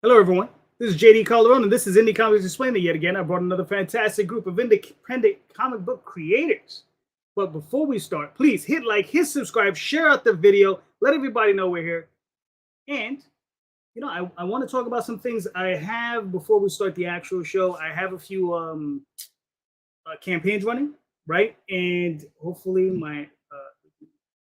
Hello, everyone. This is JD Calderon, and this is Indy Comics Explained. Yet again, I brought another fantastic group of independent comic book creators. But before we start, please hit like, hit subscribe, share out the video, let everybody know we're here. And, I want to talk about some things I have before we start the actual show. I have a few campaigns running, right? And hopefully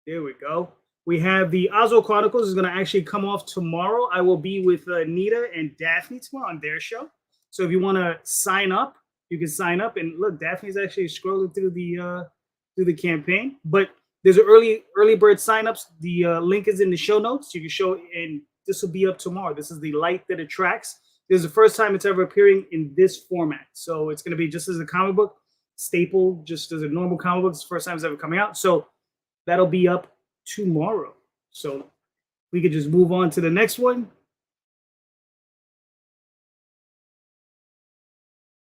there we go. We have the Oswald Chronicles is going to actually come off tomorrow. I will be with Nita and Daphne tomorrow on their show. So if you want to sign up, you can sign up. And look, Daphne's actually scrolling through the campaign. But there's an early bird signups. The link is in the show notes. You can show, and this will be up tomorrow. This is the Light That Attracts. This is the first time it's ever appearing in this format. So it's going to be just as a comic book staple, just as a normal comic book. It's the first time it's ever coming out. So that'll be up tomorrow. So we could just move on to the next one.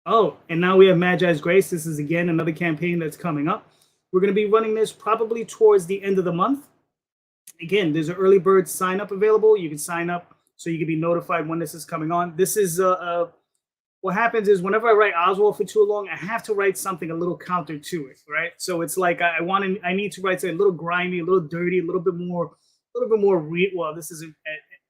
Oh, and now we have Magi's Grace. This is again another campaign that's coming up. We're going to be running this probably towards the end of the month. Again, there's an early bird sign up available. You can sign up so you can be notified when this is coming on. This is what happens is whenever I write Oswald for too long, I have to write something a little counter to it, right? So it's like I need to write something a little grimy, a little dirty, a little bit more real. Well, this isn't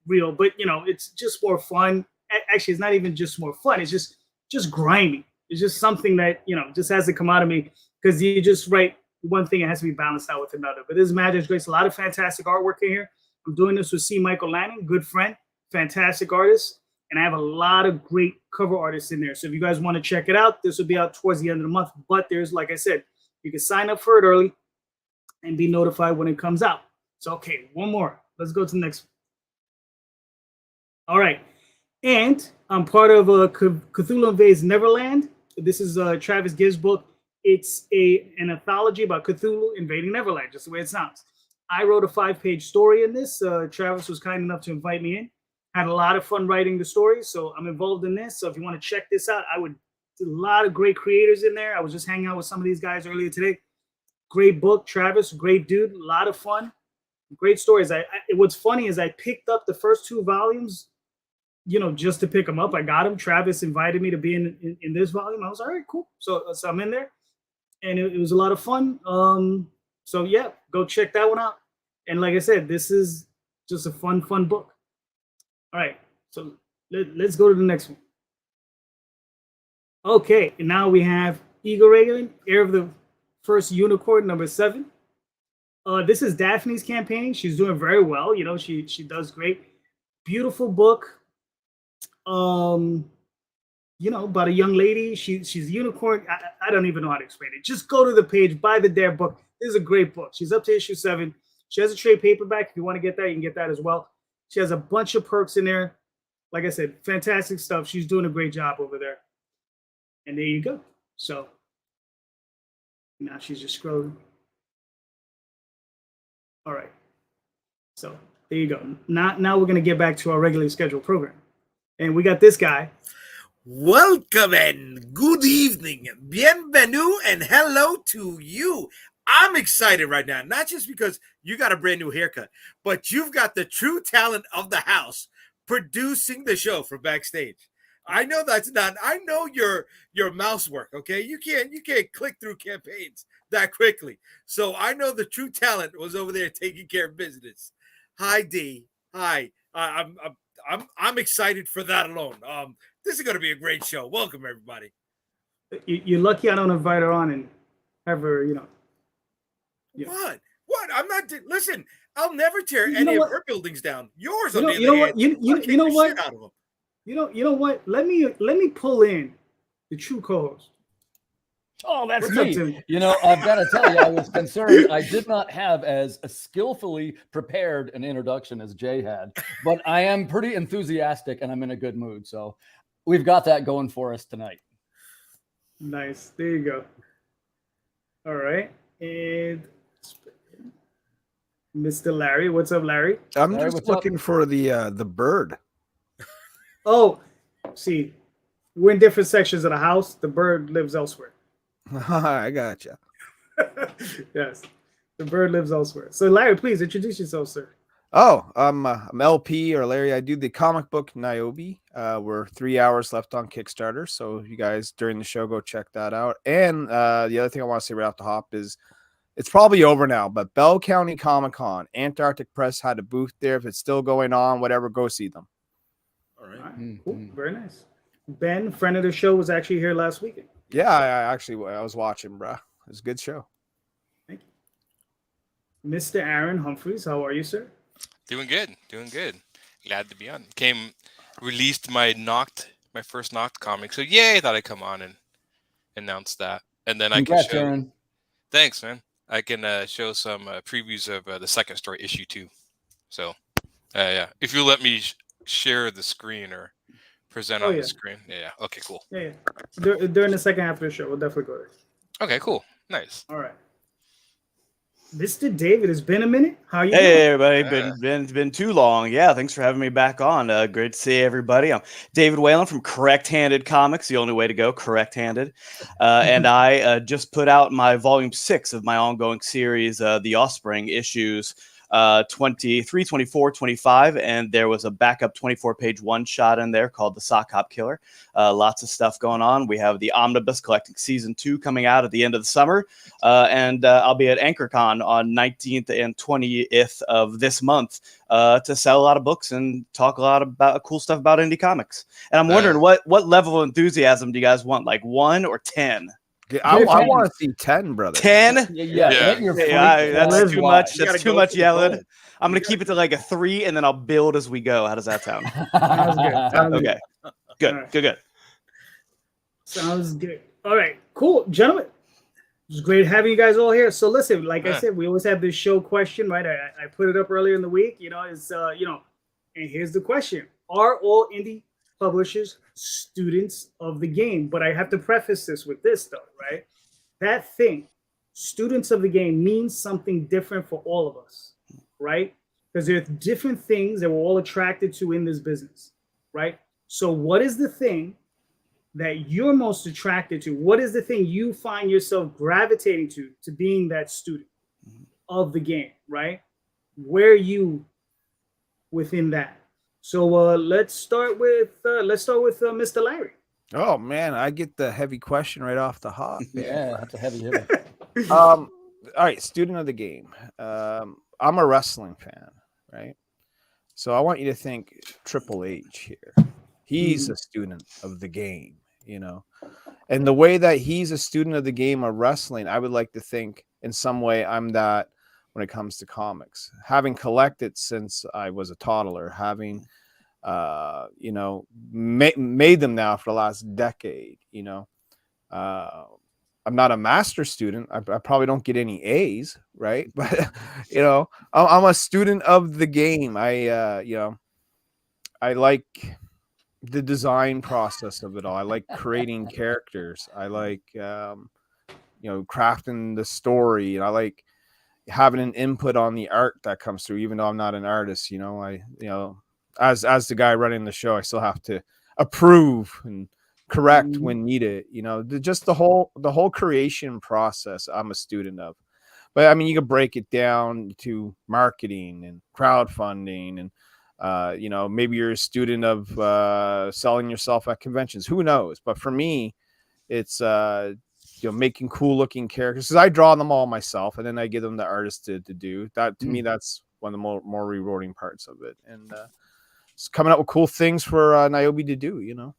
real, but it's just more fun. Actually, it's not even just more fun. It's just grimy. It's just something that just has to come out of me because you just write one thing, it has to be balanced out with another. But this is Magic Grace. A lot of fantastic artwork in here. I'm doing this with C. Michael Lanning, good friend, fantastic artist. And I have a lot of great cover artists in there. So if you guys want to check it out, this will be out towards the end of the month. But there's, like I said, you can sign up for it early and be notified when it comes out. So, okay, one more. Let's go to the next one. All right. And I'm part of Cthulhu Invades Neverland. This is Travis Gibbs' book. It's an anthology about Cthulhu invading Neverland, just the way it sounds. I wrote a 5-page story in this. Travis was kind enough to invite me in. Had a lot of fun writing the story, so I'm involved in this. So if you want to check this out, I would do a lot of great creators in there. I was just hanging out with some of these guys earlier today. Great book, Travis, great dude, a lot of fun, great stories. What's funny is I picked up the first 2 volumes, just to pick them up. I got them. Travis invited me to be in this volume. I was all right, cool. So I'm in there, and it was a lot of fun. So yeah, go check that one out. And like I said, this is just a fun book. All right, so let's go to the next one. Okay, and now we have Eagle Reagan, Heir of the First Unicorn, number 7. This is Daphne's campaign. She's doing very well. She does great. Beautiful book. About a young lady. She's a unicorn. I don't even know how to explain it. Just go to the page, buy the damn book. This is a great book. She's up to issue 7. She has a trade paperback. If you want to get that, you can get that as well. She has a bunch of perks in there. Like I said, fantastic stuff. She's doing a great job over there. And there you go. So now she's just scrolling. All right. So there you go. Now we're going to get back to our regularly scheduled program. And we got this guy. Welcome and good evening. Bienvenue and hello to you. I'm excited right now, not just because you got a brand new haircut, but you've got the true talent of the house producing the show from backstage. I know that's not. I know your mouse work. Okay, you can't click through campaigns that quickly. So I know the true talent was over there taking care of business. Hi, Dee. Hi. I'm excited for that alone. This is going to be a great show. Welcome, everybody. You're lucky I don't invite her on and have her, Yeah. What? I'm not. Listen, I'll never tear any of her buildings down. Yours, on the other hand, you know what? You know what? Let me pull in the true co-host. Oh, that's me. I've got to tell you, I was concerned. I did not have as skillfully prepared an introduction as Jay had, but I am pretty enthusiastic and I'm in a good mood. So we've got that going for us tonight. Nice. There you go. All right. And Mr. Larry. What's up, Larry? I'm just looking for the bird. Oh, see, we're in different sections of the house. The bird lives elsewhere. I gotcha. Yes, the bird lives elsewhere. So, Larry, please introduce yourself, sir. Oh, I'm LP or Larry. I do the comic book Niobe. We're 3 hours left on Kickstarter, so you guys during the show go check that out. And the other thing I want to say right off the hop is it's probably over now, but Bell County Comic Con, Antarctic Press had a booth there. If it's still going on, whatever, go see them. All right. All right, cool, very nice. Ben, friend of the show, was actually here last weekend. Yeah, I was watching, bro. It was a good show. Thank you. Mr. Aaron Humphres, how are you, sir? Doing good. Glad to be on. Released my first Knocked comic. So yay, I thought I'd come on and announce that. And then Congrats, I can show. Aaron. Thanks, man. I can show some previews of the second story, issue 2. So, yeah. If you let me share the screen or present on the screen. Yeah. Okay, cool. Yeah. During the second half of the show, we'll definitely go there. Okay, cool. Nice. All right. Mr. David, it's been a minute. How you doing? Hey, everybody. Been too long. Yeah, thanks for having me back on. Great to see everybody. I'm David Whalen from Correct Handed Comics, the only way to go, Correct Handed. And I just put out my volume 6 of my ongoing series, The Offspring, issues 23, 24, 25, and there was a backup 24-page one-shot in there called The Sock Hop Killer. Lots of stuff going on. We have the Omnibus Collecting Season 2 coming out at the end of the summer, and I'll be at AnchorCon on 19th and 20th of this month to sell a lot of books and talk a lot about cool stuff about indie comics. And I'm wondering, what level of enthusiasm do you guys want, like 1 or 10? I want to see 10, brother. 10? Yeah. That's too much. That's too much yelling. I'm going to keep it to like a 3, and then I'll build as we go. How does that sound? Sounds good. Okay. Good. Right. Good. Sounds good. All right. Cool. Gentlemen, it's great having you guys all here. So listen, like I said, we always have this show question, right? I put it up earlier in the week, and here's the question. Are all indie publishers students of the game? But I have to preface this with this, though, right? That thing, students of the game, means something different for all of us, right? Because there's different things that we're all attracted to in this business, right? So what is the thing that you're most attracted to? What is the thing you find yourself gravitating to being that student of the game, right? Where are you within that? So let's start with Mr. Larry. Oh man, I get the heavy question right off the hop. Yeah, that's a heavy hitter. All right, student of the game. I'm a wrestling fan, right? So I want you to think Triple H here. He's a student of the game, and the way that he's a student of the game of wrestling, I would like to think in some way I'm that when it comes to comics, having collected since I was a toddler, having made them now for the last decade. I'm not a master student. I probably don't get any A's, right? But I'm a student of the game. I like the design process of it all. I like creating characters. I like crafting the story, and I like having an input on the art that comes through, even though I'm not an artist. As the guy running the show, I still have to approve and correct when needed. Just the whole creation process I'm a student of. But I mean, you could break it down to marketing and crowdfunding, and maybe you're a student of selling yourself at conventions. Who knows? But for me, it's making cool looking characters, because I draw them all myself, and then I give them the artist to do that. To me, that's one of the more rewarding parts of it, and it's coming up with cool things for Niobe to do. All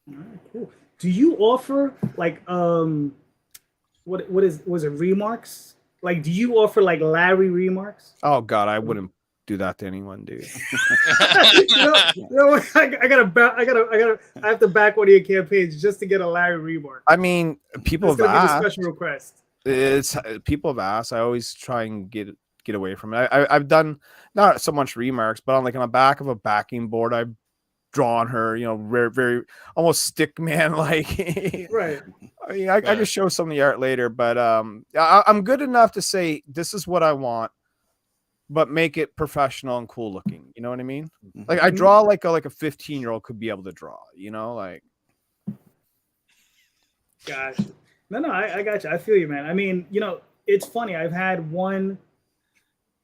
right, cool. Do you offer like was it remarks? Like, do you offer like Larry remarks? Oh God, I wouldn't do that to anyone, dude. I have to back one of your campaigns just to get a Larry remark. I mean, people have asked. A special request. People have asked. I always try and get away from it. I've done not so much remarks, but on the back of a backing board, I've drawn her, very, very almost stick man like. Right. I mean, I can show some of the art later, but I'm good enough to say this is what I want, but make it professional and cool looking. You know what I mean? Like I draw like a 15-year-old could be able to draw. Like. Gosh, no, I got you. I feel you, man. I mean, it's funny. I've had one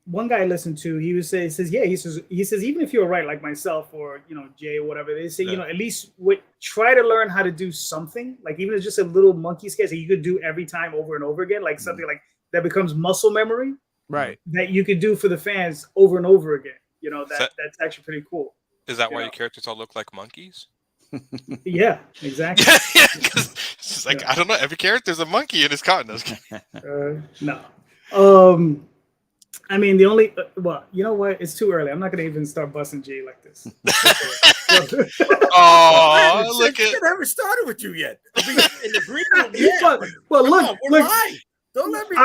one guy I listened to, he says, yeah, he says, even if you're right, like myself or, Jay or whatever, they say, at least try to learn how to do something, like even if it's just a little monkey sketch that you could do every time over and over again, like something like that becomes muscle memory, Right? That you could do for the fans over and over again. That's actually pretty cool. Is that why your characters all look like monkeys? Yeah, exactly. Yeah, because it's like, I don't know, every character's a monkey in his cotton. No. I mean, the only well, you know what? It's too early. I'm not gonna even start busting Jay like this. Oh, look at! I haven't started with you yet. I mean, in the green room, yeah. Well, look. Don't let me.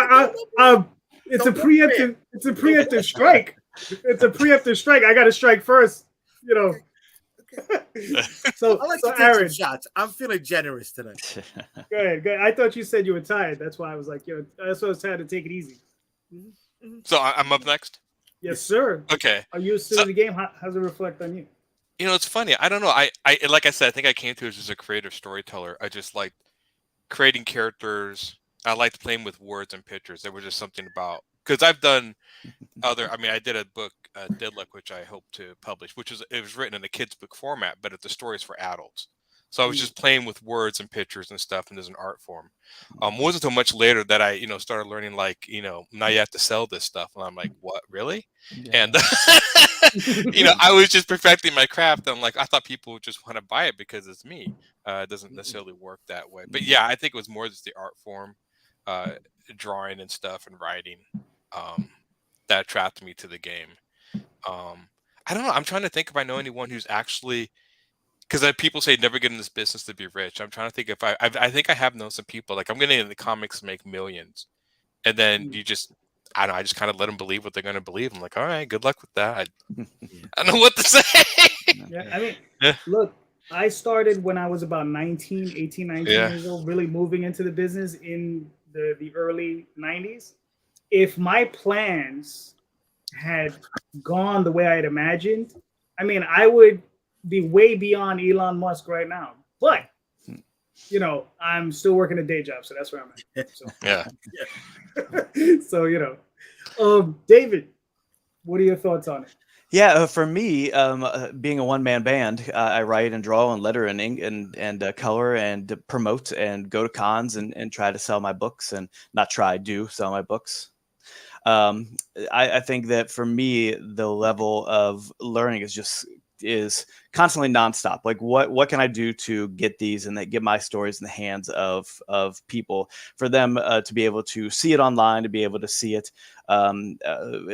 It's a preemptive. It's a preemptive strike. It's a preemptive strike. I got to strike first. Okay. So, I like so to take Aaron, some shots. I'm feeling generous tonight. Go ahead. I thought you said you were tired. That's why I was like, that's why I was trying to take it easy. So I'm up next? Yes, sir. Okay. Are you still in the game? How does it reflect on you? It's funny. I don't know. I like I said, I think I came to it as a creative storyteller. I just liked creating characters. I liked playing with words and pictures. There was just something about, because I've done I did a book, Deadlock, which I hope to publish, it was written in a kid's book format, but the story is for adults. So I was just playing with words and pictures and stuff, and there's an art form. Wasn't until much later that I, started learning, like, now you have to sell this stuff. And I'm like, what, really? Yeah. And, I was just perfecting my craft. I'm like, I thought people would just want to buy it because it's me. It doesn't necessarily work that way. But yeah, I think it was more just the art form, drawing and stuff and writing, that attracted me to the game. I don't know. I'm trying to think if I know anyone who's actually, because people say never get in this business to be rich. I'm trying to think if I think I have known some people, like, I'm getting into the comics to make millions, and then you just, I don't know, I just kind of let them believe what they're going to believe. I'm like, all right, good luck with that. I don't know what to say. Yeah, I mean, look, I started when I was about 19 years old, really moving into the business in the early 90s. If my plans had gone the way I had imagined, I mean, I would be way beyond Elon Musk right now. But, I'm still working a day job, so that's where I'm at. So, yeah. So, David, what are your thoughts on it? Yeah, for me, being a one-man band, I write and draw and letter and ink and color and promote and go to cons and try to sell my books, and not try, do sell my books. I think that for me, the level of learning is constantly nonstop. Like, what can I do to get these and get my stories in the hands of people, for them to be able to see it online, to be able to see it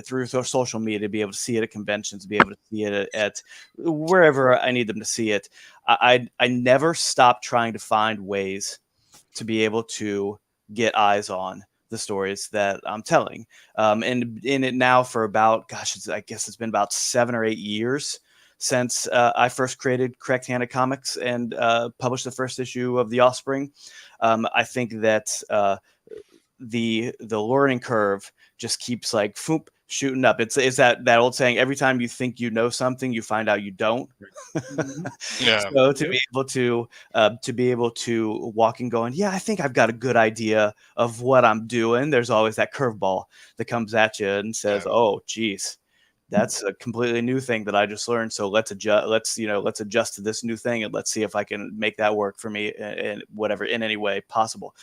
through social media, to be able to see it at conventions, to be able to see it at wherever I need them to see it. I never stop trying to find ways to be able to get eyes on the stories that I'm telling. And in it now for about, I guess it's been about 7 or 8 years since I first created Correct Handed Comics and published the first issue of The Offspring. I think that the learning curve just keeps like shooting up. It's that old saying, every time you think you know something, you find out you don't. Yeah. So to be able to walk and going, yeah, I think I've got a good idea of what I'm doing. There's always that curveball that comes at you and says, oh, geez, that's a completely new thing that I just learned. So let's adjust. Let's adjust to this new thing, and let's see if I can make that work for me in whatever, in any way possible.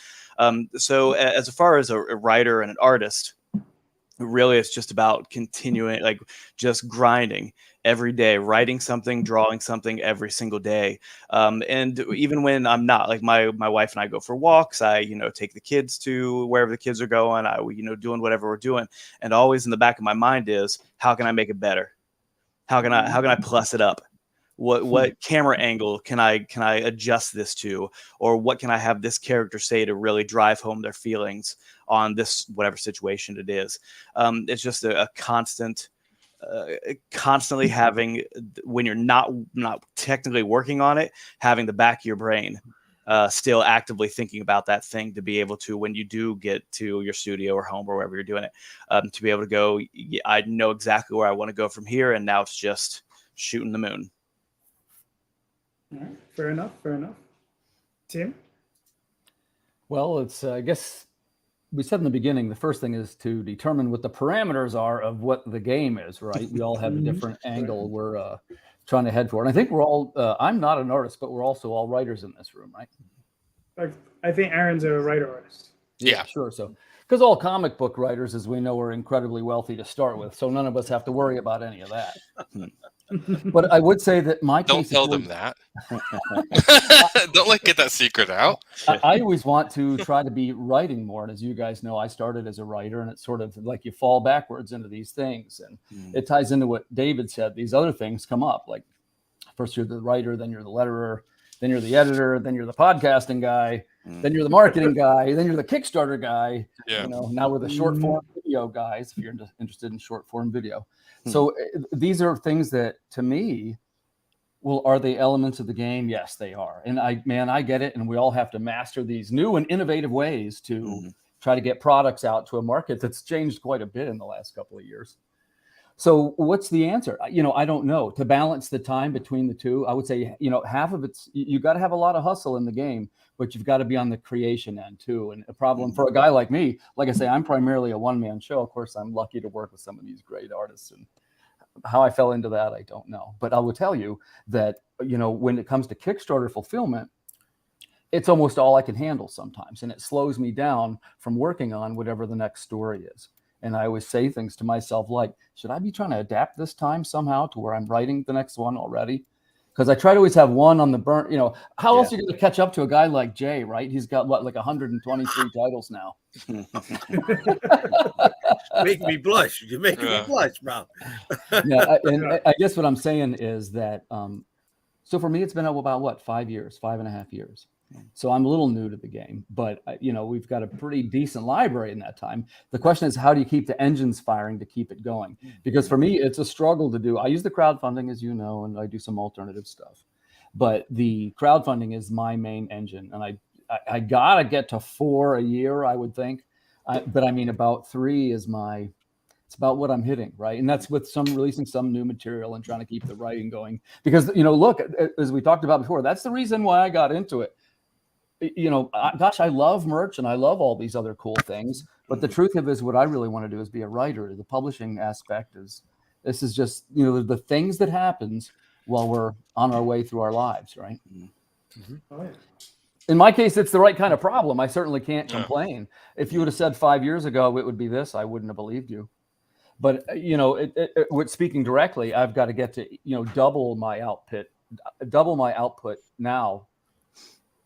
So as far as a writer and an artist, really it's just about continuing, like, just grinding every day, writing something, drawing something every single day. And even when I'm not, like, my wife and I go for walks, I take the kids to wherever the kids are going, I doing whatever we're doing, and always in the back of my mind is, how can I make it better? How can I plus it up? What camera angle can I adjust this to, or what can I have this character say to really drive home their feelings on this whatever situation it is. It's just a constant, constantly having, when you're not technically working on it, having the back of your brain still actively thinking about that thing, to be able to, when you do get to your studio or home or wherever you're doing it, to be able to go, I know exactly where I want to go from here, and now it's just shooting the moon. All right. Fair enough. Tim? Well, it's I guess we said in the beginning, the first thing is to determine what the parameters are of what the game is, right? We all have a different angle we're trying to head for. And I think we're all, I'm not an artist, but we're also all writers in this room, right? I think Aaron's a writer artist. Yeah. Sure. So, because all comic book writers, as we know, are incredibly wealthy to start with. So none of us have to worry about any of that. But I would say that my Don't case tell them that. Don't get that secret out. I always want to try to be writing more. And as you guys know, I started as a writer, and it's sort of like you fall backwards into these things. And it ties into what David said. These other things come up. Like first you're the writer, then you're the letterer, then you're the editor, then you're the podcasting guy, then you're the marketing guy, then you're the Kickstarter guy. Yeah. You know, now we're the short form video guys, if you're interested in short form video. So these are things that, to me, well, are they elements of the game? Yes, they are. And I get it. And we all have to master these new and innovative ways to try to get products out to a market that's changed quite a bit in the last couple of years. So what's the answer? You know, I don't know. To balance the time between the two, I would say, you know, half of it's, you got to have a lot of hustle in the game, but you've got to be on the creation end too. And a problem for a guy like me, like I say, I'm primarily a one-man show. Of course, I'm lucky to work with some of these great artists, and how I fell into that, I don't know. But I will tell you that, you know, when it comes to Kickstarter fulfillment, it's almost all I can handle sometimes. And it slows me down from working on whatever the next story is. And I always say things to myself like, should I be trying to adapt this time somehow to where I'm writing the next one already? Because I try to always have one on the burn. You know, how else are you going to catch up to a guy like Jay, right? He's got what, like 123 titles now. Make me blush. You're making me blush, bro. I guess what I'm saying is that, so for me, it's been about what, 5.5 years. So I'm a little new to the game, but you know, we've got a pretty decent library in that time. The question is, how do you keep the engines firing to keep it going? Because for me, it's a struggle to do. I use the crowdfunding, as you know, and I do some alternative stuff, but the crowdfunding is my main engine. And I gotta get to 4 a year, I would think. But I mean, about 3 is it's about what I'm hitting, right? And that's with releasing some new material and trying to keep the writing going. Because, you know, look, as we talked about before, that's the reason why I got into it. You know, gosh, I love merch and I love all these other cool things. But the truth of it is, what I really want to do is be a writer. The publishing aspect this is just, you know, the things that happens while we're on our way through our lives, right? In my case, it's the right kind of problem. I certainly can't complain. If you would have said 5 years ago it would be this, I wouldn't have believed you. But, you know, speaking directly, I've got to get to, you know, double my output now,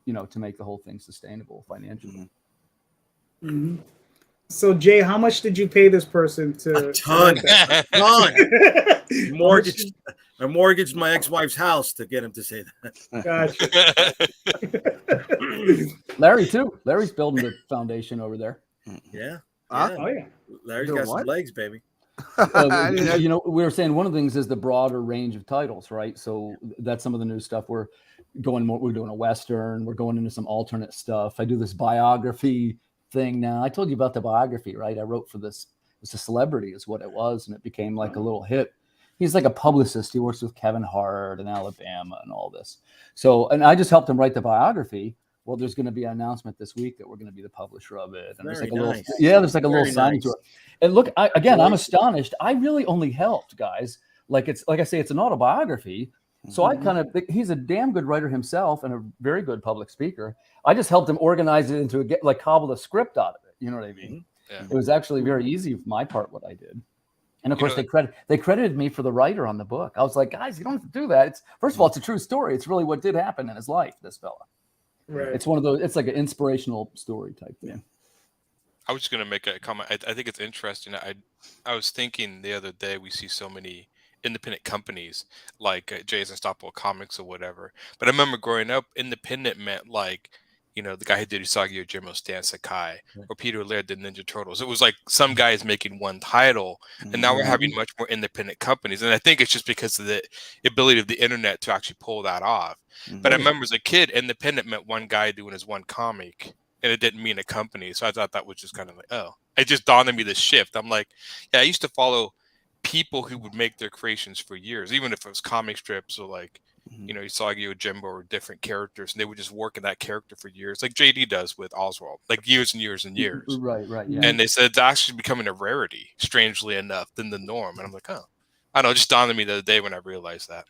you know, to make the whole thing sustainable financially. So, Jay, how much did you pay this person to? A ton. I mortgaged my ex-wife's house to get him to say that. Gotcha. Larry too. Larry's building the foundation over there. Yeah. Oh yeah. Larry's got some legs, baby. You know, we were saying one of the things is the broader range of titles, right? So that's some of the new stuff. We're doing a Western. We're going into some alternate stuff. I do this biography thing now. I told you about the biography, right? I wrote for this. It's a celebrity is what it was. And it became like a little hit. He's like a publicist. He works with Kevin Hart in Alabama and all this. So, and I just helped him write the biography. Well, there's going to be an announcement this week that we're going to be the publisher of it. And there's like a little signing to it. And look, I'm astonished. I really only helped, guys. Like I say, it's an autobiography. So he's a damn good writer himself and a very good public speaker. I just helped him organize it into cobble a script out of it. You know what I mean? Yeah. It was actually very easy for my part, what I did. And of course, they credited me for the writer on the book. I was like, guys, you don't have to do that. First of all, it's a true story. It's really what did happen in his life, this fella. Right. It's one of those, it's like an inspirational story type thing. Yeah. I was just going to make a comment. I think it's interesting. I was thinking the other day, we see so many independent companies like Jay's Unstoppable Comics or whatever. But I remember growing up, independent meant like, you know, the guy who did Usagi Ojimo's Stan Sakai or Peter Laird did Ninja Turtles. It was like some guys making one title, and now we're having much more independent companies. And I think it's just because of the ability of the internet to actually pull that off. But I remember as a kid, independent meant one guy doing his one comic, and it didn't mean a company. So I thought that was just kind of like, oh, it just dawned on me the shift. I'm like, yeah, I used to follow people who would make their creations for years, even if it was comic strips or like, You know, Usagi or Jimbo or different characters, and they would just work in that character for years, like JD does with Oswald, like years and years and years. Right, yeah. And they said it's actually becoming a rarity, strangely enough, than the norm. And I'm like, oh, I don't know, it just dawned on me the other day when I realized that.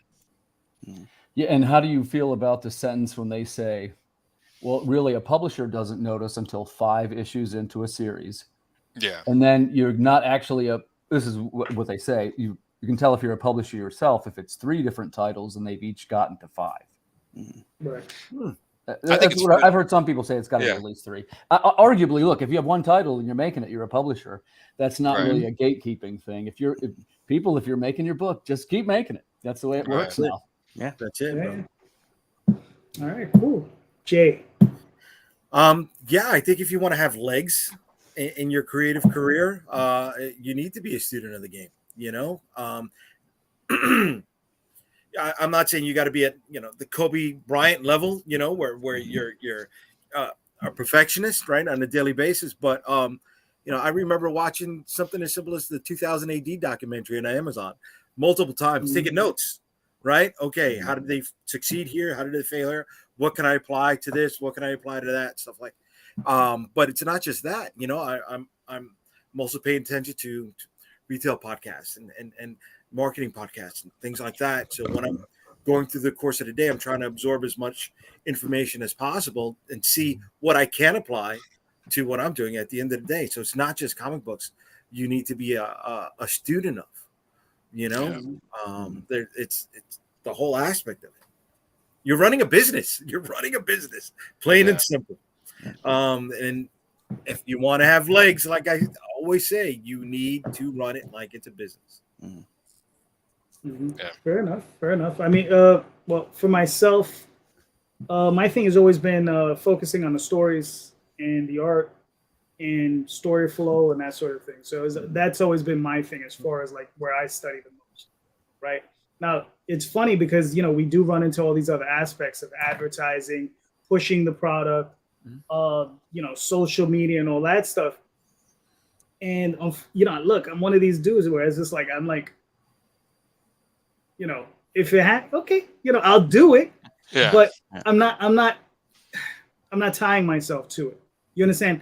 Yeah, and how do you feel about the sentence when they say, well, really, a publisher doesn't notice until 5 issues into a series. Yeah. And then you're not actually this is what they say, you can tell if you're a publisher yourself if it's 3 different titles and they've each gotten to 5. Right. That's what I've heard some people say. It's got to be at least 3. Arguably, look, if you have 1 title and you're making it, you're a publisher. That's not really a gatekeeping thing. If you're making your book, just keep making it. That's the way it works now. Yeah, that's it. Bro. All right, cool. Jay. Yeah, I think if you want to have legs in your creative career, you need to be a student of the game. You know, I'm not saying you got to be at the Kobe Bryant level, where you're a perfectionist, right, on a daily basis. But I remember watching something as simple as the 2000 AD documentary on Amazon multiple times, taking notes. Right? Okay, how did they succeed here? How did they fail here? What can I apply to this? What can I apply to that? Stuff like. But it's not just that. I'm also paying attention to retail podcasts and marketing podcasts and things like that. So when I'm going through the course of the day, I'm trying to absorb as much information as possible and see what I can apply to what I'm doing at the end of the day. So it's not just comic books. You need to be a student of. It's the whole aspect of it. You're running a business. Plain and simple. And if you want to have legs, like I always say, you need to run it like it's a business. Yeah. Fair enough. I mean, well, for myself, my thing has always been focusing on the stories and the art and story flow and that sort of thing. So that's always been my thing as far as like where I study the most. Right now, it's funny because we do run into all these other aspects of advertising, pushing the product, social media and all that stuff. And look, I'm one of these dudes where it's just like I'm like, if it had I'll do it, but I'm not tying myself to it. You understand?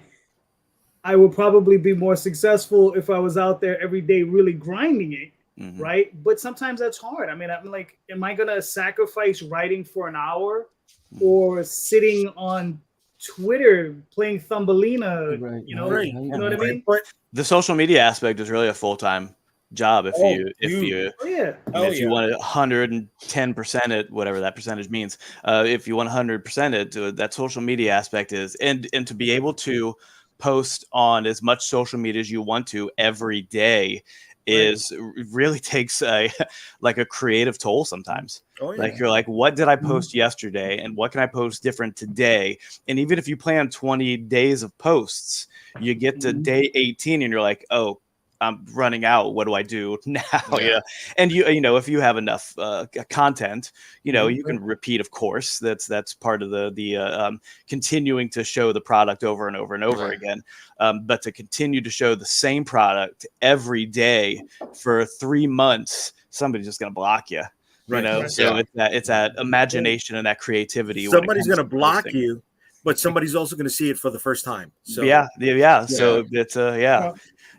I would probably be more successful if I was out there every day really grinding it, right? But sometimes that's hard. I mean, I'm like, am I going to sacrifice writing for an hour or sitting on Twitter playing Thumbelina? Right. You know what I mean? But the social media aspect is really a full-time job if you want 110% it, whatever that percentage means. If you want 100% it, that social media aspect is, and to be able to post on as much social media as you want to every day really takes a creative toll sometimes. Like you're like, what did I post yesterday and what can I post different today? And even if you plan 20 days of posts, you get to day 18 and you're like, oh, I'm running out. What do I do now? And if you have enough content, you can repeat. Of course, that's part of the continuing to show the product over and over and over again. But to continue to show the same product every day for 3 months, somebody's just going to block you. So it's that imagination and that creativity. Somebody's going to block you, but somebody's also going to see it for the first time. So So it's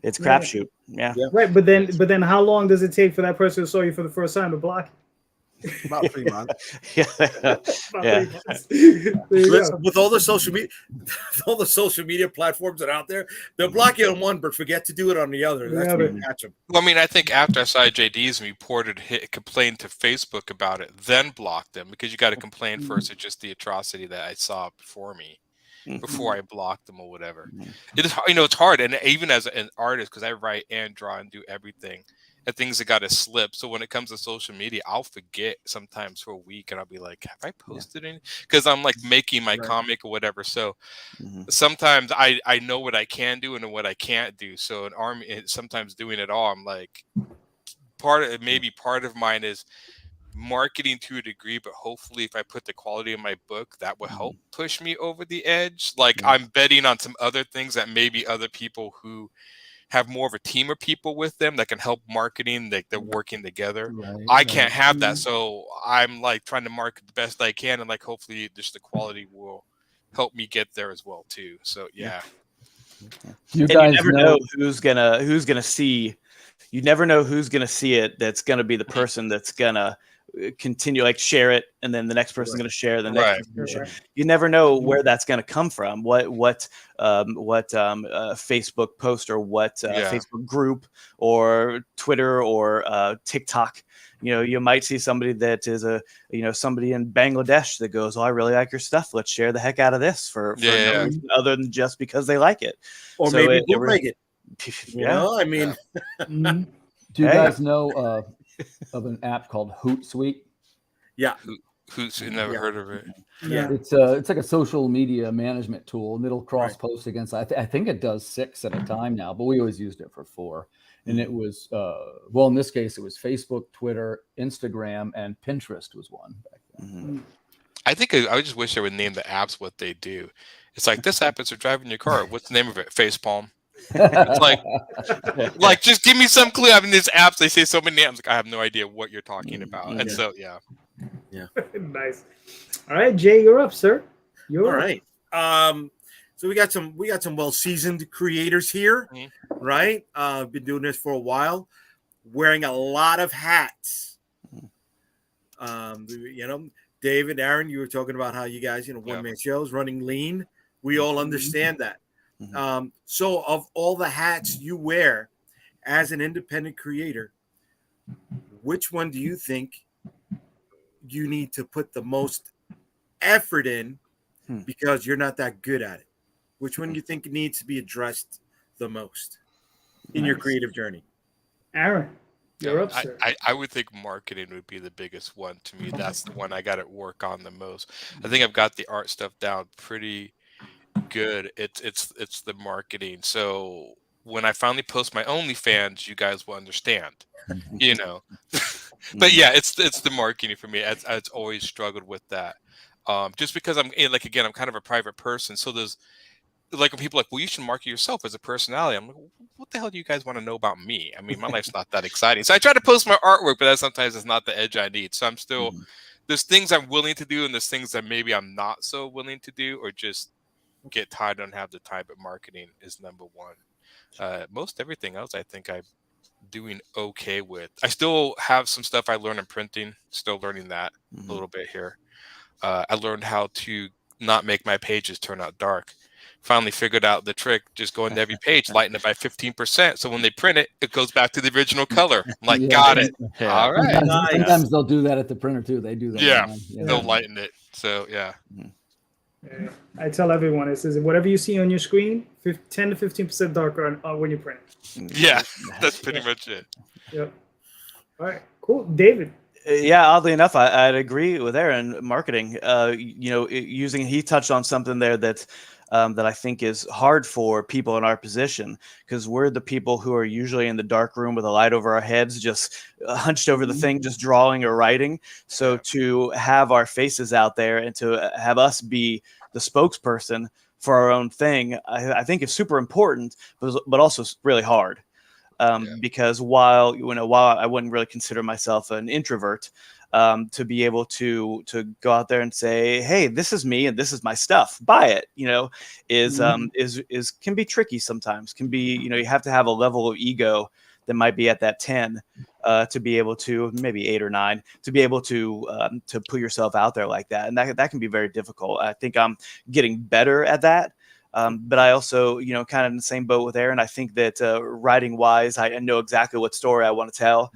it's crapshoot. Yeah. Right. But then how long does it take for that person who saw you for the first time to block you? About 3 months. With all the social media platforms that are out there, they'll block you on one, but forget to do it on the other. That's when you catch them. Well, I mean, I think after I saw JD's and complained to Facebook about it, then blocked them because you got to complain first at just the atrocity that I saw before me. Before I block them or whatever. It is, it's hard. And even as an artist, because I write and draw and do everything, and things that got to slip. So when it comes to social media, I'll forget sometimes for a week and I'll be like, have I posted anything? Because I'm like making my comic or whatever. So sometimes I know what I can do and what I can't do. So sometimes doing it all, I'm like, part of mine is marketing to a degree, but hopefully if I put the quality of my book, that will help push me over the edge. Like I'm betting on some other things that maybe other people who have more of a team of people with them that can help marketing, like they're working together. I can't have that. So I'm like trying to market the best I can, and like hopefully just the quality will help me get there as well too. So yeah. You and guys you never know who's gonna see. You never know who's gonna see it. That's gonna be the person that's gonna continue, like, share it, and then the next person's gonna share, the next person gonna share. You never know where that's gonna come from. What Facebook post or what Facebook group or Twitter or TikTok. You might see somebody that is somebody in Bangladesh that goes, "Oh, I really like your stuff. Let's share the heck out of this for no reason other than just because they like it." Or so maybe bootleg it. I mean, do you guys know of an app called Hootsuite? Yeah. Hootsuite, never heard of it. Yeah. It's like a social media management tool, and it'll cross post against. I think it does 6 at a time now, but we always used it for 4. And it was in this case, it was Facebook, Twitter, Instagram, and Pinterest was one back then. I think I just wish I would name the apps what they do. It's like, this app is for driving your car. What's the name of it? Facepalm. It's like just give me some clue. I mean, these apps, they say so many names. Like, I have no idea what you're talking about. And so, yeah. Nice. All right, Jay, you're up, sir. All right. So we got some well-seasoned creators here, right? Been doing this for a while, wearing a lot of hats. David, Aaron, you were talking about how you guys, one-man shows, running lean. We all understand that. So of all the hats you wear as an independent creator, which one do you think you need to put the most effort in because you're not that good at it? Which one do you think needs to be addressed the most in your creative journey? Aaron, you're up, sir. I would think marketing would be the biggest one to me. That's the one I got to work on the most. I think I've got the art stuff down pretty good. It's the marketing. So when I finally post my OnlyFans, you guys will understand. But yeah, it's the marketing for me. It's always struggled with that. Just because I'm kind of a private person. So there's like when people are like, well, you should market yourself as a personality. I'm like, what the hell do you guys want to know about me? I mean, my life's not that exciting. So I try to post my artwork, but that sometimes is not the edge I need. So I'm still there's things I'm willing to do, and there's things that maybe I'm not so willing to do, or just get tired and don't have the time. But marketing is number one. Most everything else, I think I'm doing okay with. I still have some stuff I learned in printing. Still learning that a little bit here. I learned how to not make my pages turn out dark. Finally figured out the trick. Just go into every page, lighten it by 15%. So when they print it, it goes back to the original color. I'm like, got it. Yeah. All right. Sometimes they'll do that at the printer too. They do that. Yeah. They'll lighten it. So yeah. I tell everyone, it says whatever you see on your screen, 10 to 15% darker when you print it. Yeah, that's pretty much it. Yep. All right, cool. David. Yeah, oddly enough, I'd agree with Aaron. Marketing, he touched on something there that I think is hard for people in our position, because we're the people who are usually in the dark room with a light over our heads, just hunched over the thing, just drawing or writing. So to have our faces out there and to have us be the spokesperson for our own thing, I think is super important, but also really hard. Because while I wouldn't really consider myself an introvert, to be able to go out there and say, hey, this is me and this is my stuff, buy it, is can be tricky sometimes. Can be, you have to have a level of ego that might be at that 10 to be able to, maybe 8 or 9, to be able to put yourself out there like that. And that can be very difficult. I think I'm getting better at that. But I also, kind of in the same boat with Aaron. I think that writing wise, I know exactly what story I want to tell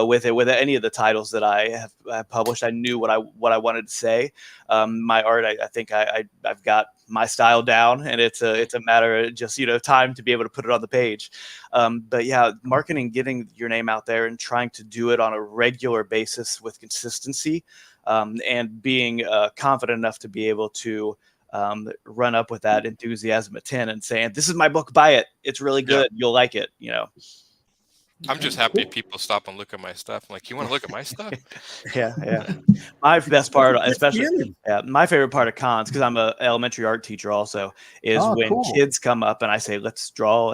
with any of the titles that I have published. I knew what I wanted to say. My art, I think I've got my style down, and it's a matter of just time to be able to put it on the page. But yeah, marketing, getting your name out there and trying to do it on a regular basis with consistency, and being confident enough to be able to run up with that enthusiasm at 10 and saying, this is my book, buy it. It's really good. Yeah. You'll like it. I'm just happy people stop and look at my stuff. I'm like, you want to look at my stuff? Yeah. My best part, especially, my favorite part of cons, because I'm an elementary art teacher also, is when kids come up and I say, let's draw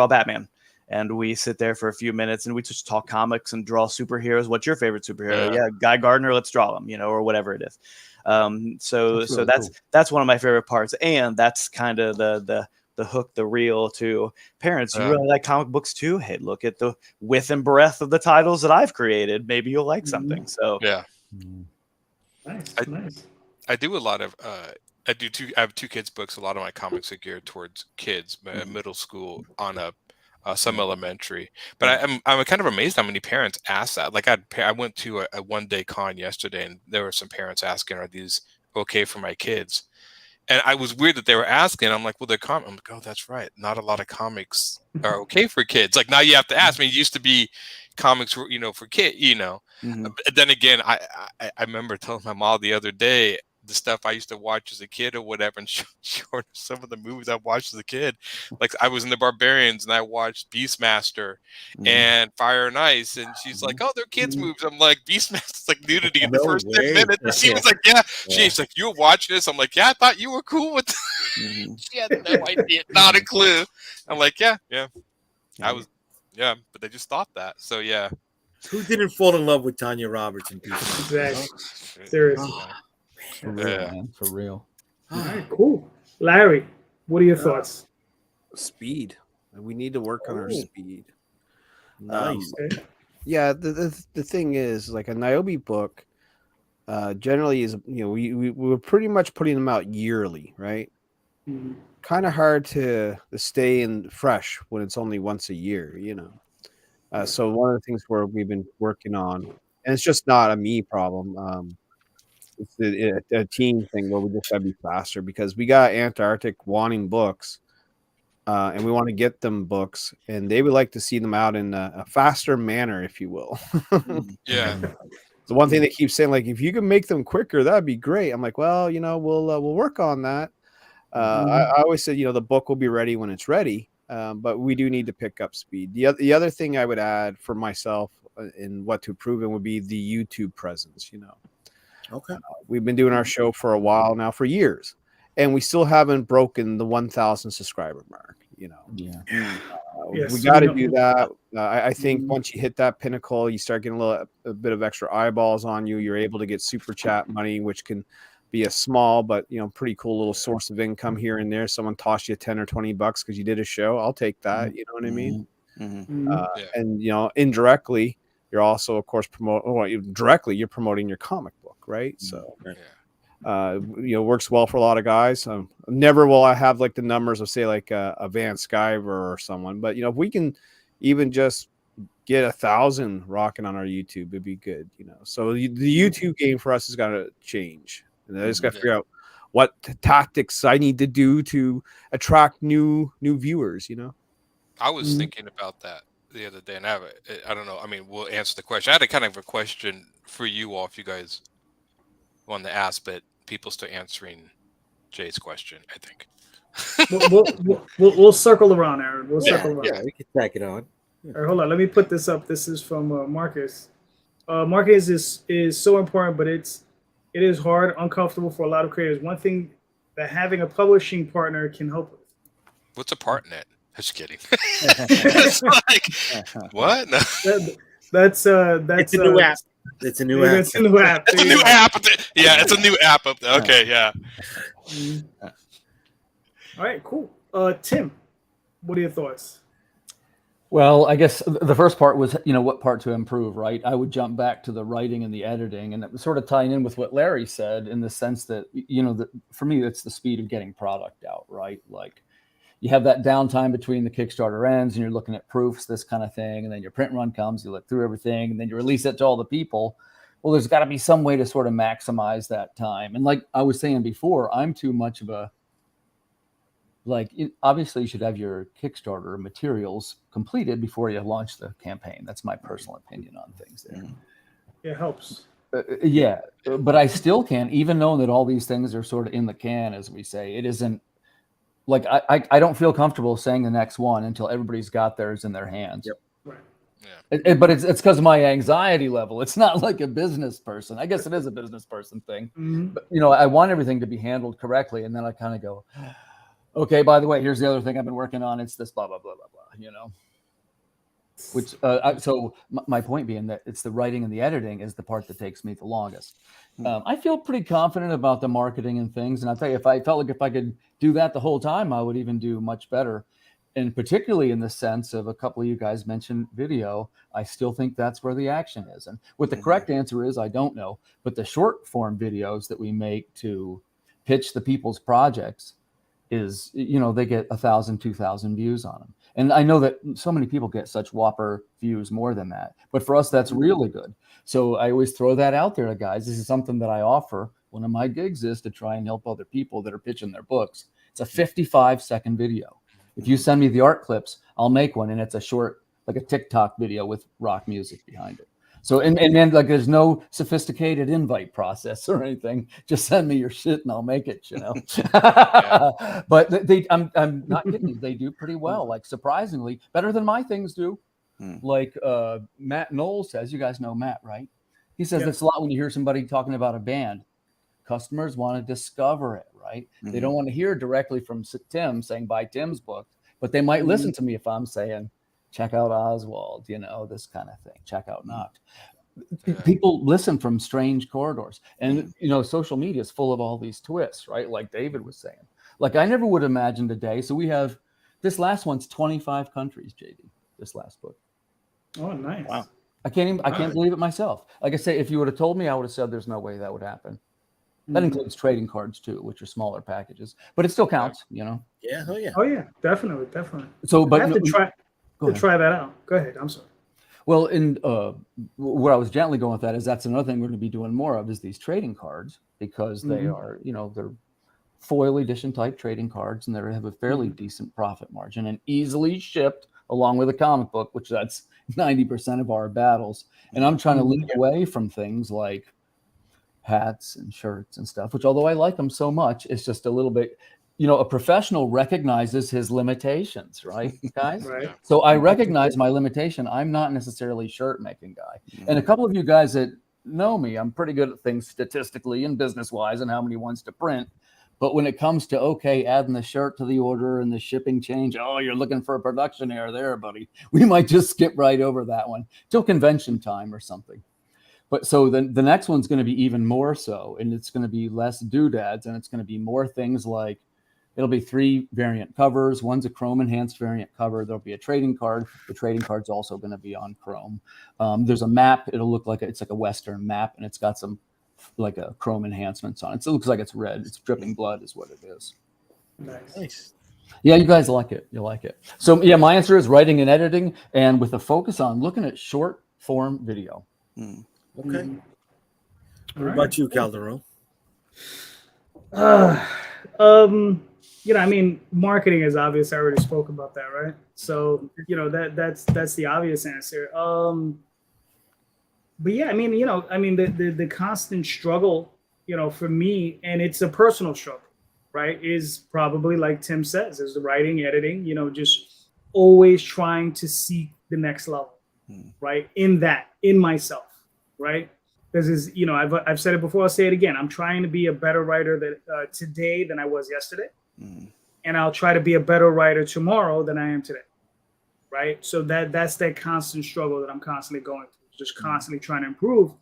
Batman. and we sit there for a few minutes and we just talk comics and draw superheroes. What's your favorite superhero? Yeah, Guy Gardner. Let's draw him, or whatever it is. So that's one of my favorite parts, and that's kind of the hook, the reel to parents. You really like comic books too? Hey, look at the width and breadth of the titles that I've created. Maybe you'll like something. So Nice. I do a lot of I have two kids books. A lot of my comics are geared towards kids, middle school on up, some elementary. But I'm kind of amazed how many parents ask that. Like I went to a 1-day con yesterday, and there were some parents asking, "Are these okay for my kids?" And I was weird that they were asking. I'm like, "Well, they're I'm like, "Oh, that's right. Not a lot of comics are okay for kids." Like now you have to ask. I mean, it used to be comics were for kids. But then again, I remember telling my mom the other day the stuff I used to watch as a kid or whatever, and showed some of the movies I watched as a kid. Like I was in the Barbarians and I watched Beastmaster and Fire and Ice, and she's like, "Oh, they're kids' movies." I'm like, "Beastmaster's like nudity in the first 10 minutes." And she was like, "Yeah." She's like, "You were watching this?" I'm like, "Yeah, I thought you were cool with She had no idea, not a clue. I'm like, yeah. I was, but they just thought that. So yeah. Who didn't fall in love with Tanya Roberts and people? Exactly. Seriously. For real, man. For real. All right, cool. Larry, what are your thoughts? Speed. We need to work on our speed. Nice. Yeah, the thing is, like a Niobe book, generally is we're pretty much putting them out yearly, right? Mm-hmm. Kind of hard to stay in fresh when it's only once a year, So one of the things we've been working on, and it's just not a me problem. It's a team thing where we just gotta be faster because we got Antarctic wanting books, and we want to get them books, and they would like to see them out in a faster manner, if you will. Yeah. The one thing they keep saying, like, if you can make them quicker, that'd be great. I'm like, well, we'll work on that. I always said, the book will be ready when it's ready, but we do need to pick up speed. The other thing I would add for myself in what to improve in would be the YouTube presence. Okay. We've been doing our show for a while now, for years, and we still haven't broken the 1,000 subscriber mark. We got to do that. I think once you hit that pinnacle, you start getting a bit of extra eyeballs on you. You're able to get super chat money, which can be a small but pretty cool little source of income here and there. Someone tossed you 10 or 20 bucks because you did a show. I'll take that. You know what I mean? And indirectly, you're also, of course, directly you're promoting your comic book, right? So works well for a lot of guys. Never will I have like the numbers of, say, like a Van Sciver or someone, but if we can even just get 1,000 rocking on our YouTube, it'd be good. So the YouTube game for us has got to change, and I just got to figure out what tactics I need to do to attract new viewers. I was thinking about that the other day, and I don't know. I mean, we'll answer the question. I had a kind of a question for you all if you guys want to ask, but people still answering Jay's question, I think. We'll circle around, Aaron. We'll circle around. Yeah, we can tack it on. All right, hold on. Let me put this up. This is from Marcus. Marcus is so important, but it is hard, uncomfortable for a lot of creators. One thing that having a publishing partner can help with. What's a partner? Just kidding. It's like, what? No. That's It's a new app. It's a new app. It's a new app. It's a new app. Yeah, it's a new app up there. Okay, yeah. All right, cool. Tim, what are your thoughts? Well, I guess the first part was, what part to improve, right? I would jump back to the writing and the editing, and it was sort of tying in with what Larry said in the sense that, for me, it's the speed of getting product out, right? Like, you have that downtime between the Kickstarter ends and you're looking at proofs, this kind of thing. And then your print run comes, you look through everything, and then you release it to all the people. Well, there's got to be some way to sort of maximize that time. And like I was saying before, I'm too much of a, obviously you should have your Kickstarter materials completed before you launch the campaign. That's my personal opinion on things there. It helps. Yeah, but I still can't, even knowing that all these things are sort of in the can, as we say, it isn't, like I don't feel comfortable saying the next one until everybody's got theirs in their hands. Yep. Right. Yeah. But it's because of my anxiety level. It's not like a business person. I guess it is a business person thing. Mm-hmm. But I want everything to be handled correctly, and then I kind of go, okay, by the way, here's the other thing I've been working on. It's this blah blah blah blah blah. Which so my point being that it's the writing and the editing is the part that takes me the longest. I feel pretty confident about the marketing and things, and I'll tell you, if I felt like if I could do that the whole time, I would even do much better. And particularly in the sense of a couple of you guys mentioned video, I still think that's where the action is. And what the correct answer is, I don't know. But the short form videos that we make to pitch the people's projects is, you know, they get 1,000, 2,000 views on them. And I know that so many people get such whopper views more than that. But for us, that's really good. So I always throw that out there to guys. This is something that I offer. One of my gigs is to try and help other people that are pitching their books. It's a 55-second video. If you send me the art clips, I'll make one, and it's a short, like a TikTok video with rock music behind it. So, and then like there's no sophisticated invite process or anything. Just send me your shit and I'll make it, you know. But I'm not kidding you. They do pretty well, like surprisingly better than my things do. Like Matt Knoll says, you guys know Matt, right? He says it's a lot when you hear somebody talking about a band. Customers want to discover it, right? They don't want to hear directly from Tim saying buy Tim's book, but they might listen to me if I'm saying check out Oswald, you know, this kind of thing. Check out Knocked. People listen from strange corridors, and you know, social media is full of all these twists, right? Like David was saying. Like I never would imagine today. So we have this last one's 25 countries, JD. This last book. Oh, nice! Wow. I can't believe it myself. Like I say, if you would have told me, I would have said there's no way that would happen. That includes trading cards too, which are smaller packages, but it still counts, you know. Yeah, oh yeah, definitely. So, but I have to try that out. Go ahead. I'm sorry. Well, in where I was gently going with that is that's another thing we're going to be doing more of is these trading cards, because they are, you know, they're foil edition type trading cards, and they have a fairly decent profit margin and easily shipped along with a comic book, which that's 90% of our battles. And I'm trying to lead away from things like hats and shirts and stuff, which although I like them so much, it's just a little bit, you know, a professional recognizes his limitations, right, guys? Right. So I recognize my limitation. I'm not necessarily shirt making guy. And a couple of you guys that know me, I'm pretty good at things statistically and business wise and how many ones to print. But when it comes to, okay, adding the shirt to the order and the shipping change, oh, you're looking for a production error there, buddy. We might just skip right over that one till convention time or something. But so then the next one's going to be even more so, and it's going to be less doodads, and it's going to be more things like it'll be 3 variant covers. One's a chrome enhanced variant cover. There'll be a trading card. The trading card's also going to be on chrome. There's a map. It'll look like it's like a Western map, and it's got some like a chrome enhancements on it. So it looks like it's red. It's dripping blood is what it is. Nice. Yeah, you guys like it. You like it. So yeah, my answer is writing and editing, and with a focus on looking at short form video. Okay. What about you, Calderon? You know, I mean, marketing is obvious. I already spoke about that, right? So, you know, that's the obvious answer. But yeah, I mean, you know, the constant struggle, you know, for me, and it's a personal struggle, right, is probably like Tim says, is the writing, editing, you know, just always trying to seek the next level, right? In myself, right? Because is, you know, I've said it before, I'll say it again. I'm trying to be a better writer today than I was yesterday, and I'll try to be a better writer tomorrow than I am today, right? So that's that constant struggle that I'm constantly going through, just constantly trying to improve.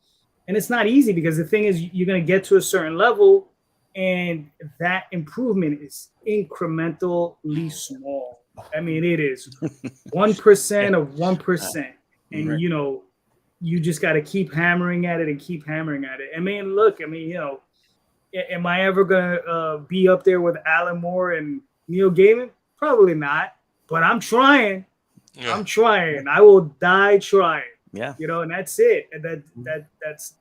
And it's not easy, because the thing is, you're going to get to a certain level, and that improvement is incrementally small. I mean, it is 1% of 1%, and you know, you just got to keep hammering at it and keep hammering at it. I mean, look, I mean, you know, am I ever going to be up there with Alan Moore and Neil Gaiman? Probably not, but I'm trying. Yeah. I'm trying. I will die trying. Yeah. You know, and that's it. And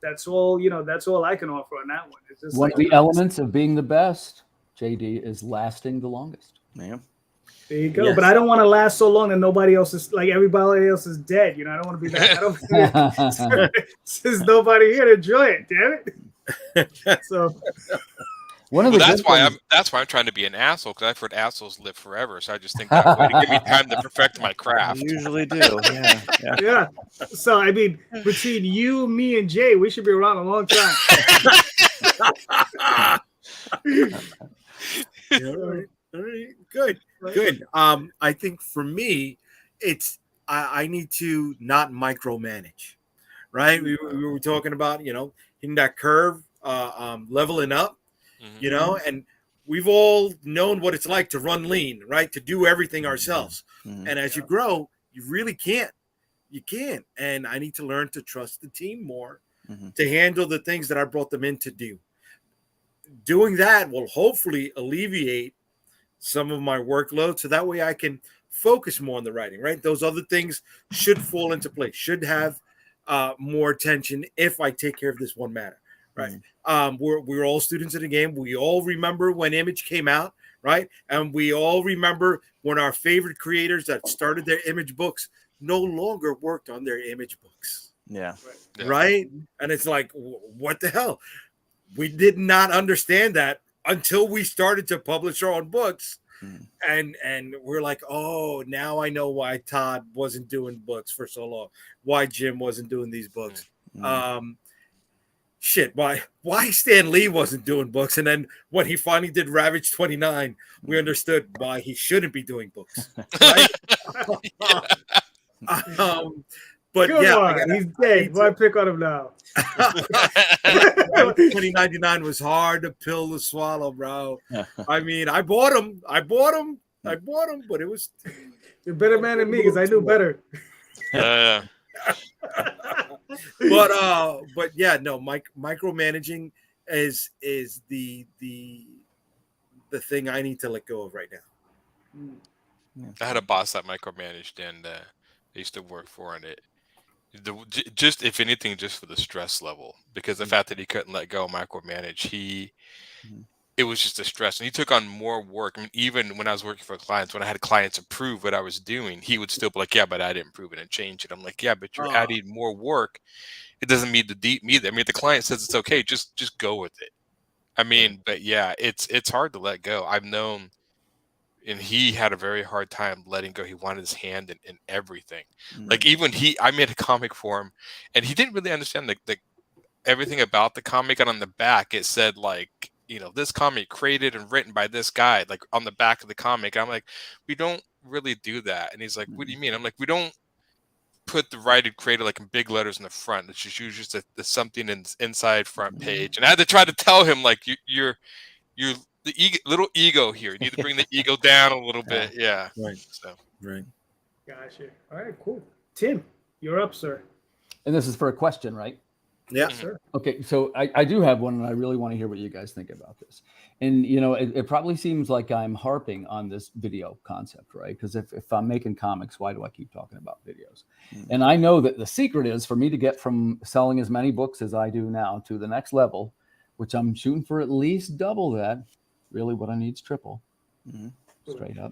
that's all, you know, that's all I can offer on that one. It's just one of the elements of being the best, JD, is lasting the longest. Yeah. There you go. Yes. But I don't want to last so long that nobody else is, like, everybody else is dead. You know, I don't want to be that. I don't. There's nobody here to enjoy it. Damn it. So. That's why I'm trying to be an asshole, because I've heard assholes live forever. So I just think that way to give me time to perfect my craft. You usually do. Yeah. So I mean, between you, me, and Jay, we should be around a long time. All right. Good. I think for me, it's I need to not micromanage, right? We were talking about, you know, hitting that curve, leveling up, you know, and we've all known what it's like to run lean, right? To do everything ourselves. And as you grow, you really can't. You can't. And I need to learn to trust the team more to handle the things that I brought them in to do. Doing that will hopefully alleviate some of my workload, so that way I can focus more on the writing, right? Those other things should fall into place, should have more attention if I take care of this one matter, right? We're all students in the game. We all remember when Image came out, right? And we all remember when our favorite creators that started their Image books no longer worked on their Image books. Yeah. Right? And it's like, what the hell? We did not understand that until we started to publish our own books. And we're like, oh, now I know why Todd wasn't doing books for so long, why Jim wasn't doing these books. Shit, why Stan Lee wasn't doing books. And then when he finally did Ravage 29, we understood why he shouldn't be doing books. Right? But Come yeah, on, he's dead. Why pick on him now? 2099 was hard to pill to swallow, bro. I mean, I bought him, but it was. You're a better man than me because I knew better. But yeah, no, micromanaging is the thing I need to let go of right now. I had a boss that micromanaged, and I used to work for, and just if anything, just for the stress level, because the fact that he couldn't let go, micromanage, it was just a stress, and he took on more work. I mean, even when I was working for clients, when I had clients approve what I was doing, he would still be like, "Yeah, but I didn't prove it and change it." I'm like, "Yeah, but you're adding more work. It doesn't mean the deep me. I mean, if the client says it's okay, just go with it." I mean, but yeah, it's hard to let go. I've known. And he had a very hard time letting go. He wanted his hand in everything. Like even I made a comic for him, and he didn't really understand the everything about the comic. And on the back, it said like, you know, this comic created and written by this guy, like on the back of the comic. I'm like, we don't really do that. And he's like, what do you mean? I'm like, we don't put the writer created like in big letters in the front. It's just usually the something inside front page. And I had to try to tell him like you're the little ego here. You need to bring the ego down a little bit. Yeah. Right. So. Right. Gotcha. All right, cool. Tim, you're up, sir. And this is for a question, right? Yeah. Sir. Okay, so I do have one, and I really want to hear what you guys think about this. And, you know, it probably seems like I'm harping on this video concept, right? Because if I'm making comics, why do I keep talking about videos? And I know that the secret is for me to get from selling as many books as I do now to the next level, which I'm shooting for at least double that. Really, what I need is triple. Straight up.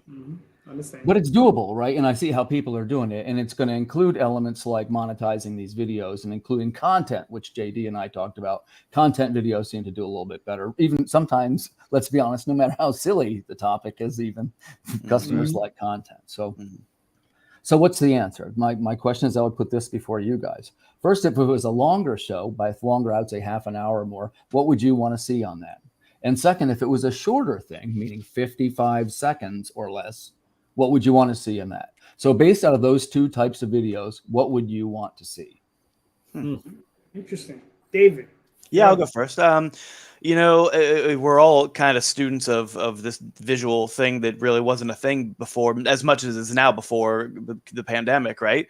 Understand. But it's doable, right? And I see how people are doing it. And it's going to include elements like monetizing these videos and including content, which JD and I talked about. Content videos seem to do a little bit better. Even sometimes, let's be honest, no matter how silly the topic is, even customers like content. So what's the answer? My question is, I would put this before you guys. First, if it was a longer show, by longer, I would say half an hour or more, what would you want to see on that? And second, if it was a shorter thing, meaning 55 seconds or less, what would you want to see in that? So based out of those two types of videos, what would you want to see? Interesting. David. Yeah, I'll go first. You know, we're all kind of students of this visual thing that really wasn't a thing before, as much as it's now before the pandemic, right?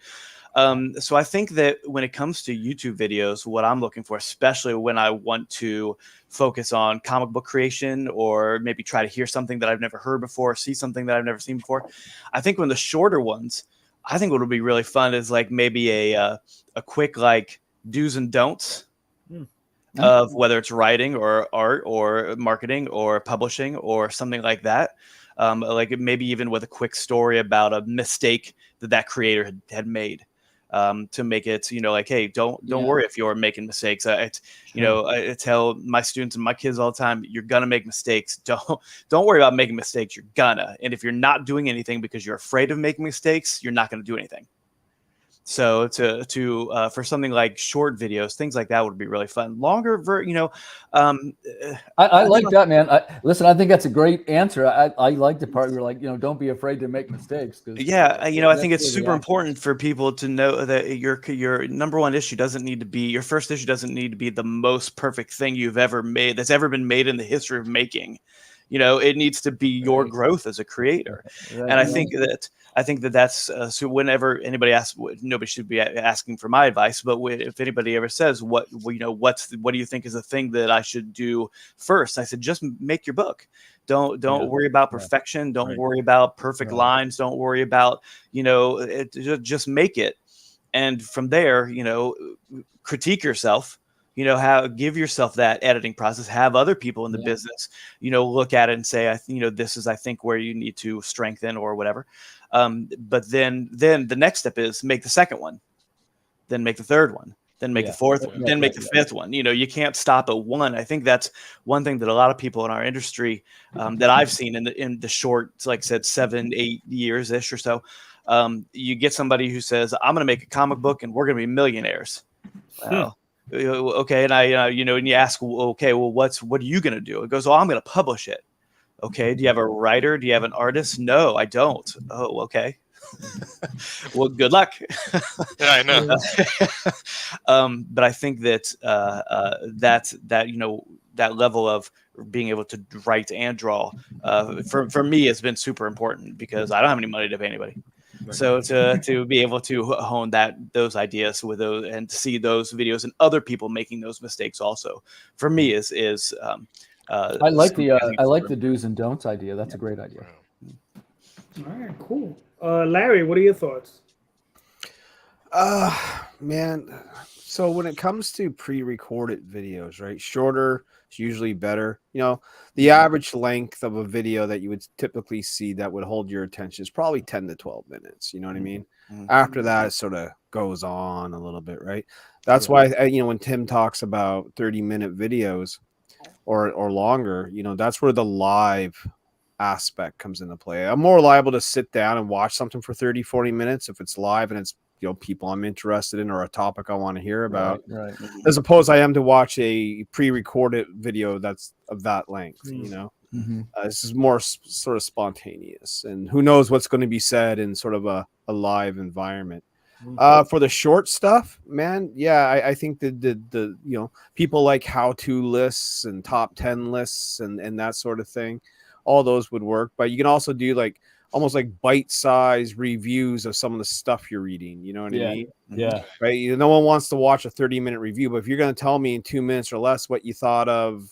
So I think that when it comes to YouTube videos, what I'm looking for, especially when I want to focus on comic book creation or maybe try to hear something that I've never heard before, see something that I've never seen before, I think when the shorter ones, I think what would be really fun is like maybe a quick like do's and don'ts of whether it's writing or art or marketing or publishing or something like that. Like maybe even with a quick story about a mistake that creator had made. To make it, you know, like, hey, don't worry if you're making mistakes. You know, I tell my students and my kids all the time, you're gonna make mistakes. Don't worry about making mistakes. You're gonna. And if you're not doing anything because you're afraid of making mistakes, you're not gonna do anything. So for something like short videos, things like that would be really fun. Longer, I like that, man. Listen, I think that's a great answer. I like the part where you're like, don't be afraid to make mistakes. Yeah, I think it's super important for people to know that your number one issue doesn't need to be, your first issue doesn't need to be the most perfect thing you've ever made, that's ever been made in the history of making. It needs to be your growth as a creator. And I think that's so whenever anybody asks, nobody should be asking for my advice, but if anybody ever says what do you think is the thing that I should do first, I said just make your book. Don't worry about perfection. Don't worry about perfect lines. Don't worry about just make it, and from there critique yourself. Give yourself that editing process, have other people in the business, look at it and say, this is, I think, where you need to strengthen or whatever. But then the next step is make the second one, then make the third one, then make the fourth one, then make the fifth one. You can't stop at one. I think that's one thing that a lot of people in our industry that I've seen in the short, like I said, 7-8 years ish or so. You get somebody who says, I'm going to make a comic book and we're going to be millionaires. Well, okay. And and you ask, okay, well, what are you going to do? It goes, I'm going to publish it. Okay. Do you have a writer? Do you have an artist? No, I don't. Oh, okay. Well, good luck. Yeah, I know. But I think that that level of being able to write and draw for me has been super important, because I don't have any money to pay anybody. So to be able to hone those ideas with those and to see those videos and other people making those mistakes also, for me is I like the do's and don'ts idea. That's a great idea. All right, cool. Larry, what are your thoughts? Man, so when it comes to pre-recorded videos, right, shorter is usually better. The average length of a video that you would typically see that would hold your attention is probably 10 to 12 minutes. You know what I mean? After that, it sort of goes on a little bit, right? That's why, when Tim talks about 30-minute videos or longer, that's where the live aspect comes into play. I'm more liable to sit down and watch something for 30-40 minutes if it's live and it's people I'm interested in or a topic I want to hear about, right. As opposed I am to watch a pre-recorded video that's of that length. This is more sort of spontaneous, and who knows what's going to be said in sort of a live environment. For the short stuff, man, I think the people like how-to lists and top 10 lists and that sort of thing, all those would work. But you can also do almost like bite-sized reviews of some of the stuff you're reading. You know what I mean? Yeah. Right. No one wants to watch a 30-minute review, but if you're going to tell me in 2 minutes or less what you thought of,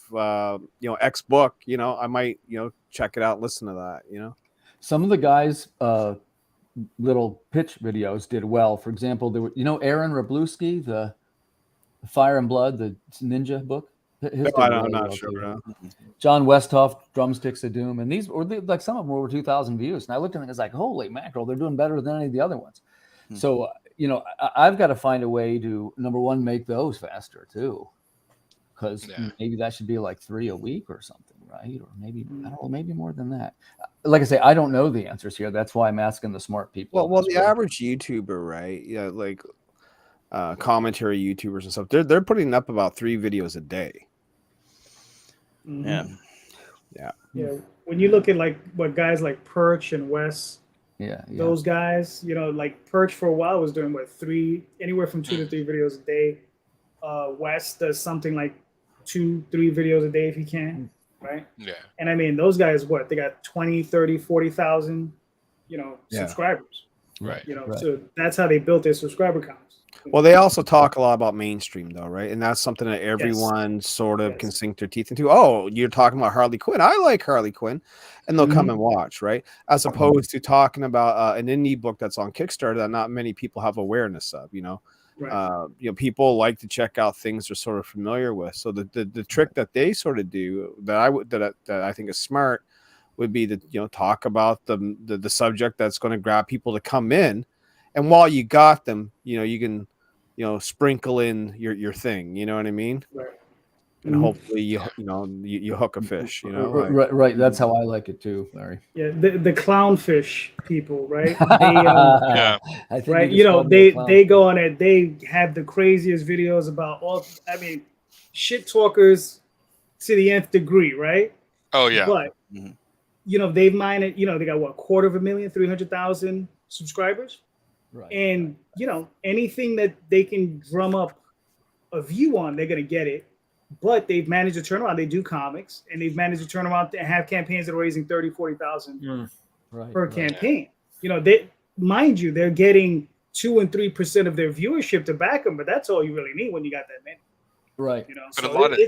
X book, I might, check it out, and listen to that. Some of the guys' little pitch videos did well. For example, there were, Aaron Wroblewski, the Fire and Blood, the ninja book. I'm not sure. John Westhoff, Drumsticks of Doom, and these were like some of them were over 2,000 views. And I looked at them and was like, holy mackerel, they're doing better than any of the other ones. So, I've got to find a way to, number one, make those faster too, because maybe that should be like 3 a week or something, right? Or maybe I don't know, maybe more than that. Like I say, I don't know the answers here. That's why I'm asking the smart people. Well, the average YouTuber, right? Yeah, like commentary YouTubers and stuff. They're putting up about 3 videos a day. Yeah. When you look at like what guys like Perch and Wes, those guys, like Perch for a while was doing anywhere from 2 to 3 videos a day. Wes does something like 2-3 videos a day if he can, right? Yeah. And I mean, those guys, they got 20, 30, 40,000, subscribers. Right. So that's how they built their subscriber counts. Well, they also talk a lot about mainstream, though, right? And that's something that everyone sort of can sink their teeth into. Oh, you're talking about Harley Quinn. I like Harley Quinn. And they'll come and watch, right? As opposed to talking about an indie book that's on Kickstarter that not many people have awareness of, people like to check out things they're sort of familiar with. So the trick that they sort of do that I think is smart would be to, talk about the subject that's going to grab people to come in. And while you got them, you can, sprinkle in your thing. You know what I mean? Right. and hopefully you hook a fish. You know, right. That's how I like it too, Larry. Yeah, the clownfish people, right? Yeah. I think right. They go on it. They have the craziest videos about all. I mean, shit talkers to the nth degree, right? Oh yeah. But they've mined it. They got what, 250,000, 300,000 subscribers, right? And anything that they can drum up a view on, they're gonna get it. But they've managed to turn around. They do comics, and they've managed to turn around and have campaigns that are raising 30,000, 40,000 per campaign. They, mind you, they're getting 2 and 3% of their viewership to back them, but that's all you really need when you got that many. Right. But a lot of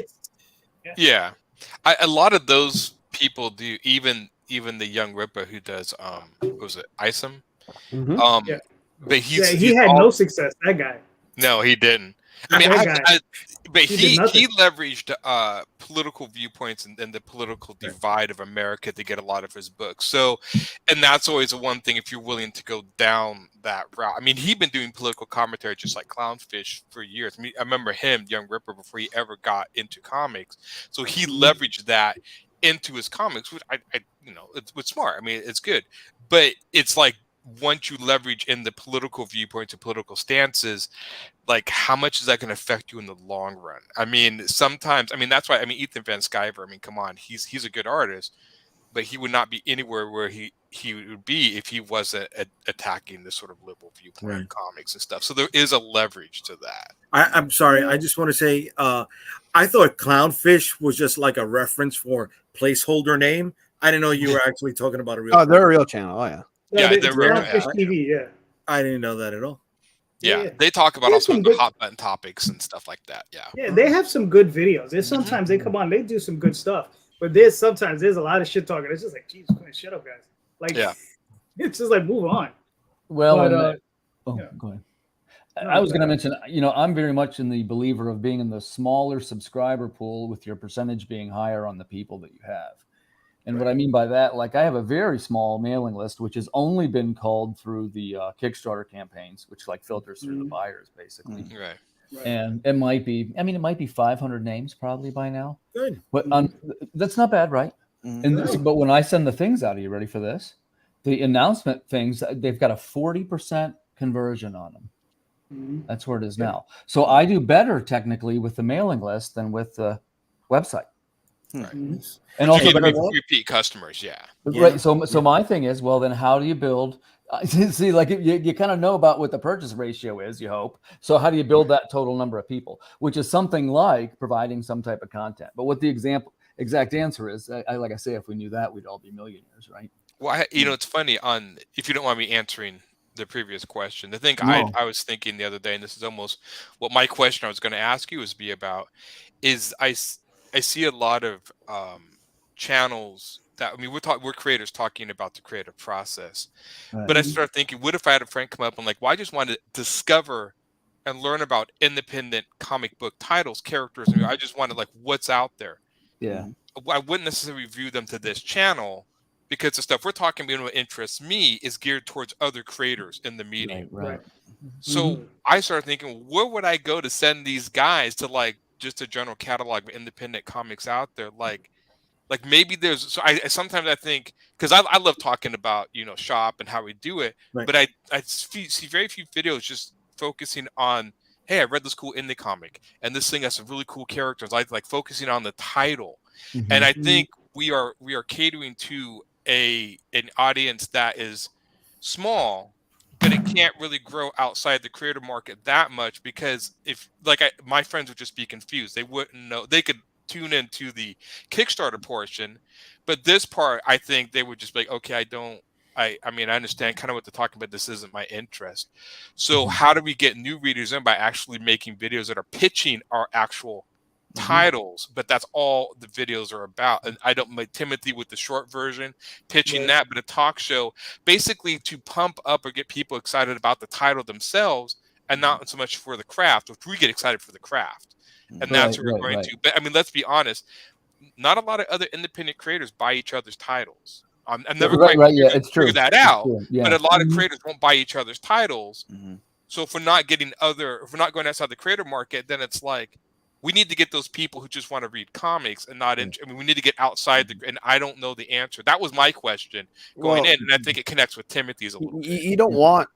a lot of those people do. Even the young Ripper who does what was it, Isom? But he had no success. That guy. No, he didn't. I mean, but he leveraged political viewpoints and the political divide of America to get a lot of his books. So, and that's always the one thing if you're willing to go down that route. I mean, he'd been doing political commentary just like Clownfish for years. I mean, I remember him, Young Ripper, before he ever got into comics. So he leveraged that into his comics, which I it's smart. I mean, it's good, but it's like, once you leverage in the political viewpoints and political stances, like how much is that going to affect you in the long run? I mean, sometimes, that's why, Ethan Van Sciver, come on, he's a good artist, but he would not be anywhere where he would be if he wasn't attacking this sort of liberal viewpoint in comics and stuff. So there is a leverage to that. I'm sorry. I just want to say, I thought Clownfish was just like a reference for placeholder name. I didn't know you were actually talking about a real. Oh, they're a real channel. Oh yeah. They're Clownfish TV. Yeah. I didn't know that at all. Yeah, they talk about also the hot button topics and stuff like that. Yeah, they have some good videos. There's sometimes they come on, they do some good stuff. But there's a lot of shit talking. It's just like, Jesus Christ, shut up, guys. Like, it's just like, move on. Well, go ahead. I was going to mention, I'm very much in the believer of being in the smaller subscriber pool with your percentage being higher on the people that you have. And what I mean by that, like I have a very small mailing list, which has only been called through the Kickstarter campaigns, which like filters through the buyers basically. Right. And it might be 500 names probably by now. Good. But that's not bad, right? And but when I send the things out, are you ready for this? The announcement things, they've got a 40% conversion on them. That's where it is now. So I do better technically with the mailing list than with the website. Right. And also repeat customers, right. So my thing is, well, then how do you build? See, like you kind of know about what the purchase ratio is, you hope. So how do you build that total number of people, which is something like providing some type of content? But what the exact answer is, like I say, if we knew that, we'd all be millionaires, right? Well, it's funny. If you don't want me answering the previous question, the thing I was thinking the other day, and this is almost what my question I was going to ask you is I see a lot of channels that we're creators talking about the creative process, but I start thinking, what if I had a friend come up and like, well, I just want to discover and learn about independent comic book titles, characters. I just wanted like what's out there. Yeah, I wouldn't necessarily view them to this channel because the stuff we're talking about what interests me is geared towards other creators in the medium. Right. So I started thinking, where would I go to send these guys to like just a general catalog of independent comics out there? Like maybe there's, so I sometimes I think, because I love talking about, shop and how we do it, but I see very few videos just focusing on, hey, I read this cool indie comic and this thing has some really cool characters. I like focusing on the title. And I think we are catering to an audience that is small, but it can't really grow outside the creator market that much, because if my friends would just be confused. They wouldn't know. They could tune into the Kickstarter portion, but this part, I think they would just be like, okay, I understand kind of what they're talking about. This isn't my interest. So how do we get new readers in? By actually making videos that are pitching our actual titles, but that's all the videos are about. And I don't like Timothy with the short version pitching that, but a talk show basically to pump up or get people excited about the title themselves and not so much for the craft, which we get excited for the craft. And that's what we're going to. But let's be honest, not a lot of other independent creators buy each other's titles. I'm never quite figure that out, but a lot of creators won't buy each other's titles. So if we're not going outside the creator market, then it's like, We need to get those people who just want to read comics and not. I mean, we need to get outside the. And I don't know the answer. That was my question going in, and I think it connects with Timothy's a little bit. You don't want.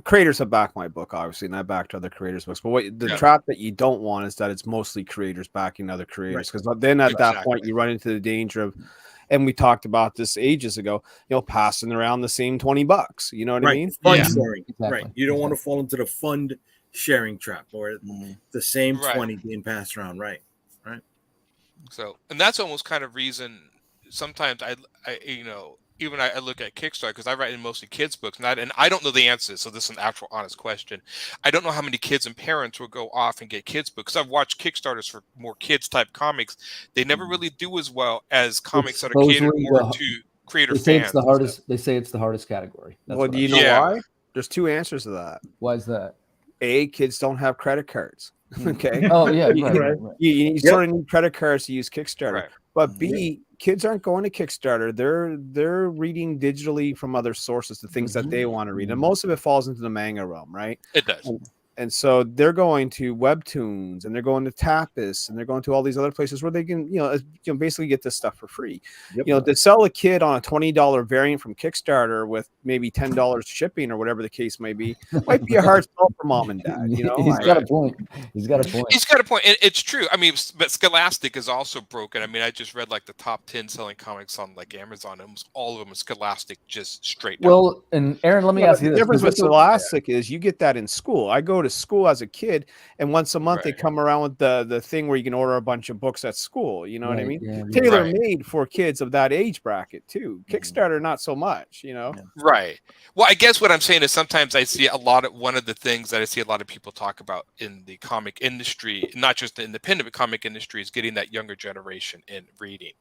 Creators have backed my book, obviously, and I backed other creators' books. But the trap that you don't want is that it's mostly creators backing other creators, because then at that point you run into the danger of, and we talked about this ages ago, passing around the same $20. You know what I mean? Fund sharing, right? You don't want to fall into the fund sharing trap, or the same 20 being passed around, right? So, and that's almost kind of reason. Sometimes I even I look at Kickstarter, because I write in mostly kids' books, and I don't know the answers. So this is an actual honest question. I don't know how many kids and parents will go off and get kids' books. I've watched Kickstarters for more kids type comics. They never really do as well as comics that are catered more to creator fans. They say it's the hardest category. Well, do you know why? There's two answers to that. Why is that? A, kids don't have credit cards. Okay. Oh yeah, You sort of need credit cards to use Kickstarter. Right. But B, kids aren't going to Kickstarter. They're reading digitally from other sources, the things that they want to read, and most of it falls into the manga realm, right? It does. And so they're going to Webtoons, and they're going to Tapas, and they're going to all these other places where they can, basically get this stuff for free. To sell a kid on a $20 variant from Kickstarter with maybe $10 shipping or whatever the case may be, might be a hard sell for mom and dad. He's got a point. He's got a point. And it's true. I mean, but Scholastic is also broken. I mean, I just read like the top 10 selling comics on like Amazon, and almost all of them are Scholastic, just straight down. Well, and Aaron, let me ask you this. The difference with Scholastic is you get that in school. I go to school as a kid, and once a month they come around with the thing where you can order a bunch of books at school. You know what I mean? Yeah, Tailor made for kids of that age bracket too. Kickstarter, not so much. Right. Well, I guess what I'm saying is sometimes I see one of the things that I see a lot of people talk about in the comic industry, not just the independent comic industry, is getting that younger generation in reading.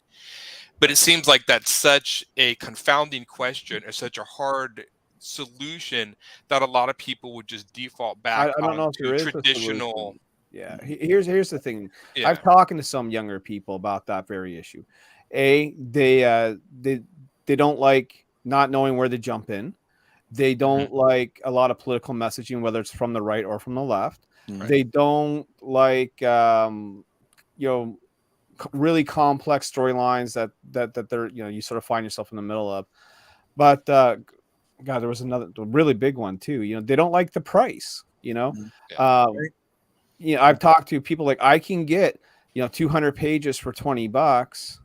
But it seems like that's such a confounding question, or such a hard solution, that a lot of people would just default back. I don't know if there is traditional. Here's the thing. I've talked to some younger people about that very issue. They don't like not knowing where to jump in. They don't like a lot of political messaging, whether it's from the right or from the left. They don't like really complex storylines that they're you sort of find yourself in the middle of. But God, there was another really big one too. They don't like the price. I've talked to people like, I can get 200 pages for $20,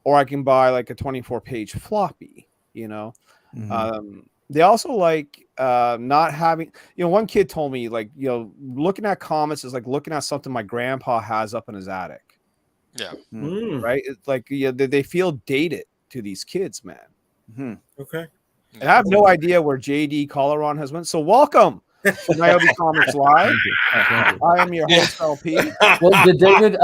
or I can buy like a 24-page floppy. They also like not having. One kid told me like looking at comics is like looking at something my grandpa has up in his attic. Yeah. Right. It's like they feel dated to these kids, man. Okay. And I have no idea where JD Calderon has went. So welcome to Niobe Comics Live. I am your host, LP. Well, I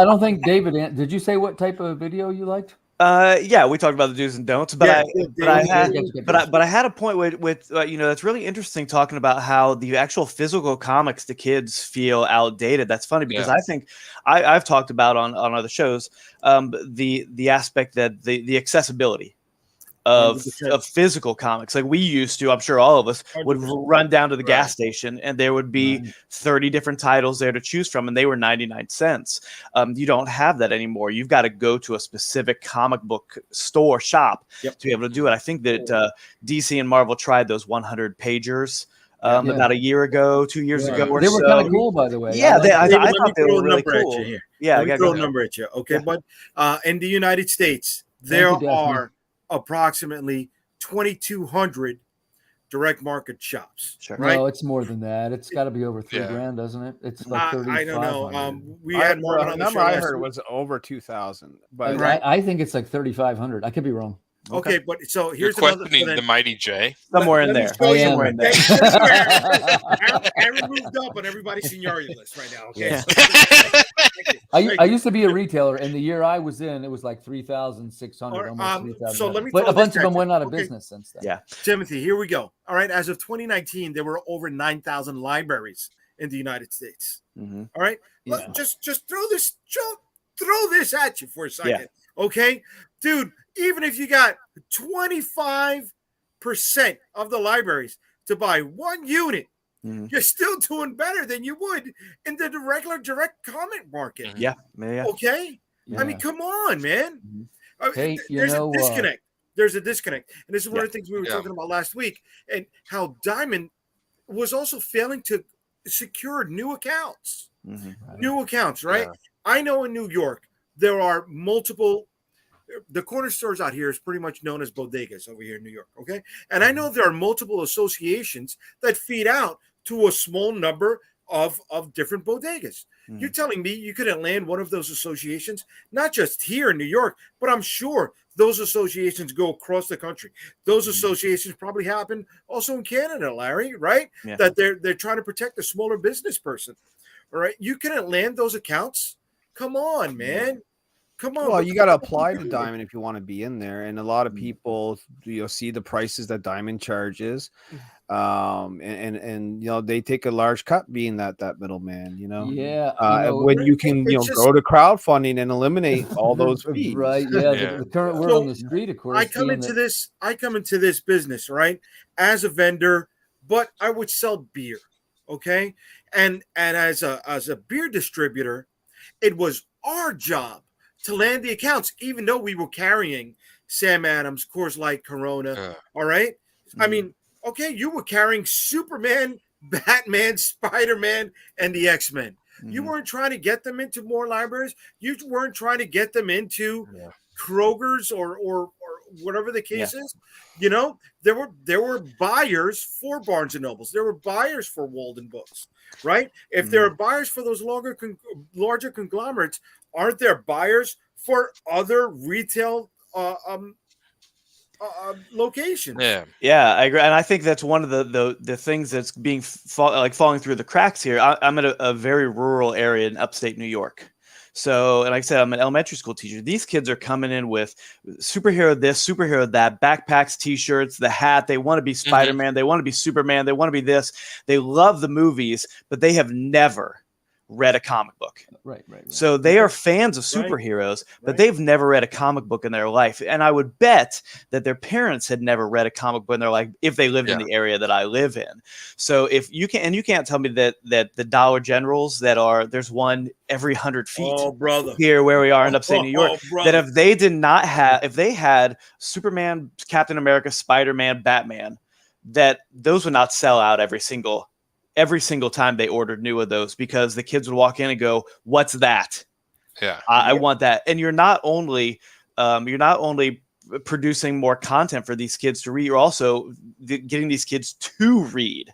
don't think David, did you say what type of video you liked? Yeah, we talked about the do's and don'ts, but I had a point with that's really interesting, talking about how the actual physical comics to kids feel outdated. That's funny because I think I've talked about on other shows the aspect that the accessibility of physical comics. Like we used to, I'm sure all of us would run down to the gas station and there would be 30 different titles there to choose from, and they were 99 cents. You don't have that anymore. You've got to go to a specific comic book shop to be able to do it. I think that DC and Marvel tried those 100 pagers about a year ago, 2 years ago or so. They were kind of cool, by the way. Yeah, I thought they were really cool. Yeah, I got to throw a number at you. Okay, but in the United States, there are approximately 2,200 direct market shops. Right? No, it's more than that. It's got to be over $3,000, doesn't it? It's like 30. I don't know. We had more on the number I heard was over 2,000, but I think it's like 3,500. I could be wrong. Okay, but so here's You're questioning the Mighty J. Somewhere in there. Somewhere in there. Aaron moved up on everybody's seniority list right now. Okay. Yeah. I used to be a retailer, and the year I was in, it was like 3,600, almost 3,000. So let me. But a bunch of them went out of business since then. Yeah. Timothy, here we go. All right. As of 2019, there were over 9,000 libraries in the United States. Mm-hmm. All right. Yeah. Just throw this at you for a second. Yeah. Okay, dude. Even if you got 25% of the libraries to buy one unit you're still doing better than you would in the regular direct comic market. Yeah. Okay. I mean, come on, man. Hey, There's a disconnect. There's a disconnect, and this is one of the things we were talking about last week, and how Diamond was also failing to secure new accounts. New accounts, right? Yeah. I know in New York there are multiple. The corner stores out here is pretty much known as bodegas over here in New York. Okay. And I know there are multiple associations that feed out to a small number of different bodegas. You're telling me you couldn't land one of those associations, not just here in New York, but I'm sure those associations go across the country. Those associations probably happen also in Canada, Larry, right? Yeah. That they're trying to protect the smaller business person. All right. You couldn't land those accounts. Come on, man. Come on. Well, you got to apply to Diamond if you want to be in there, and a lot of people, see the prices that Diamond charges, and they take a large cut being that middleman. Yeah. When you can go to crowdfunding and eliminate all those fees. Right. Yeah. The current word on the street, of course. I come into this business, right, as a vendor, but I would sell beer, okay, and as a beer distributor, it was our job to land the accounts, even though we were carrying Sam Adams, Coors Light, Corona. All right. I mean, okay, you were carrying Superman, Batman, Spider-Man, and the X-Men. You weren't trying to get them into more libraries. You weren't trying to get them into Kroger's or whatever the case is. There were buyers for Barnes and Nobles. There were buyers for Walden Books, right? If there are buyers for those larger conglomerates, aren't there buyers for other retail locations? Yeah, I agree, and I think that's one of the things that's being falling through the cracks here. I'm in a very rural area in upstate New York. So, and like I said, I'm an elementary school teacher. These kids are coming in with superhero this, superhero that, backpacks, T-shirts, the hat. They want to be Spider-Man. They want to be Superman. They want to be this. They love the movies, but they have never read a comic book. Right. So they are fans of superheroes, but they've never read a comic book in their life. And I would bet that their parents had never read a comic book in their life if they lived in the area that I live in. So if you can, and you can't tell me that the Dollar Generals there's one every 100 feet here where we are in upstate New York, that if they had Superman, Captain America, Spider-Man, Batman, that those would not sell out every single time they ordered new of those, because the kids would walk in and go, "What's that? I want that." And you're not only producing more content for these kids to read, you're also getting these kids to read,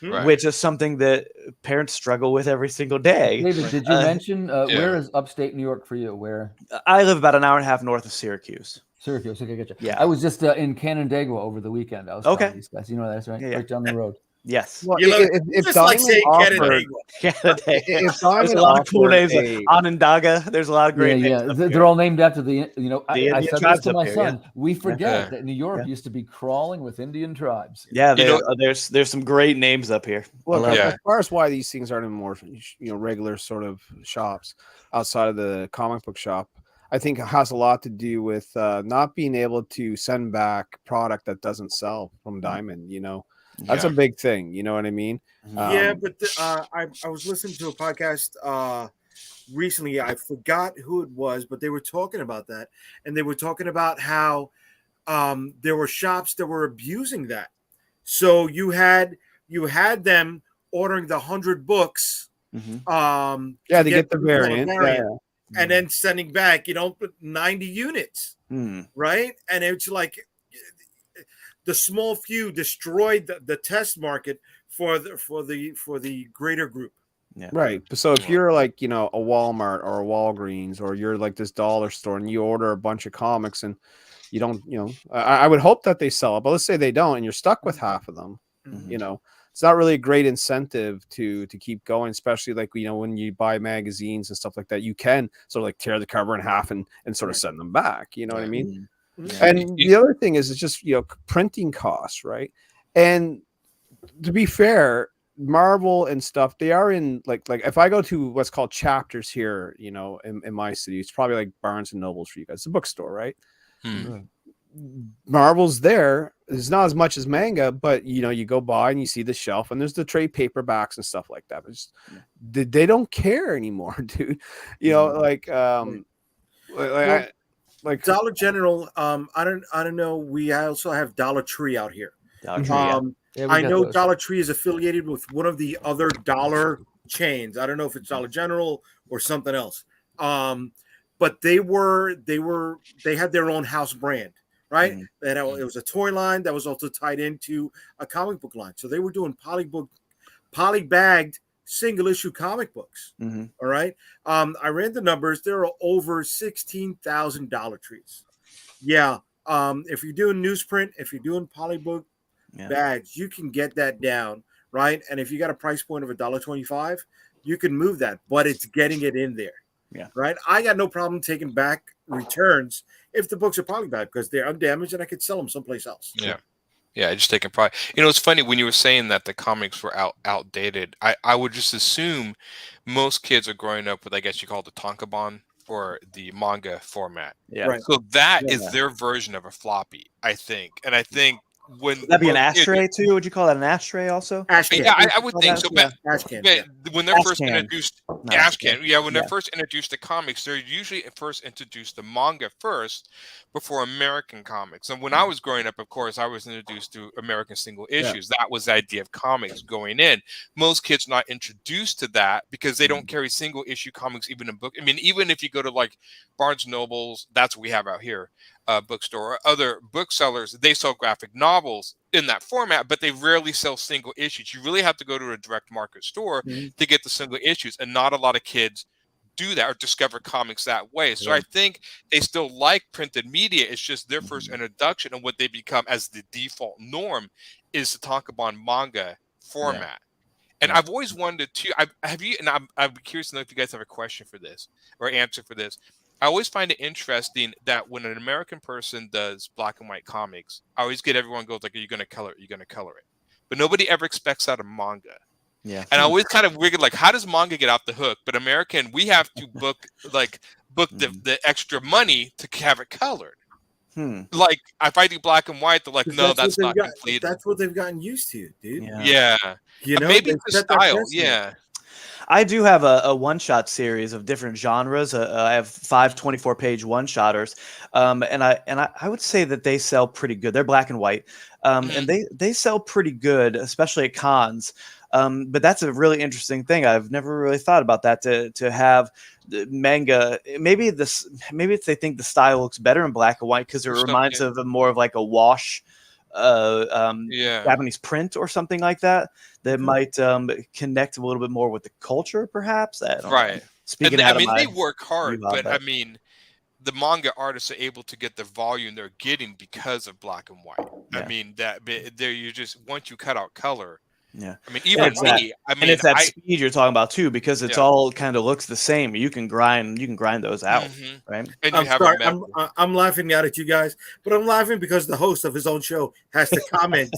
which is something that parents struggle with every single day. David, did you mention where is upstate New York for you? Where? I live about an hour and a half north of Syracuse. Okay, gotcha. Yeah, I was just in Canandaigua over the weekend. I was talking to these guys. You know that's right, right down the road. Yes. Well, if Diamond offered, there's a lot of cool names, Onondaga. There's a lot of great names. They're all named after the I said this to my son. Yeah. We forget that New York used to be crawling with Indian tribes. Yeah, there's some great names up here. Well, as far as why these things aren't in more regular sort of shops outside of the comic book shop, I think it has a lot to do with not being able to send back product that doesn't sell from Diamond. That's a big thing. You know what I mean? Yeah, but I was listening to a podcast recently. I forgot who it was, but they were talking about that, and they were talking about how there were shops that were abusing that. So you had them ordering the 100 books, to get the variant, and then sending back 90 units, right? And it's like, the small few destroyed the test market for the greater group. Yeah. Right. So if you're like, a Walmart or a Walgreens, or you're like this dollar store and you order a bunch of comics and you don't, I would hope that they sell it, but let's say they don't and you're stuck with half of them, it's not really a great incentive to keep going, especially like, when you buy magazines and stuff like that, you can sort of like tear the cover in half and sort of send them back. You know what I mean? And the other thing is, it's just printing costs, right? And to be fair, Marvel and stuff, they are in like if I go to what's called chapters here, in my city, it's probably like Barnes and Nobles for you guys. It's a bookstore, right? Marvel's there. There's not as much as manga, but you go by and you see the shelf, and there's the trade paperbacks and stuff like that. But they don't care anymore, dude. Like Dollar General. I don't know. We also have Dollar Tree out here. Dollar Tree, I know Dollar Tree is affiliated with one of the other dollar chains. I don't know if it's Dollar General or something else. But they had their own house brand, right? Mm-hmm. And it was a toy line that was also tied into a comic book line. So they were doing poly-bagged single issue comic books. Mm-hmm. All right. I ran the numbers. There are over 16,000 Dollar Trees. Yeah. If you're doing newsprint, if you're doing polybook bags, you can get that down, right? And if you got a price point of $1.25, you can move that, but it's getting it in there. Yeah. Right. I got no problem taking back returns if the books are polybag because they're undamaged and I could sell them someplace else. Yeah. Yeah, just taking pride. It's funny when you were saying that the comics were outdated. I would just assume most kids are growing up with, I guess you call it the tankobon or the manga format. Yeah. Right. So that is their version of a floppy, I think. And I think when would that be an ashtray too? Would you call that an ashtray also? Ashcan. Yeah, I would think so. But when they're first Ashcan. introduced, Not Ashcan, Ashcan. when they're first introduced to comics, they're usually first introduced to manga first before American comics. And when I was growing up, of course, I was introduced to American single issues. That was the idea of comics going in. Most kids not introduced to that because they don't carry single issue comics even in book. I mean, even if you go to like Barnes Nobles, that's what we have out here. Bookstore or other booksellers, they sell graphic novels in that format, but they rarely sell single issues. You really have to go to a direct market store to get the single issues, and not a lot of kids do that or discover comics that way. So I think they still like printed media. It's just their first introduction, and what they become as the default norm is the tankobon manga format. And I've always wondered too. I'm curious to know if you guys have a question for this or answer for this. I always find it interesting that when an American person does black and white comics, I always get everyone goes like, "Are you going to color it? Are you going to color it?" But nobody ever expects that of manga. Yeah. And I always kind of wiggle like, how does manga get off the hook? But American, we have to book the extra money to have it colored. Like if I do black and white, they're like, no, that's not complete. That's what they've gotten used to, dude. Yeah. Maybe the style. Yeah. I do have a one-shot series of different genres. I have 5 24-page one-shotters, and I would say that they sell pretty good. They're black and white, and they sell pretty good, especially at cons. But that's a really interesting thing. I've never really thought about that to have the manga. Maybe if they think the style looks better in black and white because it reminds of more of like a wash. Japanese print or something like that might connect a little bit more with the culture, perhaps. I don't know. Speaking and, they work hard, but I mean, the manga artists are able to get the volume they're getting because of black and white. I mean, once you cut out color. Yeah, I mean, even me. And it's that speed you're talking about too, because it's all kind of looks the same. You can grind those out, right? And I'm laughing out at you guys, but I'm laughing because the host of his own show has to comment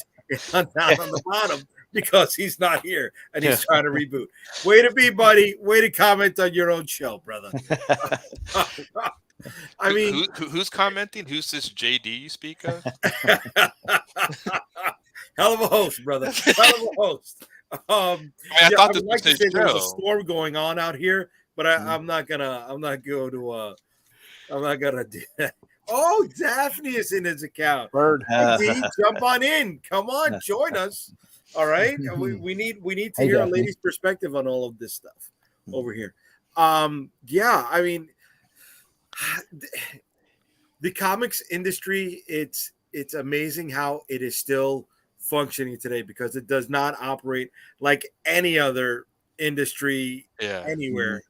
down on the bottom because he's not here and he's trying to reboot. Way to be, buddy. Way to comment on your own show, brother. I mean, who's commenting? Who's this JD you speak of? Hell of a host, brother. Hell of a host. I thought this was his show. There's a storm going on out here, but I'm not gonna do that. Oh, Daphne is in his account. Bird. Jump on in. Come on, join us. All right. We need to hear a lady's perspective on all of this stuff over here. I mean, the comics industry, it's amazing how it is still functioning today because it does not operate like any other industry anywhere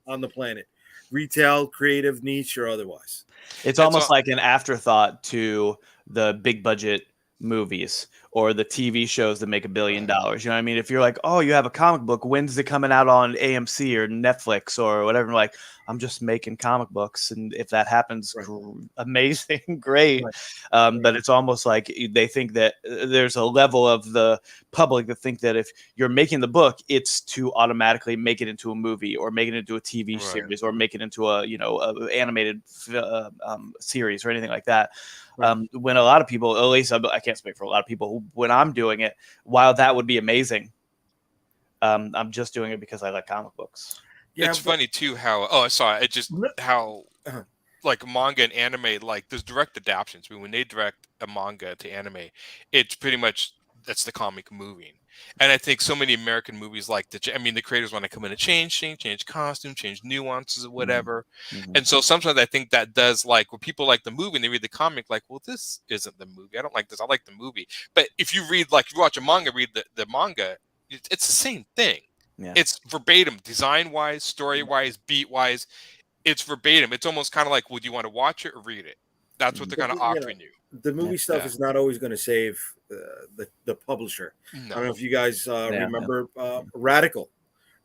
on the planet, retail, creative, niche, or otherwise. It's almost like an afterthought to the big budget movies or the TV shows that make $1 billion. You know what I mean? If you're like, oh, you have a comic book, when's it coming out on AMC or Netflix or whatever? Like, I'm just making comic books, and if that happens, amazing, great. But it's almost like they think that there's a level of the public that think that if you're making the book, it's to automatically make it into a movie or make it into a TV series or make it into a animated series or anything like that. When a lot of people, at least I can't speak for a lot of people, when I'm doing it, while that would be amazing, I'm just doing it because I like comic books. Yeah, it's funny too how like manga and anime, like there's direct adaptations. I mean, when they direct a manga to anime, it's pretty much that's the comic moving. And I think so many American movies like the creators want to come in and change costume, change nuances or whatever. And so sometimes I think that does, like, when people like the movie and they read the comic, like, well, this isn't the movie. I don't like this. I like the movie. But if you read, like, if you watch a manga, read the manga, it's the same thing. Yeah. It's verbatim, design-wise, story-wise, beat-wise. It's verbatim. It's almost kind of like, would you want to watch it or read it? That's what they're kind of offering you. The movie stuff is not always going to save the publisher. No. I don't know if you guys remember Radical,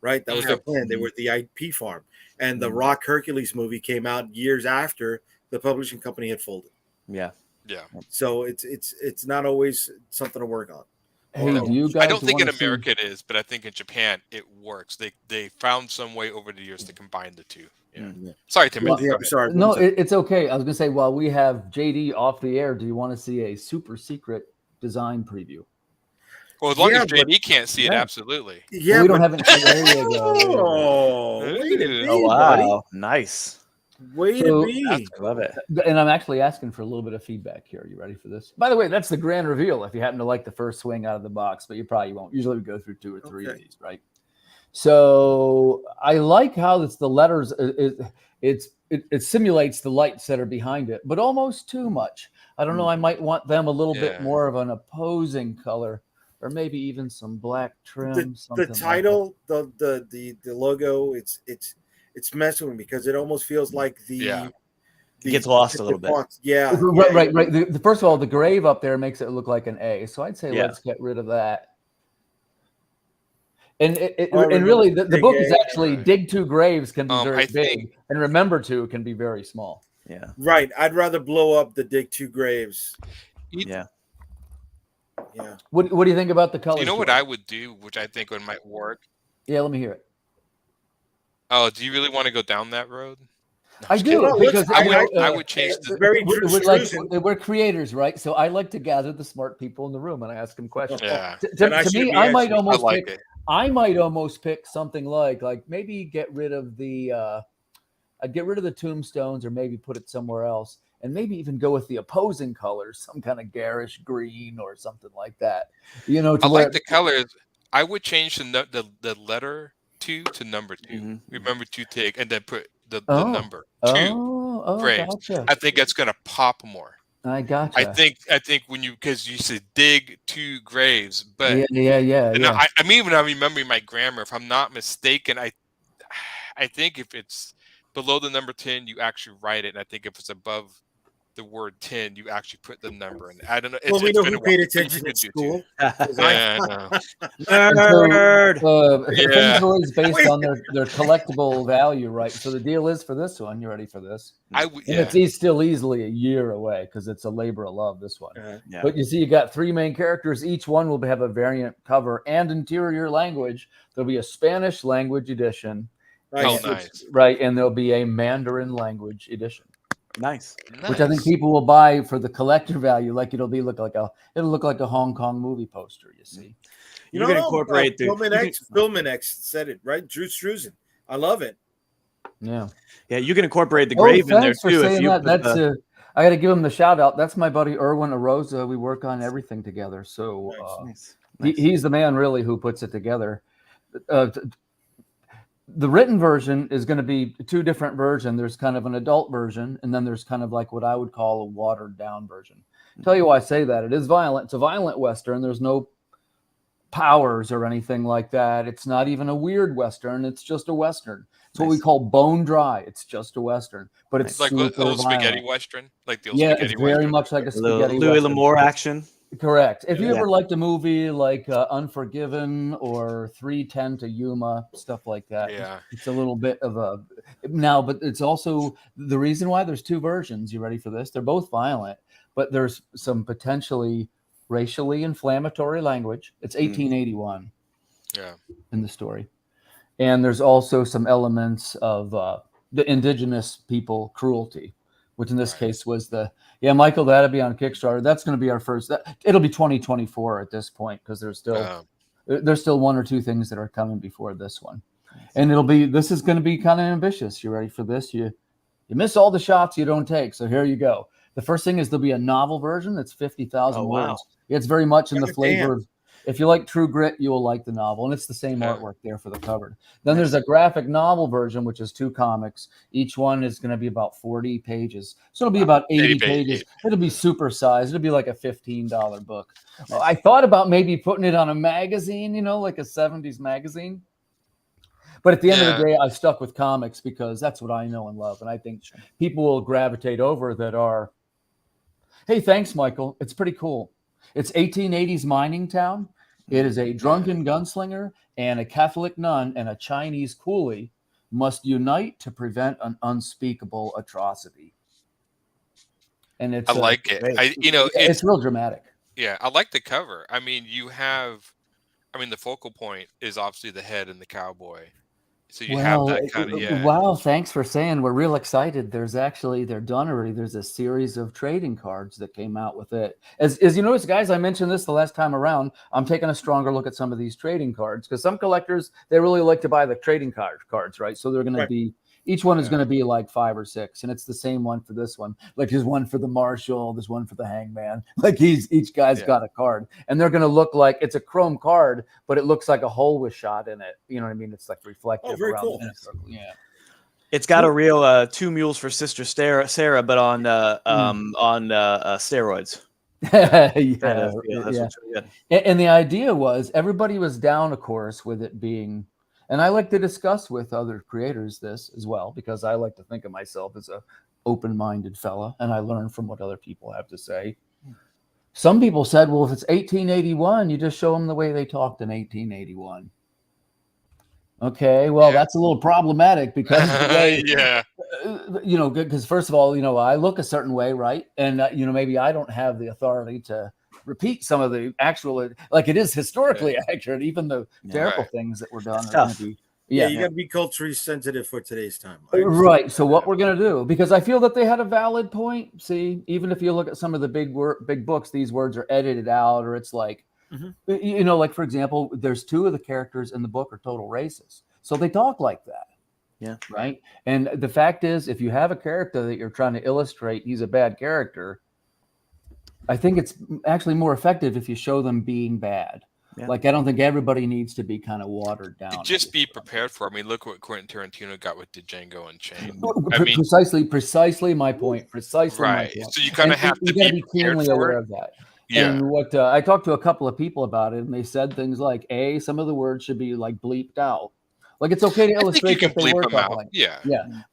right? That was their plan. They were the IP farm. And the Rock Hercules movie came out years after the publishing company had folded. Yeah. Yeah. So it's not always something to work on. Hey, do you guys I don't think in America it is, but I think in Japan it works. They found some way over the years to combine the two. Yeah. Sorry, Tim. Sorry. No, it's okay. I was gonna say, while we have JD off the air, do you want to see a super secret design preview? Well, as long as JD can't see it, absolutely. Yeah, well, we don't have it. There you go. Oh, wow, buddy. Nice. Way to be. I love it. And I'm actually asking for a little bit of feedback here. Are you ready for this? By the way, that's the grand reveal if you happen to like the first swing out of the box, but you probably won't. Usually we go through 2 or 3 of these, right? So I like how it's the letters. It simulates the lights that are behind it, but almost too much. I don't know. I might want them a little bit more of an opposing color, or maybe even some black trim. The title, like the logo, it's messing with me because it almost feels like it gets lost a little bit. Yeah. Right. First of all, the grave up there makes it look like an A. So I'd say let's get rid of that. And really, the book is actually dig 2 graves can be very big, and remember 2 can be very small. Yeah. Right. I'd rather blow up the dig 2 graves. Yeah. Yeah. What do you think about the color? You know what I would do, which I think might work? Yeah, let me hear it. Oh, do you really want to go down that road? No, I do, because I would change the very we're creators, right? So I like to gather the smart people in the room and I ask them questions. Yeah. To me, I might almost pick something like maybe get rid of the tombstones, or maybe put it somewhere else, and maybe even go with the opposing colors, some kind of garish green or something like that. You know, I like the colors. I would change the letter 2 to number 2. Mm-hmm. Remember to take, and then put the number 2 graves. Gotcha. I think it's gonna pop more. I gotcha. I think when because you said dig 2 graves, but yeah. I mean, even I'm remembering my grammar. If I'm not mistaken, I think if it's below the number 10, you actually write it, and I think if it's above the word 10, you actually put the number in. I don't know. Well, we know who paid attention in school. Nerd. Things is based on their collectible value, right? So the deal is for this one. You ready for this? It's still easily a year away because it's a labor of love. This one, but you see, you got 3 main characters. Each one will have a variant cover and interior language. There'll be a Spanish language edition. Nice. Right, and there'll be a Mandarin language edition. Nice. Which I think people will buy for the collector value. Like it'll look like a Hong Kong movie poster. You see, you can incorporate the Filminex said it right. Drew Struzan. I love it. Yeah. You can incorporate the grave in there too. If you I got to give him the shout out. That's my buddy Erwin Arosa. We work on everything together. So nice. He's the man really who puts it together. The written version is going to be 2 different versions. There's kind of an adult version, and then there's kind of like what I would call a watered down version. Tell you why I say that. It is violent. It's a violent Western. There's no powers or anything like that. It's not even a weird Western. It's just a Western. It's what we call bone dry. It's just a Western, but it's like super old violent. spaghetti Western, like the old spaghetti it's very Western. much like a spaghetti Louis Western. L'Amour action. Correct. If you ever liked a movie like Unforgiven or 3:10 to Yuma, stuff like that, it's a little bit of a now, but it's also the reason why there's two versions. You ready for this? They're both violent, but there's some potentially racially inflammatory language. It's 1881 in the story. And there's also some elements of the indigenous people cruelty, which in this case was Michael, that'll be on Kickstarter. That's going to be our first. It'll be 2024 at this point because there's still one or two things that are coming before this one, and this is going to be kind of ambitious. You ready for this? You miss all the shots you don't take. So here you go. The first thing is there'll be a novel version that's 50,000 words. Wow. It's very much in the flavor of. If you like True Grit, you will like the novel, and it's the same artwork there for the cover. Then there's a graphic novel version, which is 2 comics. Each one is going to be about 40 pages. So it'll be about 80 pages. It'll be super sized. It'll be like a $15 book. I thought about maybe putting it on a magazine, like a 70s magazine. But at the end of the day, I stuck with comics because that's what I know and love. And I think people will gravitate over that are, hey, thanks, Michael. It's pretty cool. It's 1880s mining town. It is a drunken gunslinger and a Catholic nun and a Chinese coolie must unite to prevent an unspeakable atrocity. And it's I like it. It's real dramatic. Yeah, I like the cover. I mean, the focal point is obviously the head and the cowboy. So you have that kind of Wow, thanks for saying. We're real excited. They're done already. There's a series of trading cards that came out with it. As you notice, guys, I mentioned this the last time around. I'm taking a stronger look at some of these trading cards because some collectors, they really like to buy the trading cards, right? So they're going to be, each one is going to be like 5 or 6, and it's the same one for this one. Like there's one for the marshal, there's one for the hangman. Like each guy's got a card, and they're going to look like it's a chrome card, but it looks like a hole was shot in it. You know what I mean? It's like reflective. Oh, very cool. Yeah. It's got a real 2 mules for Sister Sarah, but on steroids. Yeah. That's really good. And the idea was everybody was down, of course, with it being. And I like to discuss with other creators this as well, because I like to think of myself as a open-minded fella, and I learn from what other people have to say. Some people said, well, if it's 1881, you just show them the way they talked in 1881. Okay, well, that's a little problematic because because first of all, I look a certain way, right? And maybe I don't have the authority to repeat some of the actual, like it is historically accurate, even the terrible things that were done are going to be. Yeah, you got to be culturally sensitive for today's time. Right. So what we're going to do, because I feel that they had a valid point. See, even if you look at some of the big books, these words are edited out, or it's like, like for example, there's 2 of the characters in the book are total racists, so they talk like that. Yeah. Right. And the fact is, if you have a character that you're trying to illustrate, he's a bad character. I think it's actually more effective if you show them being bad. Yeah. Like, I don't think everybody needs to be kind of watered down. Just be prepared for it. I mean, look what Quentin Tarantino got with the Django Unchained. Precisely my point. Precisely my point. So you kind of have to be keenly aware of that. Yeah. And what I talked to a couple of people about it, and they said things like, some of the words should be like bleeped out. Like it's okay to illustrate that they were talking. Yeah.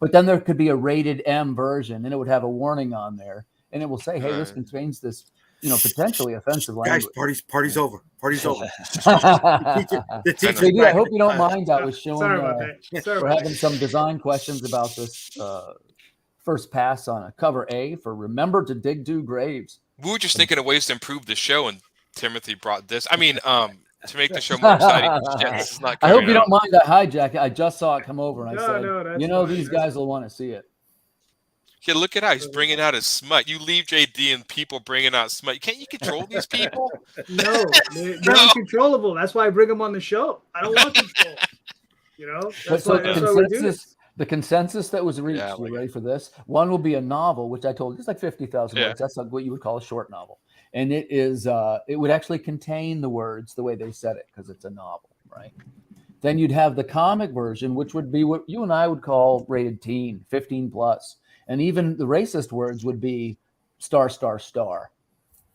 But then there could be a rated M version, and it would have a warning on there. And it will say, hey, this contains this, potentially offensive language. Guys, party's over. Party's over. The teacher, I hope you don't mind. I was showing, we're having some design questions about this first pass on a cover A for Remember to Dig 2 Graves. We were just thinking of ways to improve the show, and Timothy brought this. I mean, to make the show more exciting. This is not I hope you don't mind that hijack. I just saw it come over, and I said, fine. These guys will want to see it. Yeah, look at how he's bringing out his smut. You leave JD and people bringing out smut. Can't you control these people? No, they're uncontrollable. That's why I bring them on the show. I don't want control. That's why we do this. The consensus that was reached, you ready for this? One will be a novel, which I told you, it's like 50,000 words. That's like what you would call a short novel. And it is, it would actually contain the words the way they said it, because it's a novel, right? Then you'd have the comic version, which would be what you and I would call rated teen, 15 plus. And even the racist words would be star, star, star.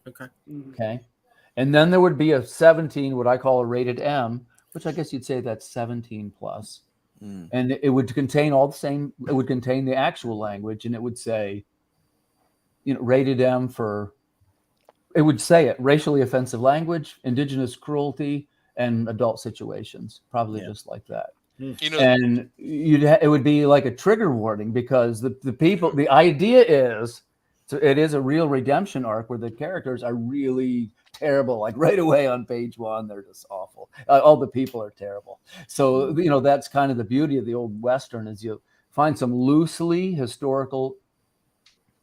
Okay. And then there would be a 17, what I call a rated M, which I guess you'd say that's 17 plus. And it would contain all the same, it would contain the actual language, and it would say, rated M for it would say it: racially offensive language, indigenous cruelty, and adult situations. Probably just like that. You know, And it would be like a trigger warning, because the people, the idea is, so it is a real redemption arc where the characters are really terrible. Like right away on page 1, they're just awful. All the people are terrible. So that's kind of the beauty of the old Western, is you find some loosely historical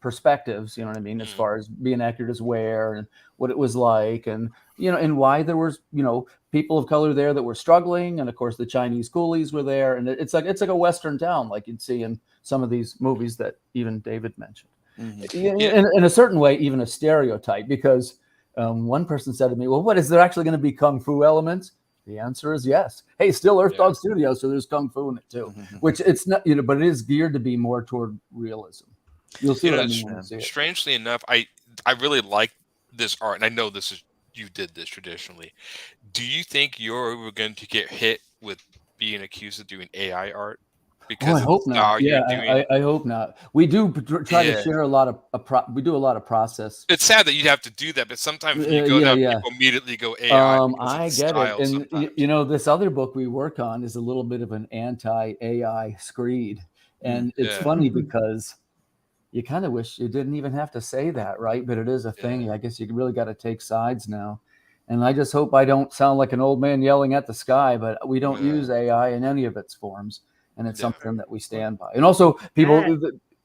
perspectives, you know what I mean, as far as being accurate as where and what it was like, and and why there was people of color there that were struggling, and of course the Chinese coolies were there, and it's like a Western town like you'd see in some of these movies that even David mentioned. In a certain way, even a stereotype, because one person said to me, well, what is there actually going to be kung fu elements? The answer is yes. Hey, still Earth Dog Studios, so there's kung fu in it too, which it's not, but it is geared to be more toward realism. You'll see what I mean when you see it. Strangely enough, I really like this art, and I know this is, you did this traditionally. Do you think you're going to get hit with being accused of doing AI art? Because I hope not. I hope not. We do try to share a lot of we do a lot of process. It's sad that you have to do that, but sometimes when you go down, people immediately go AI. I get it. And this other book we work on is a little bit of an anti-AI screed, and it's funny because you kind of wish you didn't even have to say that, right? But it is a thing. I guess you really got to take sides now. And I just hope I don't sound like an old man yelling at the sky, but we don't use AI in any of its forms. And it's something that we stand by. And also people,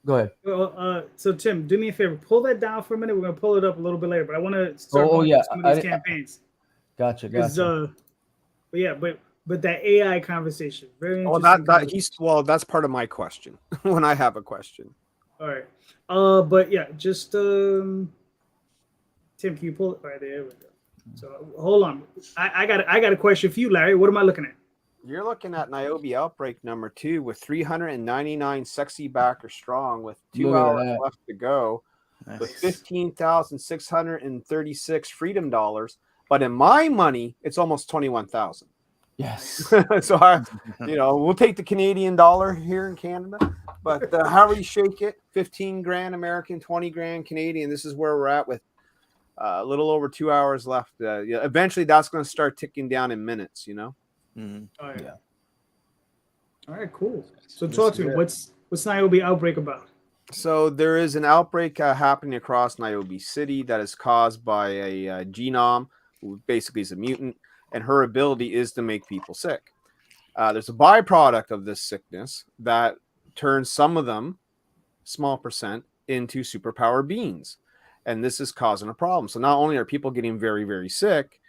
go ahead. Well, so Tim, do me a favor, pull that down for a minute. We're going to pull it up a little bit later, but I want to start some of these campaigns. Gotcha. But that AI conversation, very interesting. That's part of my question when I have a question. All right. But yeah, just Tim, can you pull it? All right, there we go. So hold on. I got a question for you, Larry. What am I looking at? You're looking at Niobe Outbreak number 2 with 399 sexy backer strong with 2 hours left to go, with 15,636 freedom dollars. But in my money, it's almost 21,000. Yes. So we'll take the Canadian dollar here in Canada, but however you shake it, 15 grand American, 20 grand Canadian. This is where we're at with a little over 2 hours left. Eventually, that's going to start ticking down in minutes. Mm-hmm. Oh, yeah. All right, cool. So talk to me. What's Niobe Outbreak about? So there is an outbreak happening across Niobe City that is caused by a genome, who basically is a mutant, and her ability is to make people sick. There's a byproduct of this sickness that turns some of them, small percent, into superpower beings. And this is causing a problem. So not only are people getting very, very sick,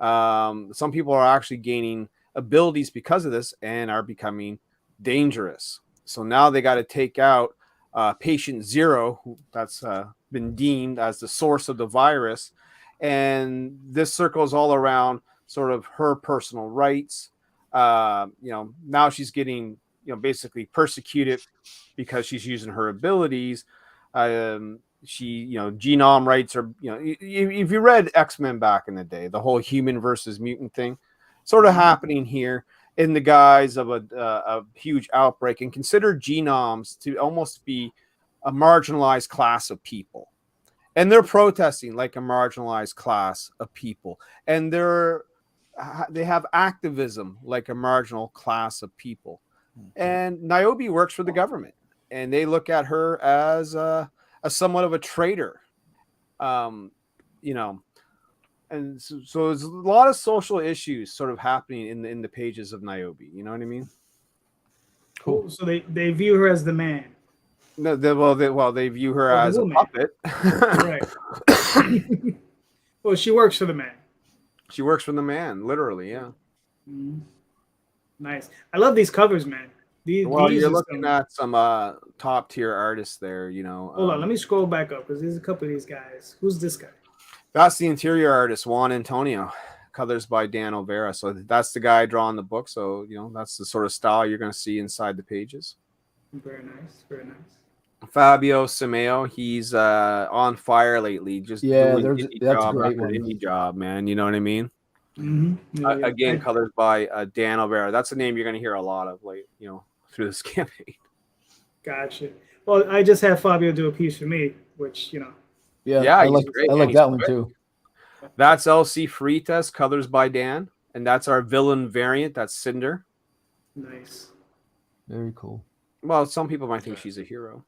some people are actually gaining abilities because of this and are becoming dangerous. So now they got to take out patient 0, who that's been deemed as the source of the virus. And this circles all around sort of her personal rights. Now she's getting, basically persecuted because she's using her abilities. Genome rights are, if you read X-Men back in the day, the whole human versus mutant thing sort of happening here in the guise of a huge outbreak, and consider genomes to almost be a marginalized class of people. And they're protesting like a marginalized class of people. And they have activism like a marginal class of people. And Niobe works for the government, and they look at her as somewhat of a traitor, and so there's a lot of social issues sort of happening in the pages of Niobe. You know what I mean? Cool. So they view her as the man. No, they view her as a puppet. Right. Well, she works for the man. She works for the man, literally. Yeah. Mm-hmm. Nice. I love these covers, man. You're looking at some top tier artists there. Hold on, let me scroll back up because there's a couple of these guys. Who's this guy? That's the interior artist, Juan Antonio. Colors by Dan Overa. So that's the guy drawing the book. So that's the sort of style you're going to see inside the pages. Very nice. Very nice. Fabio Simeo, he's on fire lately. Just that's a great one. Indie job, man. You know what I mean? Mm-hmm. Yeah, again, colors by Dan Overa. That's a name you're going to hear a lot of, through this campaign. Gotcha. Well, I just had Fabio do a piece for me, which Yeah, I like great. I like that one too. That's LC Freitas, colors by Dan, and that's our villain variant. That's Cinder. Nice. Very cool. Well, some people might think she's a hero.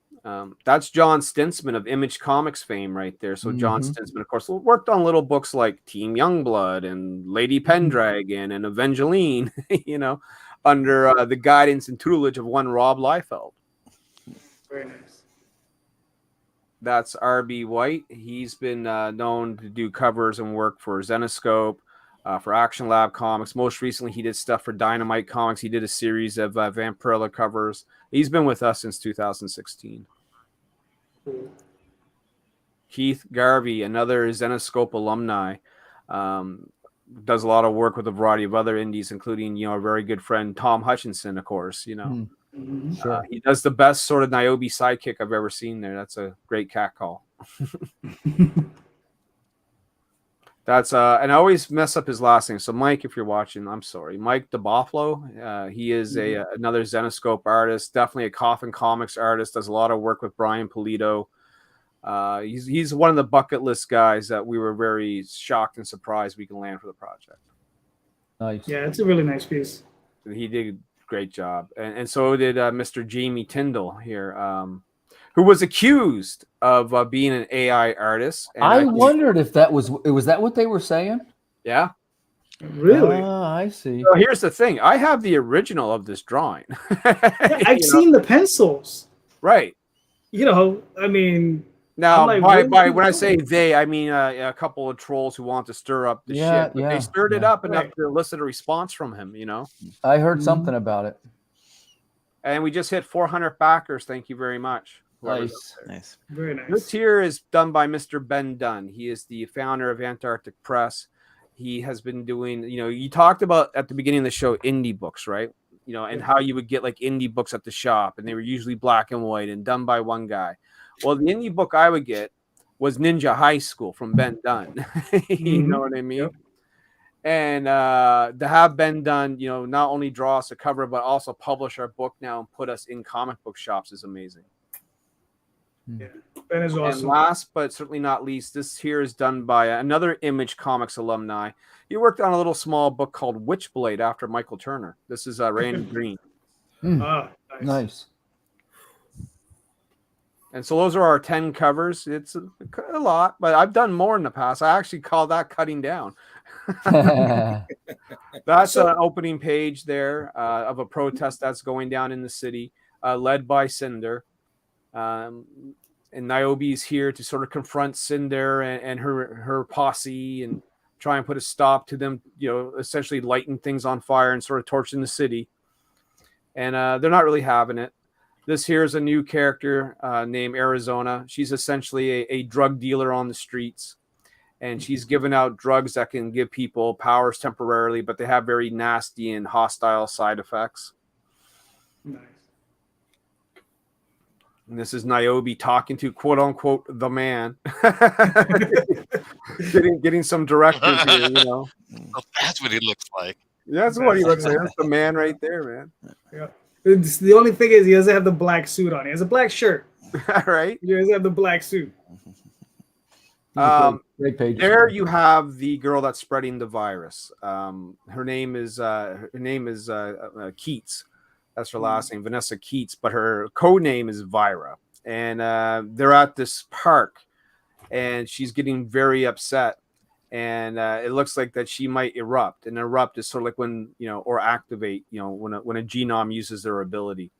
That's John Stinsman of Image Comics fame right there. So John Stinsman, of course, worked on little books like Team Youngblood and Lady Pendragon and Evangeline, you know, under the guidance and tutelage of one Rob Liefeld. Very nice. That's R.B. White. He's been known to do covers and work for Zenoscope, for Action Lab Comics. Most recently, he did stuff for Dynamite Comics. He did a series of Vampirella covers. He's been with us since 2016. Cool. Keith Garvey, another Zenoscope alumni, does a lot of work with a variety of other indies, including, you know, a very good friend, Tom Hutchinson, of course, you know. Sure. He does the best sort of Niobe sidekick I've ever seen there. That's a great cat call. That's and I always mess up his last name. So Mike, if you're watching, I'm sorry. Mike DeBoffalo. He is another Zenoscope artist, definitely a Coffin Comics artist, does a lot of work with Brian Polito. He's one of the bucket list guys that we were very shocked and surprised we can land for the project. Nice. Yeah, it's a really nice piece. He did a great job. And so did Mr. Jamie Tyndall here, who was accused of being an AI artist. And I wondered if that was that what they were saying? Yeah. Really? I see. So here's the thing. I have the original of this drawing. Yeah, I've seen the pencils. Right. You know, I mean... Now, like, by when I say they, I mean a couple of trolls who want to stir up the shit. But they stirred it up enough to elicit a response from him, you know? I heard something about it. And we just hit 400 backers. Thank you very much. Nice. Very nice. This here is done by Mr. Ben Dunn. He is the founder of Antarctic Press. He has been doing, you know, you talked about at the beginning of the show indie books, right? You know, and how you would get like indie books at the shop, and they were usually black and white and done by one guy. Well, the indie book I would get was Ninja High School from Ben Dunn. You know what I mean? Yep. And to have Ben Dunn, you know, not only draw us a cover, but also publish our book now and put us in comic book shops is amazing. Yeah, Ben is awesome. And last but certainly not least, this here is done by another Image Comics alumni. He worked on a little small book called Witchblade after Michael Turner. This is Randy Green. Nice. And so those are our 10 covers. It's a lot, but I've done more in the past. I actually call that cutting down. That's an opening page there of a protest that's going down in the city, led by Cinder. And Niobe's here to sort of confront Cinder and her posse and try and put a stop to them, you know, essentially lighting things on fire and sort of torching the city. And they're not really having it. This here is a new character named Arizona. She's essentially a drug dealer on the streets, and she's giving out drugs that can give people powers temporarily, but they have very nasty and hostile side effects. Nice. And this is Niobe talking to quote unquote the man, getting some directives here, you know. Well, that's what he looks like. That's what he looks like. That's the man right there, man. Yeah. It's, the only thing is he doesn't have the black suit on. He has a black shirt. Right? He doesn't have the black suit. Great page. There you have the girl that's spreading the virus. Her name is Keats. That's her last name, Vanessa Keats, but her code name is Vira. And they're at this park, and she's getting very upset. And it looks like that she might erupt. And erupt is sort of like when, you know, or activate, you know, when a genome uses their ability.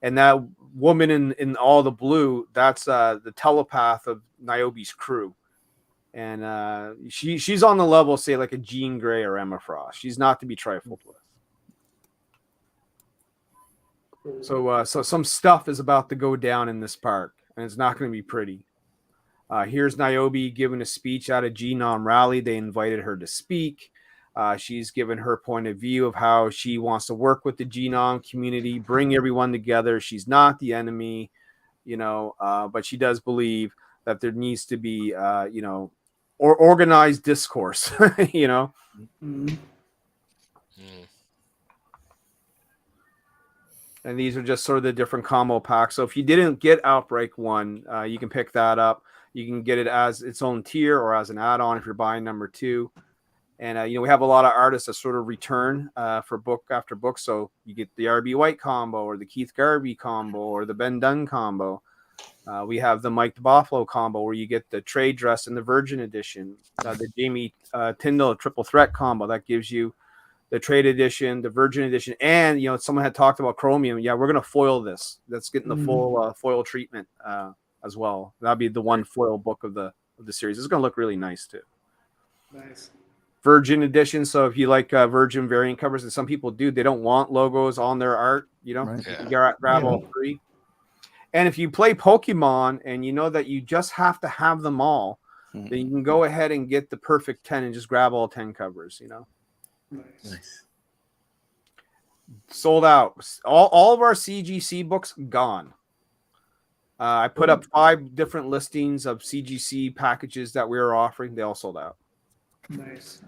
And that woman in all the blue, that's the telepath of Niobe's crew. And she's on the level, say, like a Jean Grey or Emma Frost. She's not to be trifled with. So some stuff is about to go down in this park, and it's not going to be pretty. Here's Niobe giving a speech at a Genome rally. They invited her to speak. She's given her point of view of how she wants to work with the Genome community, bring everyone together. She's not the enemy, you know, but she does believe that there needs to be, you know, or organized discourse, you know. And these are just sort of the different combo packs. So if you didn't get Outbreak 1, you can pick that up. You can get it as its own tier or as an add-on if you're buying number 2. And, we have a lot of artists that sort of return for book after book. So you get the RB White combo or the Keith Garvey combo or the Ben Dunn combo. We have the Mike DeBuffalo combo where you get the trade dress in the Virgin edition. The Jamie Tyndall triple threat combo that gives you the trade edition, the Virgin edition. And, someone had talked about Chromium. Yeah, we're going to foil this. That's getting the full foil treatment as well. That'll be the one foil book of the series. It's going to look really nice too. Nice. Virgin edition. So if you like Virgin variant covers, and some people do, they don't want logos on their art. Right. You can grab all 3. And if you play Pokemon and you know that you just have to have them all, then you can go ahead and get the perfect 10 and just grab all 10 covers. Nice. Sold out. All of our CGC books gone. I put up 5 different listings of CGC packages that we were offering. They all sold out. Nice.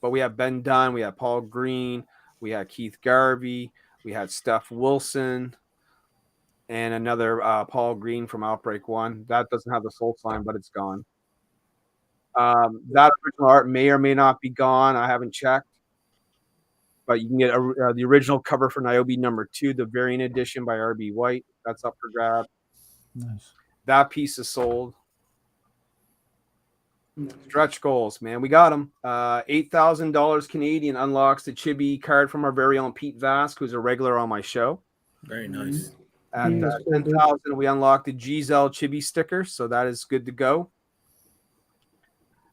But we have Ben Dunn, we have Paul Green, we had Keith Garvey, we had Steph Wilson, and another Paul Green from Outbreak 1. That doesn't have the soul sign, but it's gone. That original art may or may not be gone. I haven't checked. But you can get the original cover for Niobe number 2, the variant edition by RB White. That's up for grab. Nice. That piece is sold. Stretch goals, man. We got them. $8,000 Canadian unlocks the Chibi card from our very own Pete Vask, who's a regular on my show. Very nice. At 10,000, we unlocked the Giselle Chibi sticker, so that is good to go.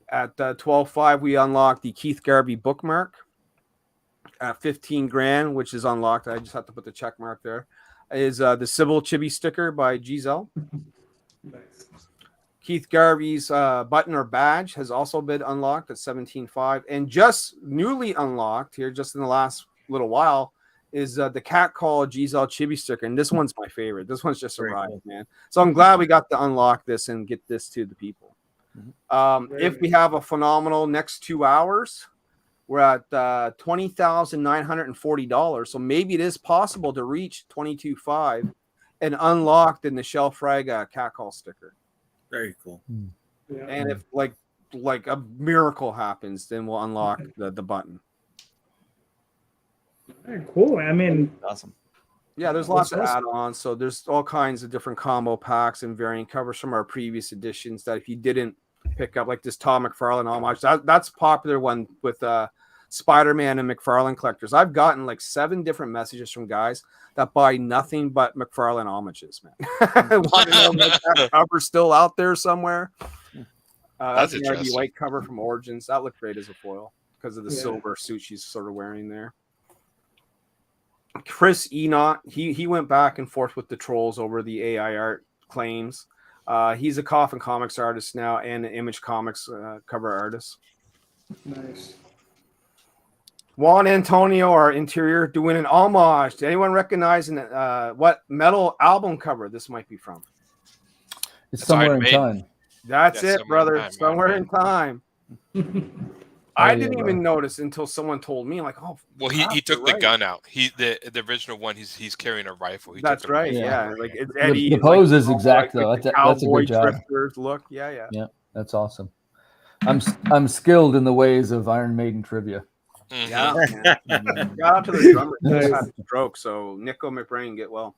At 12.5, we unlocked the Keith Garvey bookmark. At 15 grand, which is unlocked, I just have to put the check mark there, is the Sybil Chibi sticker by Giselle. Nice. Keith Garvey's button or badge has also been unlocked at 17.5. And just newly unlocked here, just in the last little while, is the Cat Call Giselle Chibi sticker. And this one's my favorite. This one's just arrived, man. So I'm glad we got to unlock this and get this to the people. If we have a phenomenal next 2 hours, we're at $20,940. So maybe it is possible to reach 22.5 and unlock the Nichelle Frag Cat Call sticker. Very cool. Yeah. And if like a miracle happens, then we'll unlock the button. Very cool. I mean, Awesome. Yeah, there's lots of add-ons. So there's all kinds of different combo packs and variant covers from our previous editions that if you didn't pick up, like this Todd McFarlane homage, that's a popular one with Spider-Man and McFarlane collectors. I've gotten like 7 different messages from guys that buy nothing but McFarlane homages, man. Want to know if that cover's still out there somewhere? That's an RB White cover from Origins. That looked great as a foil because of the silver suit she's sort of wearing there. Chris Enoch, he went back and forth with the trolls over the AI art claims. He's a Coffin Comics artist now and an Image Comics cover artist. nice. Juan Antonio, our interior, doing an homage. Did anyone recognizing what metal album cover this might be from? It's Somewhere in Time. That's it, brother. Somewhere in Time. I didn't even notice until someone told me. I'm like, oh, well, he took the gun out. The original one. He's carrying a rifle. That's right. Yeah, like it's Eddie. The pose is exact though. That's a good job. Look, yeah. That's awesome. I'm skilled in the ways of Iron Maiden trivia. Yeah, man. Shout out to the drummer. He just had a stroke, so Nico McBrain get well.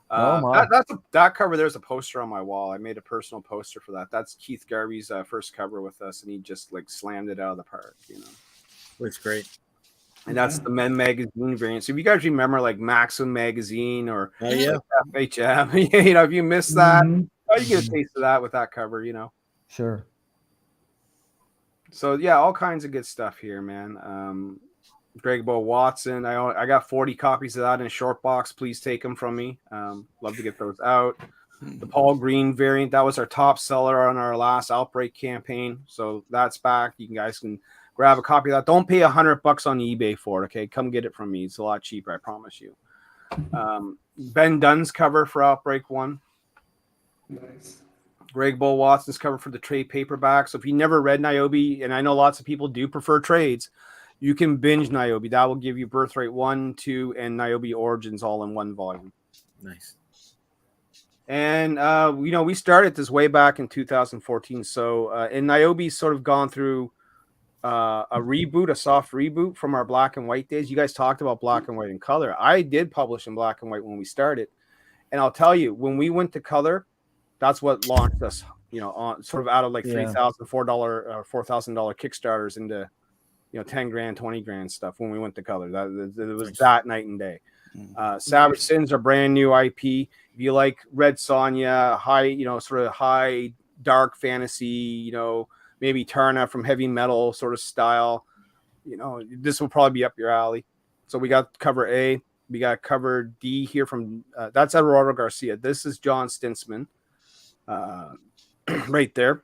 That cover. There's a poster on my wall. I made a personal poster for that. That's Keith Garvey's first cover with us, and he just like slammed it out of the park. It's great. And that's the Men Magazine variant. So if you guys remember like Maxim Magazine or FHM, if you missed that, you get a taste of that with that cover. Sure. So yeah, all kinds of good stuff here, man. Greg Bo Watson, I got 40 copies of that in a short box. Please take them from me. Love to get those out. The Paul Green variant, that was our top seller on our last Outbreak campaign. So that's back. You guys can grab a copy of that. Don't pay $100 on eBay for it. Okay, come get it from me. It's a lot cheaper, I promise you. Ben Dunn's cover for Outbreak 1. Nice. Greg Bo Watson's cover for the trade paperback. So if you never read Niobe, and I know lots of people do prefer trades, you can binge Niobe. That will give you Birthright 1, 2, and Niobe Origins all in one volume. Nice. And we started this way back in 2014. So and Niobe's sort of gone through a reboot, a soft reboot from our black and white days. You guys talked about black and white and color. I did publish in black and white when we started, and I'll tell you, when we went to color, that's what launched us. On sort of out of like $3,000, $4,000 Kickstarters into 10 grand, 20 grand stuff when we went to color. It was that night and day. Savage Sins are brand new IP. If you like Red Sonja, high, sort of high dark fantasy, maybe Tarna from heavy metal sort of style, this will probably be up your alley. So we got cover A, we got cover D here from that's Eduardo Garcia. This is John Stintsman, right there,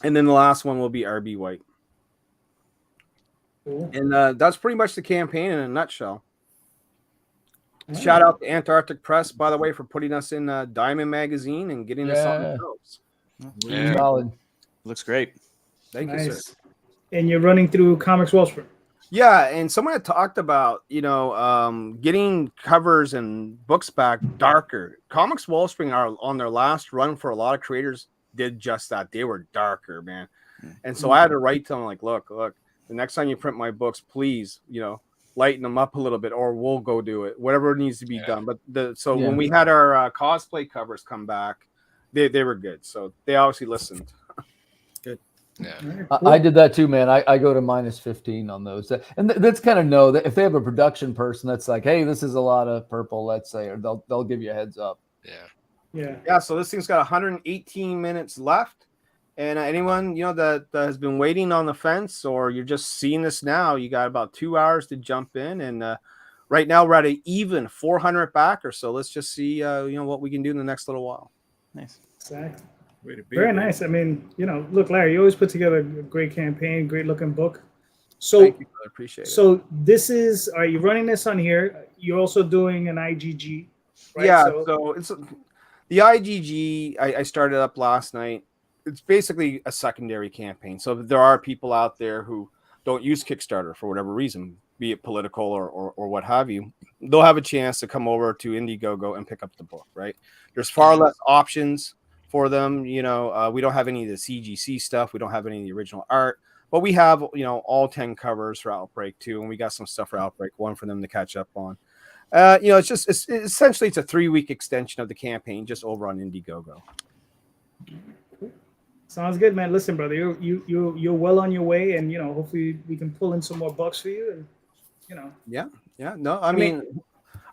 and then the last one will be RB White. Cool. And that's pretty much the campaign in a nutshell. Shout out to Antarctic Press, by the way, for putting us in Diamond Magazine and getting us on the shows. Yeah. Solid. Looks great. Thank you, sir. And you're running through Comics Wellspring. Yeah, and someone had talked about, getting covers and books back darker. Comics Wellspring are on their last run for a lot of creators did just that. They were darker, man. And so I had to write to them like, look, the next time you print my books, please, lighten them up a little bit, or we'll go do it. Whatever needs to be done. But when we had our cosplay covers come back, they were good. So they obviously listened. Good. Yeah. Cool. I did that too, man. I go to -15 on those. And that's kind of know that if they have a production person that's like, hey, this is a lot of purple, let's say, or they'll give you a heads up. Yeah. So this thing's got 118 minutes left. And anyone, that has been waiting on the fence, or you're just seeing this now, you got about 2 hours to jump in. And right now we're at an even 400 backers. So let's just see, what we can do in the next little while. Nice. Exactly. Very nice. I mean, look, Larry, you always put together a great campaign, great looking book. So thank you, I appreciate it. So are you running this on here? You're also doing an IGG, right? Yeah. So it's the IGG. I started up last night. It's basically a secondary campaign. So there are people out there who don't use Kickstarter for whatever reason, be it political or what have you. They'll have a chance to come over to Indiegogo and pick up the book, right? There's far less options for them. We don't have any of the CGC stuff. We don't have any of the original art, but we have, all 10 covers for Outbreak 2, and we got some stuff for Outbreak 1 for them to catch up on. It's essentially a 3-week extension of the campaign just over on Indiegogo. Sounds good, man. Listen, brother, you're well on your way, and hopefully we can pull in some more bucks for you, and Yeah. No, I mean,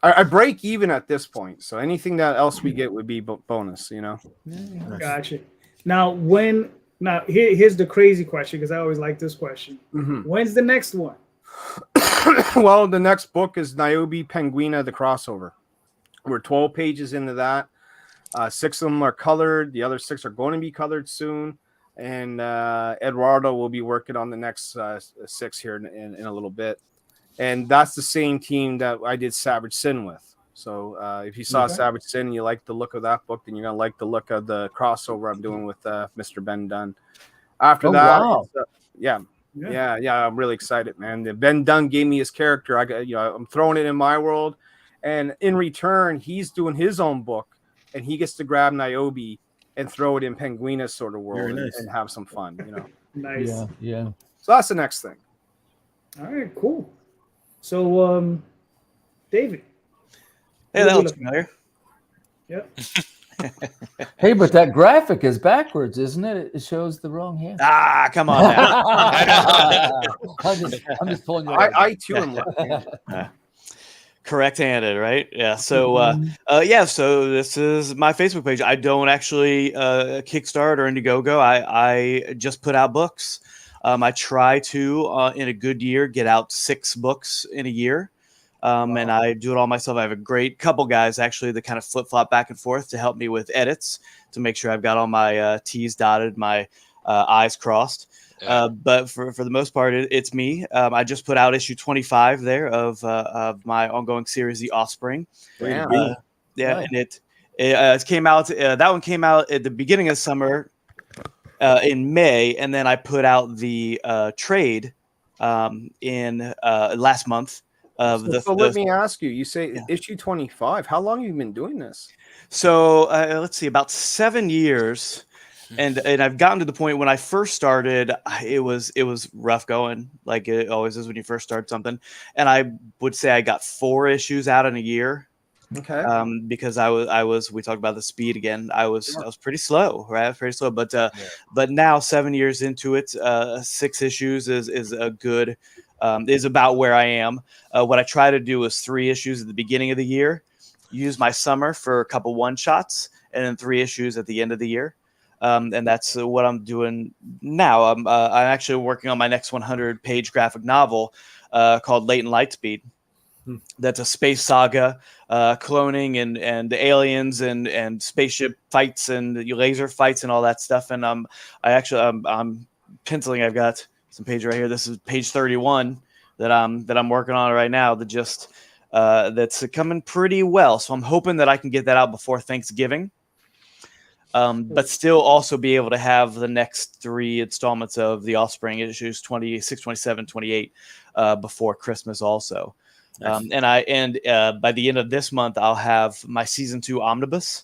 I break even at this point, so anything that else we get would be bonus. Gotcha. Now, here's the crazy question, because I always like this question. Mm-hmm. When's the next one? Well, the next book is Niobe Penguina, the crossover. We're 12 pages into that. 6 of them are colored. The other 6 are going to be colored soon. And Eduardo will be working on the next 6 here in a little bit. And that's the same team that I did Savage Sin with. So if you saw Savage Sin and you like the look of that book, then you're going to like the look of the crossover I'm doing with Mr. Ben Dunn. After that, wow. Yeah, I'm really excited, man. Ben Dunn gave me his character. I'm throwing it in my world. And in return, he's doing his own book. And he gets to grab Niobe and throw it in Penguina's sort of world and have some fun, Nice. Yeah. So that's the next thing. All right, cool. So, David. Hey, that looks familiar. Yep. Hey, but that graphic is backwards, isn't it? It shows the wrong hand. Ah, come on now. I'm just pulling you. I too am left-handed. Correct-handed, right? Yeah. So, so this is my Facebook page. I don't actually Kickstart or Indiegogo. I just put out books. I try to, in a good year, get out 6 books in a year. And I do it all myself. I have a great couple guys, actually, that kind of flip-flop back and forth to help me with edits to make sure I've got all my T's dotted, my I's crossed. But for the most part, it's me. I just put out issue 25 there of my ongoing series, The Offspring. And it came out. That one came out at the beginning of summer in May, and then I put out the trade in last month. So let me ask you. You say issue 25. How long have you been doing this? So let's see, about 7 years. And I've gotten to the point when I first started, it was rough going, like it always is when you first start something. And I would say I got 4 issues out in a year. Okay. Because we talked about the speed again. I was pretty slow, right? Pretty slow. But now 7 years into it, 6 issues is a good, is about where I am. What I try to do is 3 issues at the beginning of the year, use my summer for a couple one shots, and then 3 issues at the end of the year. And that's what I'm doing now. I'm actually working on my next 100-page graphic novel called Latent Lightspeed. That's a space saga, cloning and aliens and spaceship fights and laser fights and all that stuff. And I'm penciling. I've got some page right here. This is page 31 that I'm working on right now. That's coming pretty well. So I'm hoping that I can get that out before Thanksgiving. But still also be able to have the next 3 installments of The Offspring issues 26, 27, 28 before Christmas also. Nice. And by the end of this month, I'll have my season 2 omnibus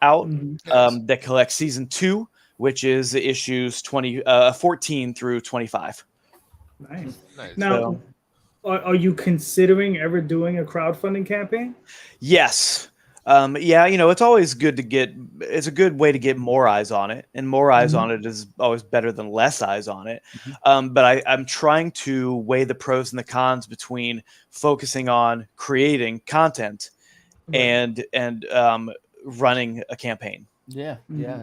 out that collects season 2, which is issues 14 through 25. Nice. Now, are you considering ever doing a crowdfunding campaign? Yes. Yeah, it's always good it's a good way to get more eyes on it, and more eyes on it is always better than less eyes on it. But I'm trying to weigh the pros and the cons between focusing on creating content and running a campaign. Yeah.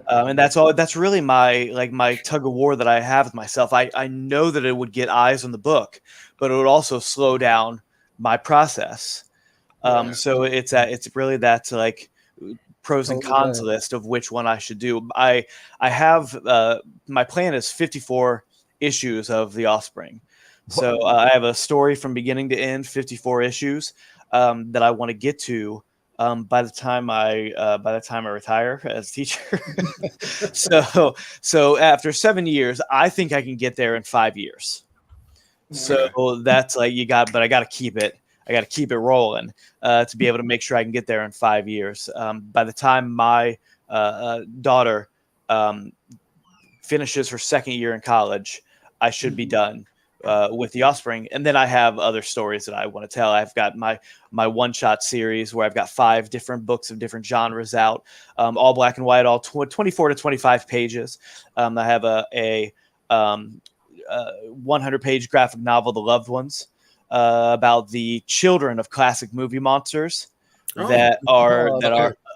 And that's really my tug of war that I have with myself. I know that it would get eyes on the book, but it would also slow down my process. So it's really that like pros and cons list of which one I should do. I have my plan is 54 issues of The Offspring. So I have a story from beginning to end, 54 issues that I want to get to by the time I retire as a teacher. so after 7 years, I think I can get there in 5 years. So that's like but I got to keep it. I got to keep it rolling to be able to make sure I can get there in 5 years. By the time my daughter finishes her second year in college, I should be done with The Offspring. And then I have other stories that I want to tell. I've got my one-shot series where I've got 5 different books of different genres out, all black and white, all 24 to 25 pages. I have a 100-page graphic novel, The Loved Ones, about the children of classic movie monsters that are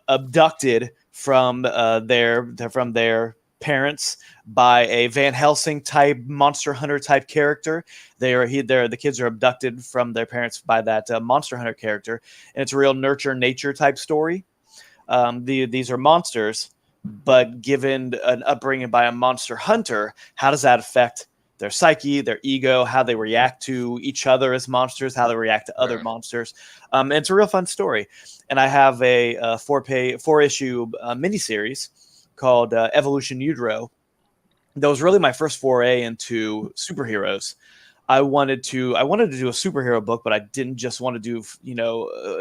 abducted from their parents by a Van Helsing type Monster Hunter type character. The kids are abducted from their parents by that Monster Hunter character, and it's a real nurture nature type story. These are monsters, but given an upbringing by a monster hunter, how does that affect their psyche, their ego, how they react to each other as monsters, how they react to other monsters. And it's a real fun story. And I have a 4-issue miniseries called Evolution Udro. That was really my first foray into superheroes. I wanted to do a superhero book, but I didn't just want to do,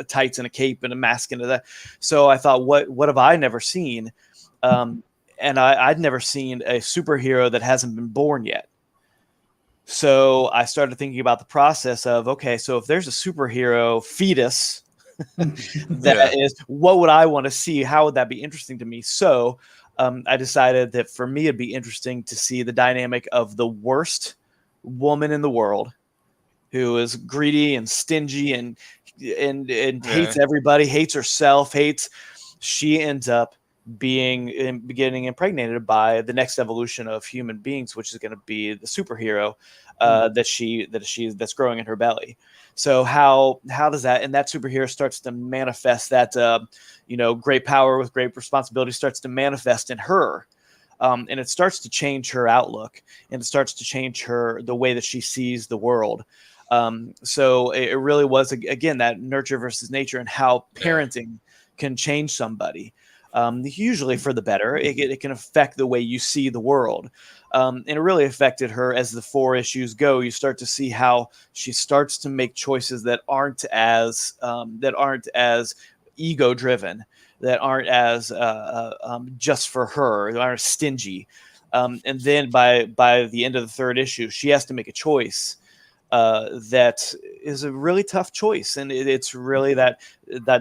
tights and a cape and a mask into that. So I thought, what have I never seen? And I'd never seen a superhero that hasn't been born yet. So I started thinking about the process of, okay, so if there's a superhero fetus is, what would I want to see? How would that be interesting to me? So I decided that for me, it'd be interesting to see the dynamic of the worst woman in the world who is greedy and stingy and hates everybody, hates herself, she ends up getting impregnated by the next evolution of human beings, which is going to be the superhero that's growing in her belly. So how does that, and that superhero starts to manifest that great power with great responsibility starts to manifest in her, and it starts to change her outlook, and it starts to change the way that she sees the world. So it really was again that nurture versus nature, and how parenting can change somebody. usually for the better. It can affect the way you see the world. And it really affected her as the 4 issues go. You start to see how she starts to make choices that aren't as ego driven, that aren't as just for her, that aren't stingy. And then by the end of the 3rd issue, she has to make a choice that is a really tough choice, and it's really that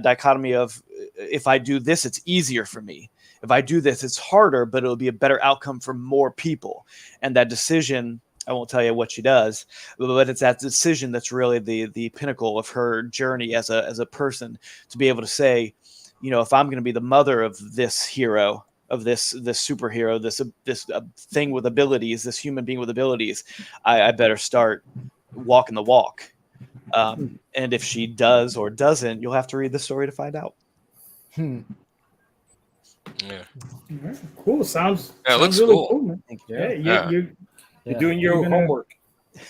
dichotomy of, if I do this, it's easier for me. If I do this, it's harder, but it'll be a better outcome for more people. And that decision, I won't tell you what she does, but it's that decision that's really the pinnacle of her journey as a person, to be able to say, if I'm going to be the mother of this hero, of this superhero, this thing with abilities, this human being with abilities, I better start walking the walk. And if she does or doesn't, you'll have to read the story to find out. Yeah. Right, cool. Sounds looks really cool. man. Yeah. You're doing your homework.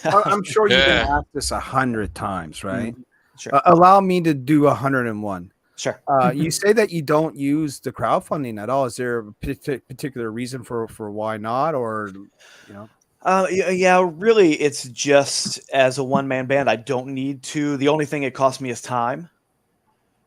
I'm sure you've been Yeah. asked this 100 times, right? Sure. Allow me to do 101. Sure. You say that you don't use the crowdfunding at all. Is there a particular reason for why not, or Yeah, really, it's just as a one-man band, I don't need to. The only thing it costs me is time.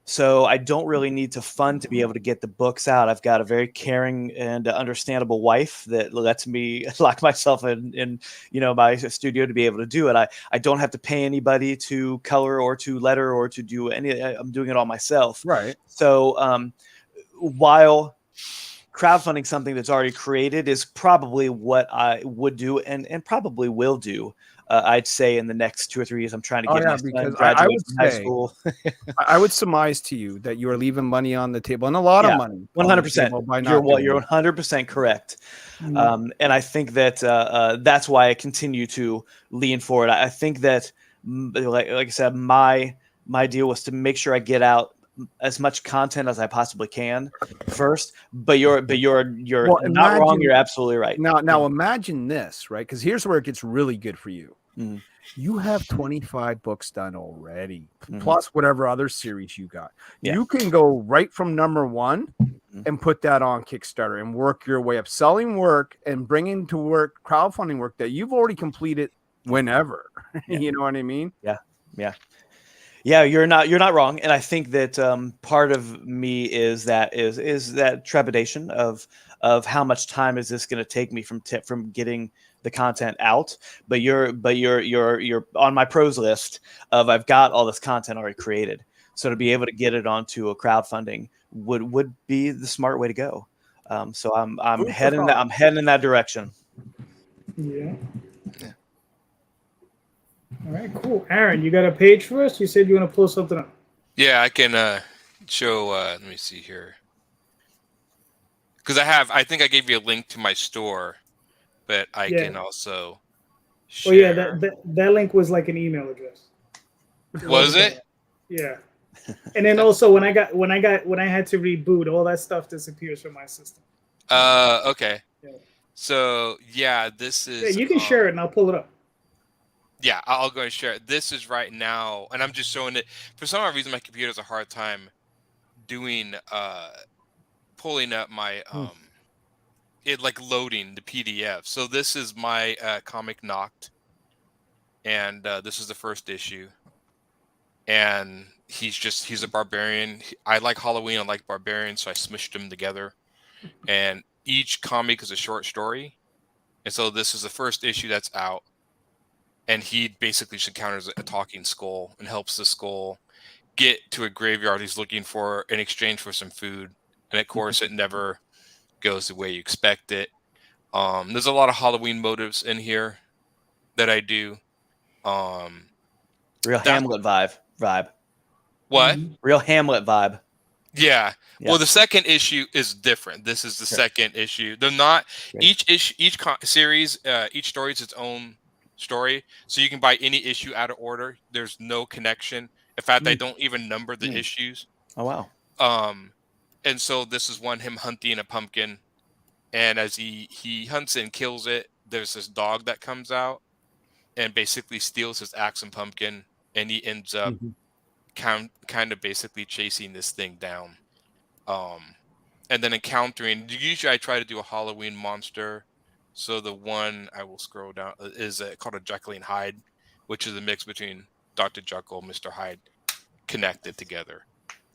So I don't really need to fund to be able to get the books out. I've got a very caring and understandable wife that lets me lock myself in my studio to be able to do it. I don't have to pay anybody to color or to letter or to do any. I'm doing it all myself. right? So while crowdfunding something that's already created is probably what I would do and probably will do. I'd say in the next 2 or 3 years, I'm trying to get my son graduate from high school. I would surmise to you that you are leaving money on the table, and a lot of money. 100%. You're 100% correct. And I think that that's why I continue to lean forward. I think that, like I said, my deal was to make sure I get out as much content as I possibly can first. But you're not wrong. You're absolutely right. Now imagine this, right? Because here's where it gets really good for you. You have 25 books done already, plus whatever other series you got. You can go right from number 1 and put that on Kickstarter and work your way up, selling work and bringing to work crowdfunding work that you've already completed whenever. You know what I mean? Yeah, you're not wrong, and I think that part of me is that trepidation of how much time is this going to take me from getting the content out. But you're on my pros list of I've got all this content already created, so to be able to get it onto a crowdfunding would be the smart way to go. So I'm heading in that direction. Yeah. All right, cool. Aaron, you got a page for us? You said you want to pull something up. Yeah, I can show. Let me see here. Because I think I gave you a link to my store, but I can also share. Oh yeah, that link was like an email address. Was it? Yeah. And then also when I had to reboot, all that stuff disappears from my system. Okay. Yeah. So yeah, this is. Yeah, you can share it and I'll pull it up. Yeah, I'll go and share it. This is right now, and I'm just showing it. For some odd reason, my computer has a hard time doing pulling up my it like loading the PDF. So this is my comic Knocked, and this is the first issue. And he's a barbarian. I like Halloween. I like barbarians, so I smushed them together. And each comic is a short story, and so this is the first issue that's out. And he basically just encounters a talking skull and helps the skull get to a graveyard he's looking for in exchange for some food. And of course, it never goes the way you expect it. There's a lot of Halloween motives in here that I do. Real Hamlet vibe. What? Real Hamlet vibe. Yeah. Well, the second issue is different. This is the second issue. They're not each series, each story is its own story, so you can buy any issue out of order. There's no connection. In fact, I don't even number the issues. Oh wow. And so this is him hunting a pumpkin, and as he hunts it and kills it, there's this dog that comes out and basically steals his axe and pumpkin, and he ends up kind of basically chasing this thing down. and then encountering. Usually, I try to do a Halloween monster. So the one I will scroll down is called a Jekyll and Hyde, which is a mix between Dr. Jekyll and Mr. Hyde connected together.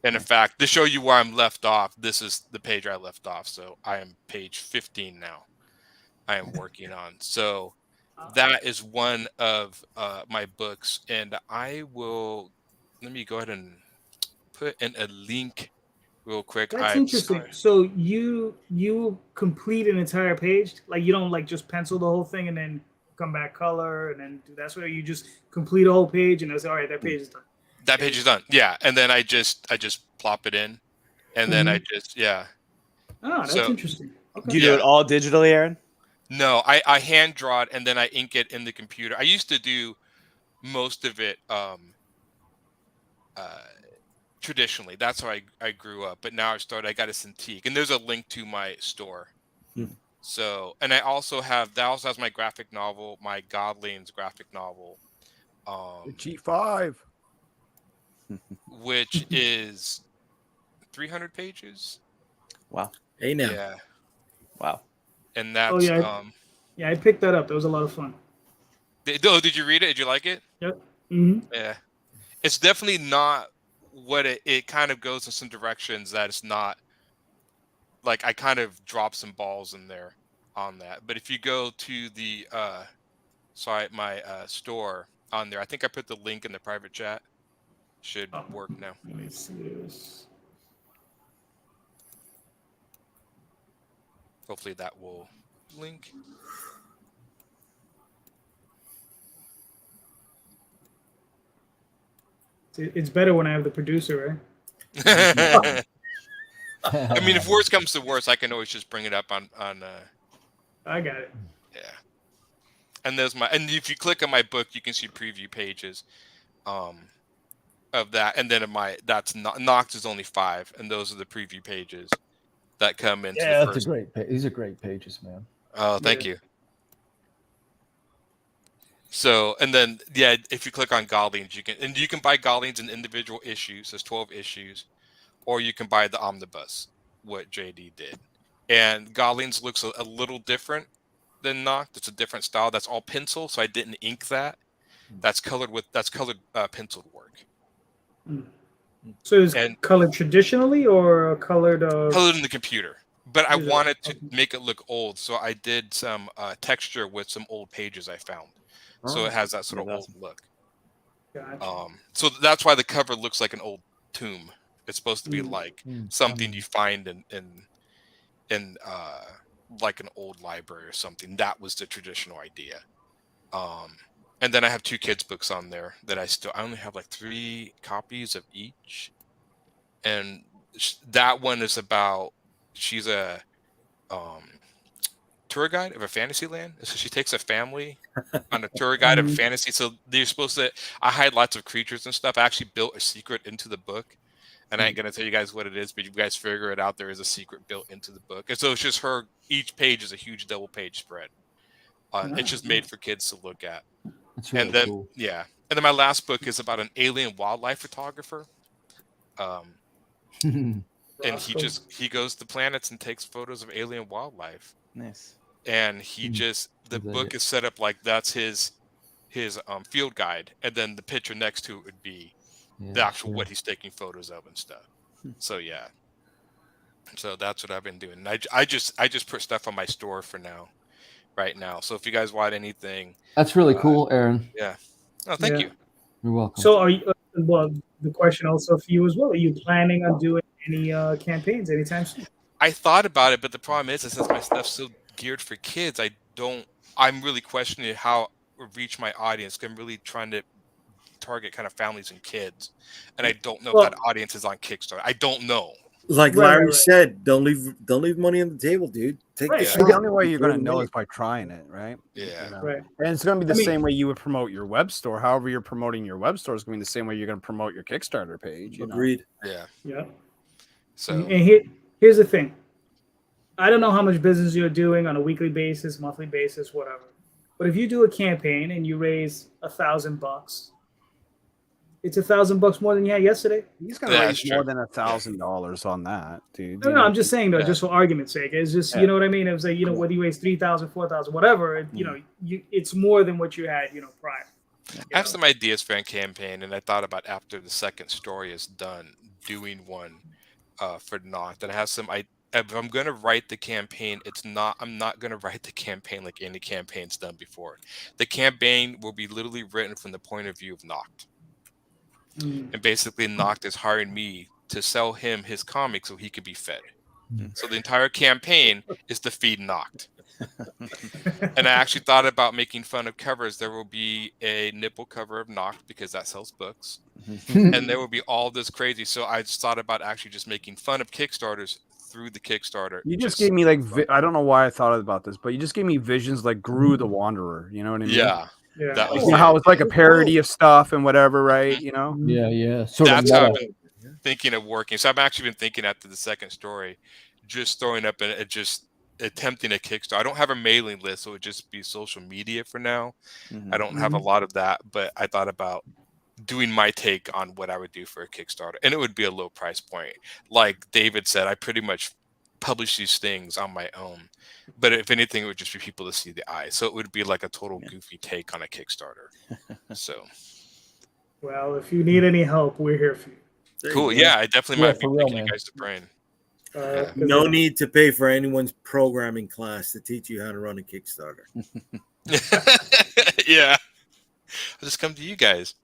And in fact, to show you where I'm left off, this is the page I left off. So I am page 15 now. I am working on. So that is one of my books, and I will. Let me go ahead and put in a link real quick. That's interesting. So you complete an entire page, like you don't like just pencil the whole thing and then come back color and then do that. So you just complete a whole page and I say, all right, that page is done. That page is done. Yeah, and then I just plop it in, and then I just Oh, that's interesting. Okay. Do you do it all digitally, Aaron? No, I hand draw it and then I ink it in the computer. I used to do most of it traditionally. That's how I grew up. But now I got a Cintiq, and there's a link to my store. So, and I also have has my graphic novel, my Godlings graphic novel, G5, which is 300 pages. Wow. Hey now. Yeah. Wow. And that's yeah, I picked that up. That was a lot of fun. Did you read it? Did you like it? Yep. Yeah. It's definitely not what it kind of goes in some directions that it's not. Like, I kind of dropped some balls in there on that. But if you go to the my store on there, I think I put the link in the private chat. Should work now. Let me see this. Hopefully that will link. It's better when I have the producer, right? I mean, if worse comes to worse, I can always just bring it up on. I got it. Yeah. And and if you click on my book, you can see preview pages, of that, and then Nox is only 5, and those are the preview pages that come into. Yeah, that's a great. These are great pages, man. Oh, thank you. So, and then if you click on Godlings, you can buy Godlings in individual issues. There's 12 issues, or you can buy the omnibus, what JD did. And Godlings looks a little different than Noct. It's a different style. That's all pencil, so I didn't ink that. That's colored penciled work. So is colored traditionally or colored? Colored in the computer. But I wanted to make it look old, so I did some texture with some old pages I found. So it has that sort of old look. Gotcha. So that's why the cover looks like an old tomb. It's supposed to be like something you find in like an old library or something. That was the traditional idea. And then I have 2 kids' books on there that I only have like 3 copies of each. And that one is about, she's a tour guide of a fantasy land. So she takes a family on a tour guide of fantasy. So they're supposed to, I hide lots of creatures and stuff. I actually built a secret into the book. And I ain't going to tell you guys what it is, but you guys figure it out. There is a secret built into the book. And so it's just her, each page is a huge double page spread. It's just made for kids to look at. That's really cool. Yeah. And then my last book is about an alien wildlife photographer. And he goes to planets and takes photos of alien wildlife. Nice. And the book is set up like that's his field guide, and then the picture next to it would be the actual what he's taking photos of and stuff. So yeah. So that's what I've been doing. And I just put stuff on my store for now, right now. So if you guys want anything, that's really cool, Aaron. Yeah. Oh, thank you. You're welcome. So are you? Well, the question also for you as well. Are you planning on doing any campaigns anytime soon? I thought about it, but the problem is since my stuff's so geared for kids, I'm really questioning how to reach my audience. I'm really trying to target kind of families and kids, and I don't know if that audience is on Kickstarter. I don't know. Like Larry said, don't leave money on the table, dude. Take the shot. The only way you're going to know is by trying it, right? Yeah. You know? Right. And it's going to be the same way you would promote your web store. However you're promoting your web store is going to be the same way you're going to promote your Kickstarter page. Agreed. Yeah. Yeah. So and here's the thing. I don't know how much business you're doing on a weekly basis, monthly basis, whatever. But if you do a campaign and you raise $1,000, It's $1,000 more than you had yesterday. He's gonna Yeah, raise that's more true. than $1,000 on that, dude. No, You no, know? I'm just saying though, Yeah. just for argument's sake. It's just Yeah. you know what I mean. It was like whether you raise 3,000, 4,000, whatever. It's more than what you had prior. I have some ideas for a campaign, and I thought about after the second story is done, doing one for Noct. And I have some. If I'm going to write the campaign, I'm not going to write the campaign like any campaign's done before. The campaign will be literally written from the point of view of Noct. And basically, Noct is hiring me to sell him his comic so he could be fed. So the entire campaign is to feed Noct. And I actually thought about making fun of covers. There will be a nipple cover of Noct because that sells books. And there will be all this crazy. So I just thought about actually just making fun of Kickstarters through the Kickstarter. You just gave me like I don't know why I thought about this, but you just gave me visions like Gru the Wanderer. You know what I mean? Yeah. That was you know how it's like a parody of stuff and whatever, right? You know? Yeah. That's how I've been thinking of working. So I've actually been thinking after the second story, just throwing up and just attempting a Kickstarter. I don't have a mailing list, so it would just be social media for now. I don't have a lot of that, but I thought about doing my take on what I would do for a Kickstarter, and it would be a low price point. Like David said, I pretty much publish these things on my own, but if anything, it would just be people to see the eye. So it would be like a total goofy take on a Kickstarter. So, well, if you need any help, we're here for you. Cool. Yeah, I definitely might be taking you guys to brain. No need to pay for anyone's programming class to teach you how to run a Kickstarter. Yeah, I'll just come to you guys.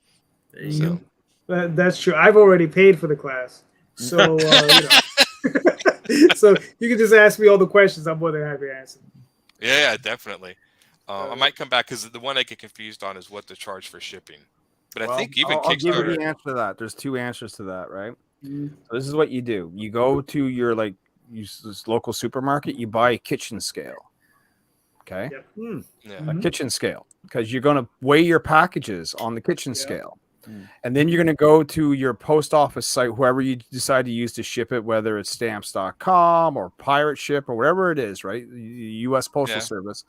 There you go. That's true. I've already paid for the class, so so you can just ask me all the questions. I'm more than happy to answer. Yeah, definitely. I might come back because the one I get confused on is what to charge for shipping. But I think even I'll give Kickstarter. you the answer to that. There's two answers to that, right? So this is what you do. You go to your this local supermarket, you buy a kitchen scale. Okay. A kitchen scale, because you're going to weigh your packages on the kitchen scale. And then you're going to go to your post office site, whoever you decide to use to ship it, whether it's stamps.com or Pirate Ship or whatever it is, right? U.S. Postal Service.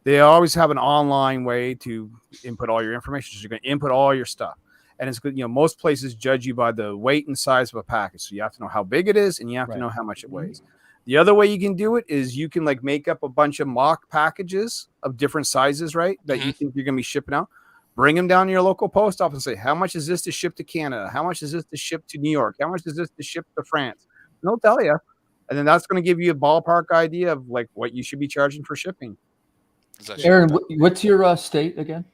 They always have an online way to input all your information. So you're going to input all your stuff. And it's good. Most places judge you by the weight and size of a package. So you have to know how big it is and you have to know how much it weighs. The other way you can do it is you can make up a bunch of mock packages of different sizes, right? That you think you're going to be shipping out. Bring them down to your local post office and say, how much is this to ship to Canada? How much is this to ship to New York? How much is this to ship to France? And they'll tell you. And then that's going to give you a ballpark idea of what you should be charging for shipping. Aaron, what's your state again?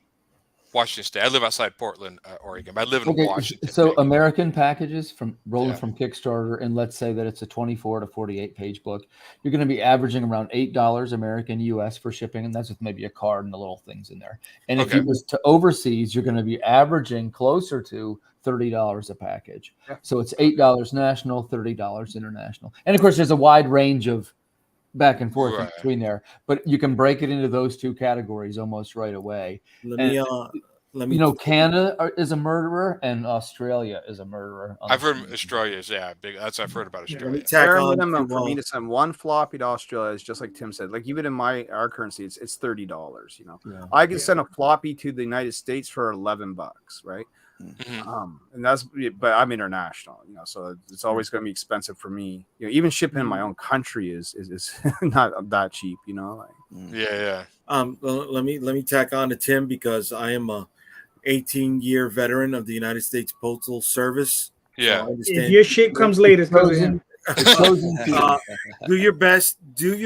Washington State. I live outside Portland, Oregon. But I live in Washington. So American packages rolling from Kickstarter, and let's say that it's a 24 to 48 page book, you're going to be averaging around $8 American US for shipping, and that's with maybe a card and the little things in there. And if you was to overseas, you're going to be averaging closer to $30 a package. So it's $8 national, $30 international, and of course there's a wide range of back and forth in between there, but you can break it into those two categories almost right away. Let me Canada is a murderer and Australia is a murderer. I've heard Australia is big. I've heard about Australia. For me to send one floppy to Australia is just like Tim said. Like even in our currency, it's $30. I can send a floppy to the United States for $11, right? And that's, but I'm international, so it's always going to be expensive for me. Even shipping in my own country is not that cheap, Let me tack on to Tim because I am a 18-year veteran of the United States Postal Service. Yeah. So if your shit comes late, it's because of him. Do your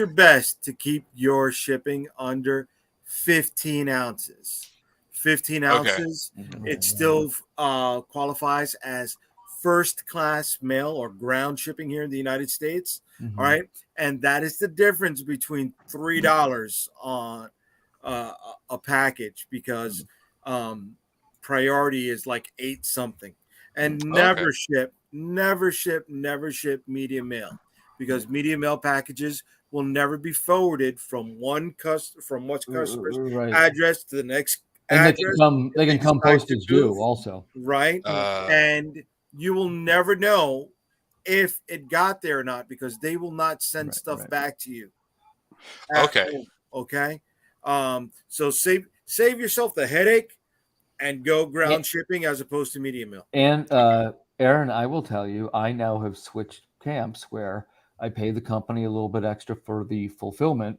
best to keep your shipping under 15 ounces. 15 ounces, it still qualifies as first class mail or ground shipping here in the United States. All right. And that is the difference between $3 on a package because priority is like 8 something. And never ship medium mail because medium mail packages will never be forwarded from one customer's address to the next. And they can come postage due also. Right. And you will never know if it got there or not because they will not send stuff back to you. Okay. So save yourself the headache and go ground shipping as opposed to medium mail. And Aaron, I will tell you, I now have switched camps where I pay the company a little bit extra for the fulfillment,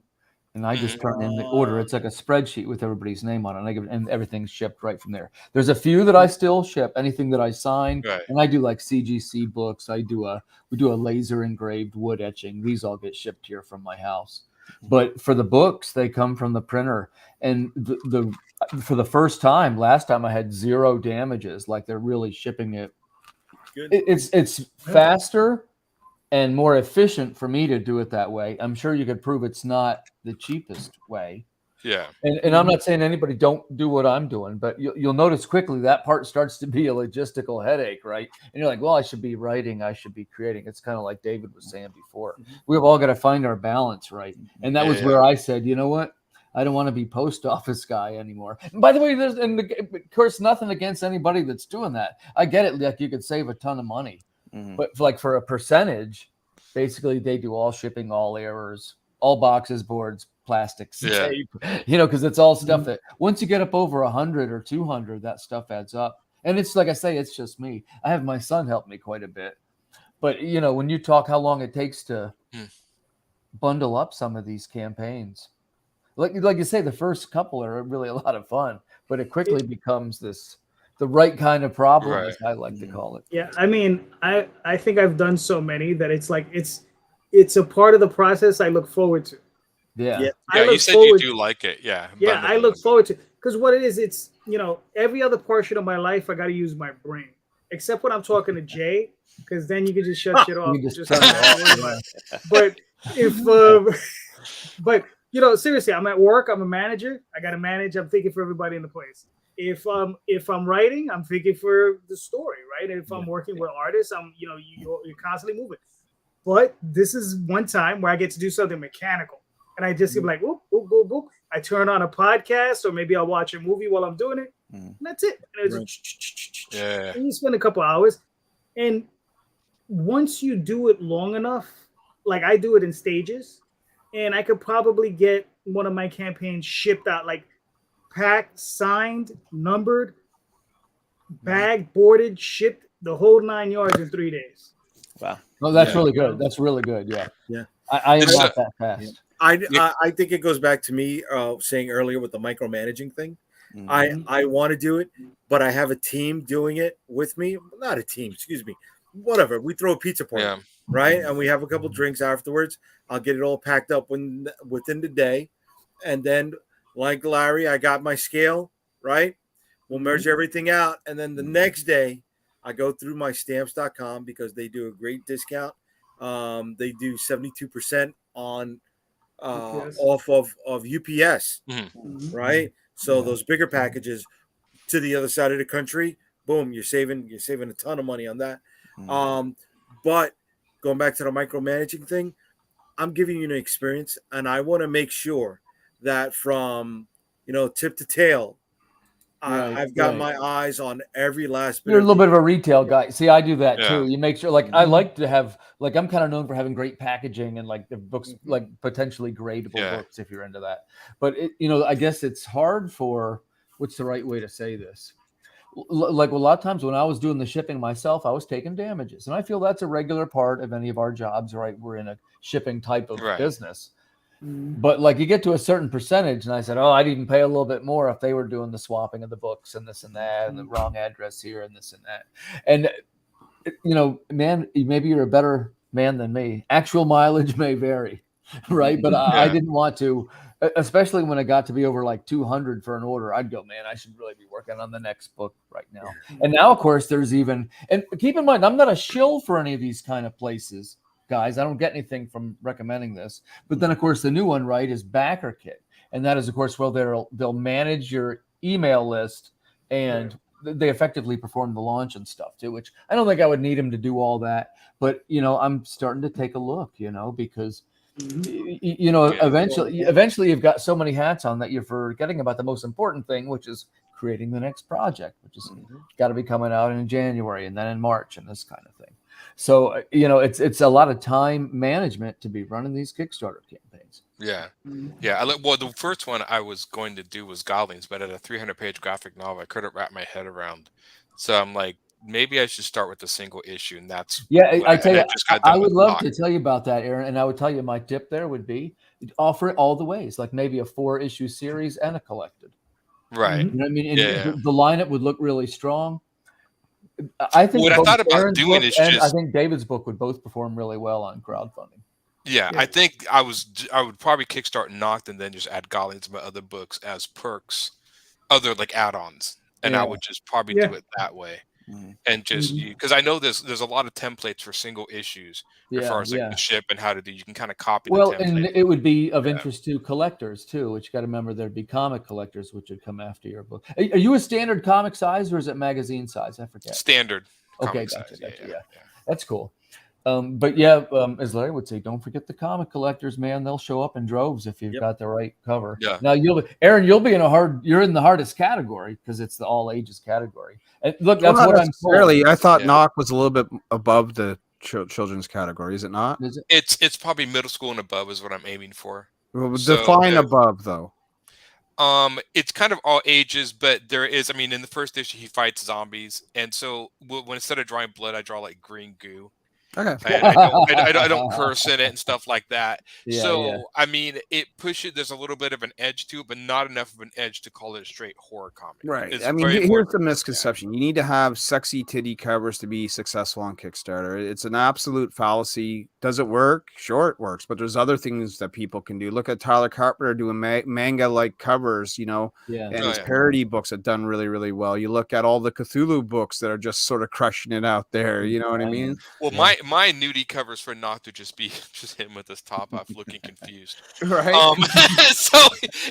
and I just turn in the order. It's like a spreadsheet with everybody's name on it, and I give it, and everything's shipped right from there. There's a few that I still ship, anything that I sign, and I do like CGC books. We do a laser engraved wood etching. These all get shipped here from my house. But for the books, they come from the printer, and for the first time, last time I had 0 damages. Like they're really shipping it. Good. It's faster and more efficient for me to do it that way. I'm sure you could prove it's not the cheapest way. Yeah. And I'm not saying anybody don't do what I'm doing, but you'll notice quickly that part starts to be a logistical headache, right? And you're like, well, I should be writing, I should be creating. It's kind of like David was saying before. We've all got to find our balance, right? And that was where I said, you know what? I don't want to be post office guy anymore. And by the way, of course, nothing against anybody that's doing that. I get it. Like you could save a ton of money, but like for a percentage, basically they do all shipping, all errors, all boxes, boards, plastics, tape, because it's all stuff that once you get up over 100 or 200, that stuff adds up. And it's like I say, it's just me. I have my son help me quite a bit, but when you talk how long it takes to bundle up some of these campaigns, like you say, the first couple are really a lot of fun, but it quickly becomes the right kind of problem, as I like to call it. Yeah, I mean, I think I've done so many that it's like it's a part of the process I look forward to. Yeah, you said you do like it. Yeah, I look forward to, because what it is, it's every other portion of my life I got to use my brain, except when I'm talking to Jay, because then you can just shut shit off. But seriously, I'm at work. I'm a manager. I got to manage. I'm thinking for everybody in the place. If I'm writing, I'm thinking for the story, right? And if I'm working with artists, you're constantly moving. But this is one time where I get to do something mechanical, and I just be like, whoop, whoop, whoop, whoop. I turn on a podcast, or maybe I'll watch a movie while I'm doing it, and that's it. And and you spend a couple hours, and once you do it long enough, like I do it in stages, and I could probably get one of my campaigns shipped out, like packed, signed, numbered, bagged, boarded, shipped, the whole 9 yards in 3 days. Wow. No, that's really good. That's really good. Yeah. Yeah. I am not that fast. I think it goes back to me saying earlier with the micromanaging thing. I want to do it, but I have a team doing it with me. Not a team, excuse me. Whatever. We throw a pizza party, right? And we have a couple drinks afterwards. I'll get it all packed up within the day. And then, like Larry, I got my scale, right? We'll measure everything out. And then the next day, I go through my stamps.com because they do a great discount. They do 72% on off of UPS, right? So those bigger packages to the other side of the country, boom, you're saving a ton of money on that. But going back to the micromanaging thing, I'm giving you an experience, and I want to make sure that from tip to tail, I've got my eyes on every last bit. You're a little bit of a retail guy. See, I do that too. You make sure, like, I like to have, like, I'm kind of known for having great packaging and like the books, like potentially gradable books if you're into that. But I guess it's hard for, what's the right way to say this? Like a lot of times when I was doing the shipping myself, I was taking damages, and I feel that's a regular part of any of our jobs, right? We're in a shipping type of business. But like you get to a certain percentage, and I said, oh, I'd even pay a little bit more if they were doing the swapping of the books and this and that, and the wrong address here and this and that. And man, maybe you're a better man than me. Actual mileage may vary, right? But I didn't want to, especially when it got to be over like 200 for an order. I'd go, man, I should really be working on the next book right now. And now, of course, there's even, and keep in mind, I'm not a shill for any of these kind of places. Guys, I don't get anything from recommending this. But then, of course, the new one, right, is Backer Kit. And that is, of course, well, they'll manage your email list, and they effectively perform the launch and stuff, too, which I don't think I would need them to do all that. But, I'm starting to take a look, because, eventually you've got so many hats on that you're forgetting about the most important thing, which is creating the next project, which is got to be coming out in January and then in March and this kind of thing. So, it's a lot of time management to be running these Kickstarter campaigns. campaigns. Yeah. Well, the first one I was going to do was Goblins, but at a 300-page graphic novel, I couldn't wrap my head around. So I'm like, maybe I should start with a single issue, and that's I tell you, I would love to tell you about that, Aaron, and I would tell you my tip there would be offer it all the ways, like maybe a 4-issue series and a collected. Right. You know what I mean? And the lineup would look really strong. I think what I thought about doing is I think David's book would both perform really well on crowdfunding. Yeah, I think I would probably kickstart Noct and then just add Goblins to my other books as perks, other like add-ons, and I would just probably do it that way. And just because I know there's a lot of templates for single issues as far as like the ship and how to do. You can kind of copy. Well, the template. and it would be of interest to collectors too, which you got to remember there'd be comic collectors which would come after your book. Are you a standard comic size or is it magazine size? I forget. Standard. Okay, gotcha. Yeah, that's cool. But as Larry would say, don't forget the comic collectors, man. They'll show up in droves if you've got the right cover. Yeah. Now you're in the hardest category because it's the all ages category. And look, that's what I'm told. I thought Noct was a little bit above the children's category. Is it not? Is it? It's probably middle school and above is what I'm aiming for. Well, define above though. It's kind of all ages, but there is. I mean, in the first issue, he fights zombies, and so when instead of drawing blood, I draw like green goo. Okay. I don't curse in it and stuff like that. Yeah. I mean, it pushes. There's a little bit of an edge to it, but not enough of an edge to call it a straight horror comic. Right. It's I mean, here's the misconception: you need to have sexy titty covers to be successful on Kickstarter. It's an absolute fallacy. Does it work? Sure, it works. But there's other things that people can do. Look at Tyler Carpenter doing manga-like covers, and his parody books have done really, really well. You look at all the Cthulhu books that are just sort of crushing it out there. You know what I mean? Well, my nudie covers for Noct would just be just him with his top off, looking confused. Right. So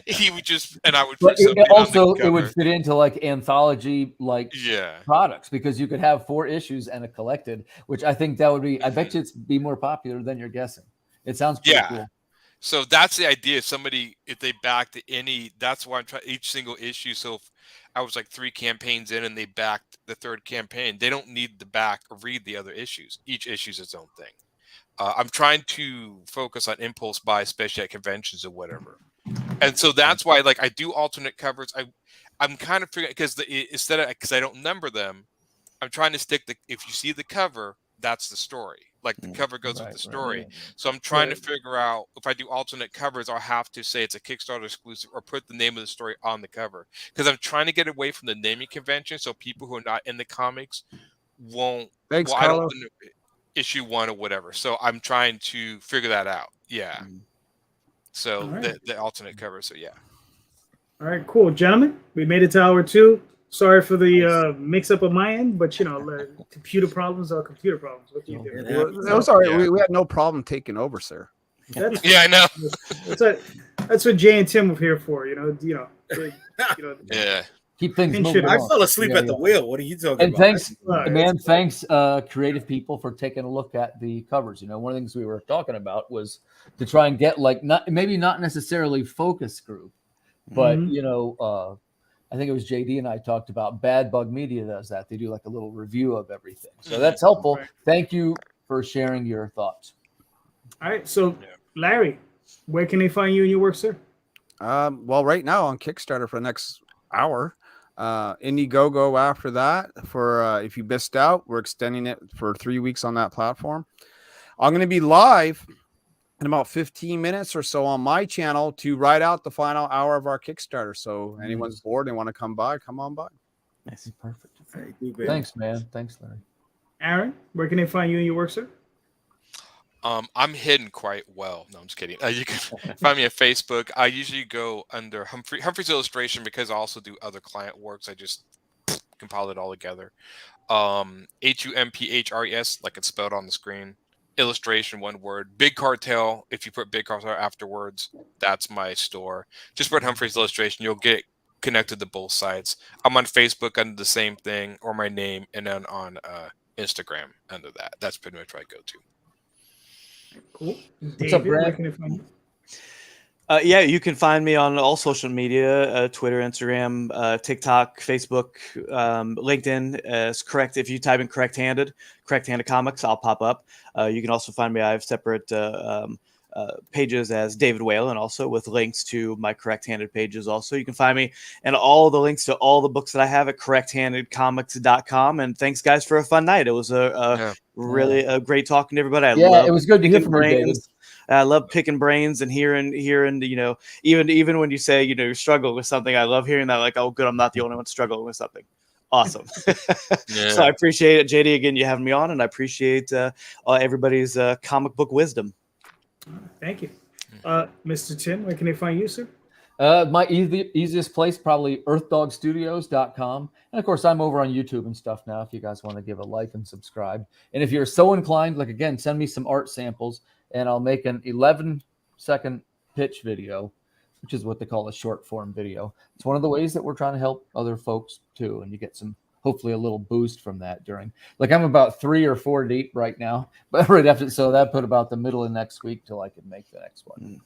he would just, and I would. But it would fit into like anthology products because you could have 4 issues and a collected, which I think that would be. I bet you it's be more popular than you're guessing. It sounds pretty cool. So that's the idea. If they backed any, that's why I'm trying each single issue. So if I was like 3 campaigns in and they backed the 3rd campaign, they don't need to back or read the other issues. Each issue is its own thing. I'm trying to focus on impulse buy, especially at conventions or whatever. And so that's why, like, I do alternate covers. I'm kind of figuring because I don't number them. I'm trying to stick if you see the cover, that's the story. Like the cover goes with the story. So I'm trying to figure out if I do alternate covers, I'll have to say it's a Kickstarter exclusive or put the name of the story on the cover because I'm trying to get away from the naming convention so people who are not in the comics won't. Thanks, well, Carlos. I don't issue 1 or whatever. So I'm trying to figure that out. Yeah. So the alternate cover. So yeah. All right, cool, gentlemen. We made it to hour 2. Sorry for the mix-up on my end, but computer problems are computer problems. What do you do? That was all right. We had no problem taking over, sir. I know. That's what Jay and Tim were here for. Yeah. Keep things moving. I fell asleep at the wheel. What are you talking about? Thanks, creative people, for taking a look at the covers. One of the things we were talking about was to try and get not necessarily focus group, but I think it was JD and I talked about Bad Bug Media does that. They do like a little review of everything. So that's helpful. Right. Thank you for sharing your thoughts. All right. So Larry, where can they find you and your work, sir? Well, right now on Kickstarter for the next hour, Indiegogo after that. For if you missed out, we're extending it for 3 weeks on that platform. I'm going to be live in about 15 minutes or so on my channel to write out the final hour of our Kickstarter. So anyone's bored and want to come on by. That's perfect. Thanks, man. Thanks, Larry. Aaron, where can they find you and your work, sir? I'm hidden quite well. No, I'm just kidding. You can find me at Facebook. I usually go under Humphres Illustration because I also do other client works. I just compile it all together. HUMPHRES, like it's spelled on the screen. Illustration, one word. Big Cartel. If you put Big Cartel afterwards, that's my store. Just put Humphres Illustration. You'll get connected to both sites. I'm on Facebook under the same thing or my name, and then on Instagram under that. That's pretty much where I go to. Cool. What's up, Brad? You can find me on all social media, Twitter, Instagram, TikTok, Facebook, LinkedIn. Is correct. If you type in correct handed comics, I'll pop up. You can also find me. I have separate pages as David Whalen, also with links to my correct-handed pages. Also, you can find me and all the links to all the books that I have at correcthandedcomics.com. And thanks, guys, for a fun night. It was really great talking to everybody. It was good to hear from you, David. I love picking brains and hearing, you know, even when you say, you know, you're struggling with something, I love hearing that, like, oh, good, I'm not the only one struggling with something. Awesome. So I appreciate it, JD. Again, you having me on, and I appreciate everybody's comic book wisdom. Thank you. Mr. Chin, where can they find you, sir? My easiest place, probably earthdogstudios.com. And of course, I'm over on YouTube and stuff now if you guys want to give a like and subscribe. And if you're so inclined, like, again, send me some art samples and I'll make an 11-second pitch video, which is what they call a short form video. It's one of the ways that we're trying to help other folks too. And you get some, hopefully a little boost from that during, like, I'm about 3 or 4 deep right now, but right after, so that put about the middle of next week till I can make the next one.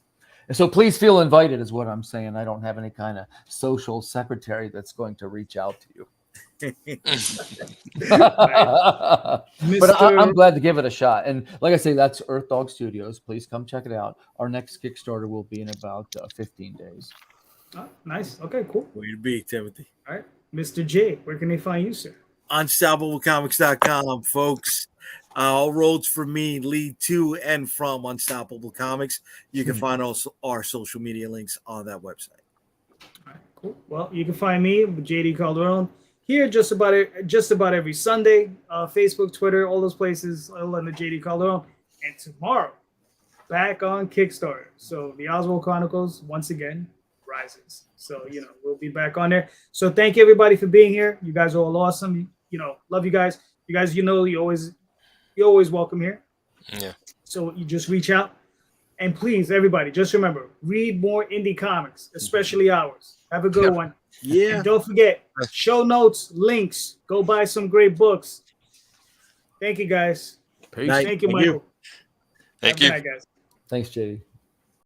And so please feel invited is what I'm saying. I don't have any kind of social secretary that's going to reach out to you. But I'm glad to give it a shot. And like I say, that's Earth Dog Studios. Please come check it out. Our next Kickstarter will be in about 15 days. Oh, nice. Okay, cool. Way to be, Timothy. All right. Mr. J, where can they find you, sir? UnstoppableComics.com, folks. All roads for me lead to and from Unstoppable Comics. You can find also our social media links on that website. All right, cool. Well, you can find me, JD Calderon, here just about every Sunday. Facebook, Twitter, all those places. All under JD Calderon. And tomorrow, back on Kickstarter. So the Oswald Chronicles once again rises. So, you know, we'll be back on there. So thank you everybody for being here. You guys are all awesome. You know, love you guys. You guys, you know, you're always welcome here. Yeah. So you just reach out. And please, everybody, just remember, read more indie comics, especially ours. Have a good one. Yeah. And don't forget, show notes, links. Go buy some great books. Thank you, guys. Peace. Thank you, Michael. Thank you. Have a good night, guys. Thanks, JD.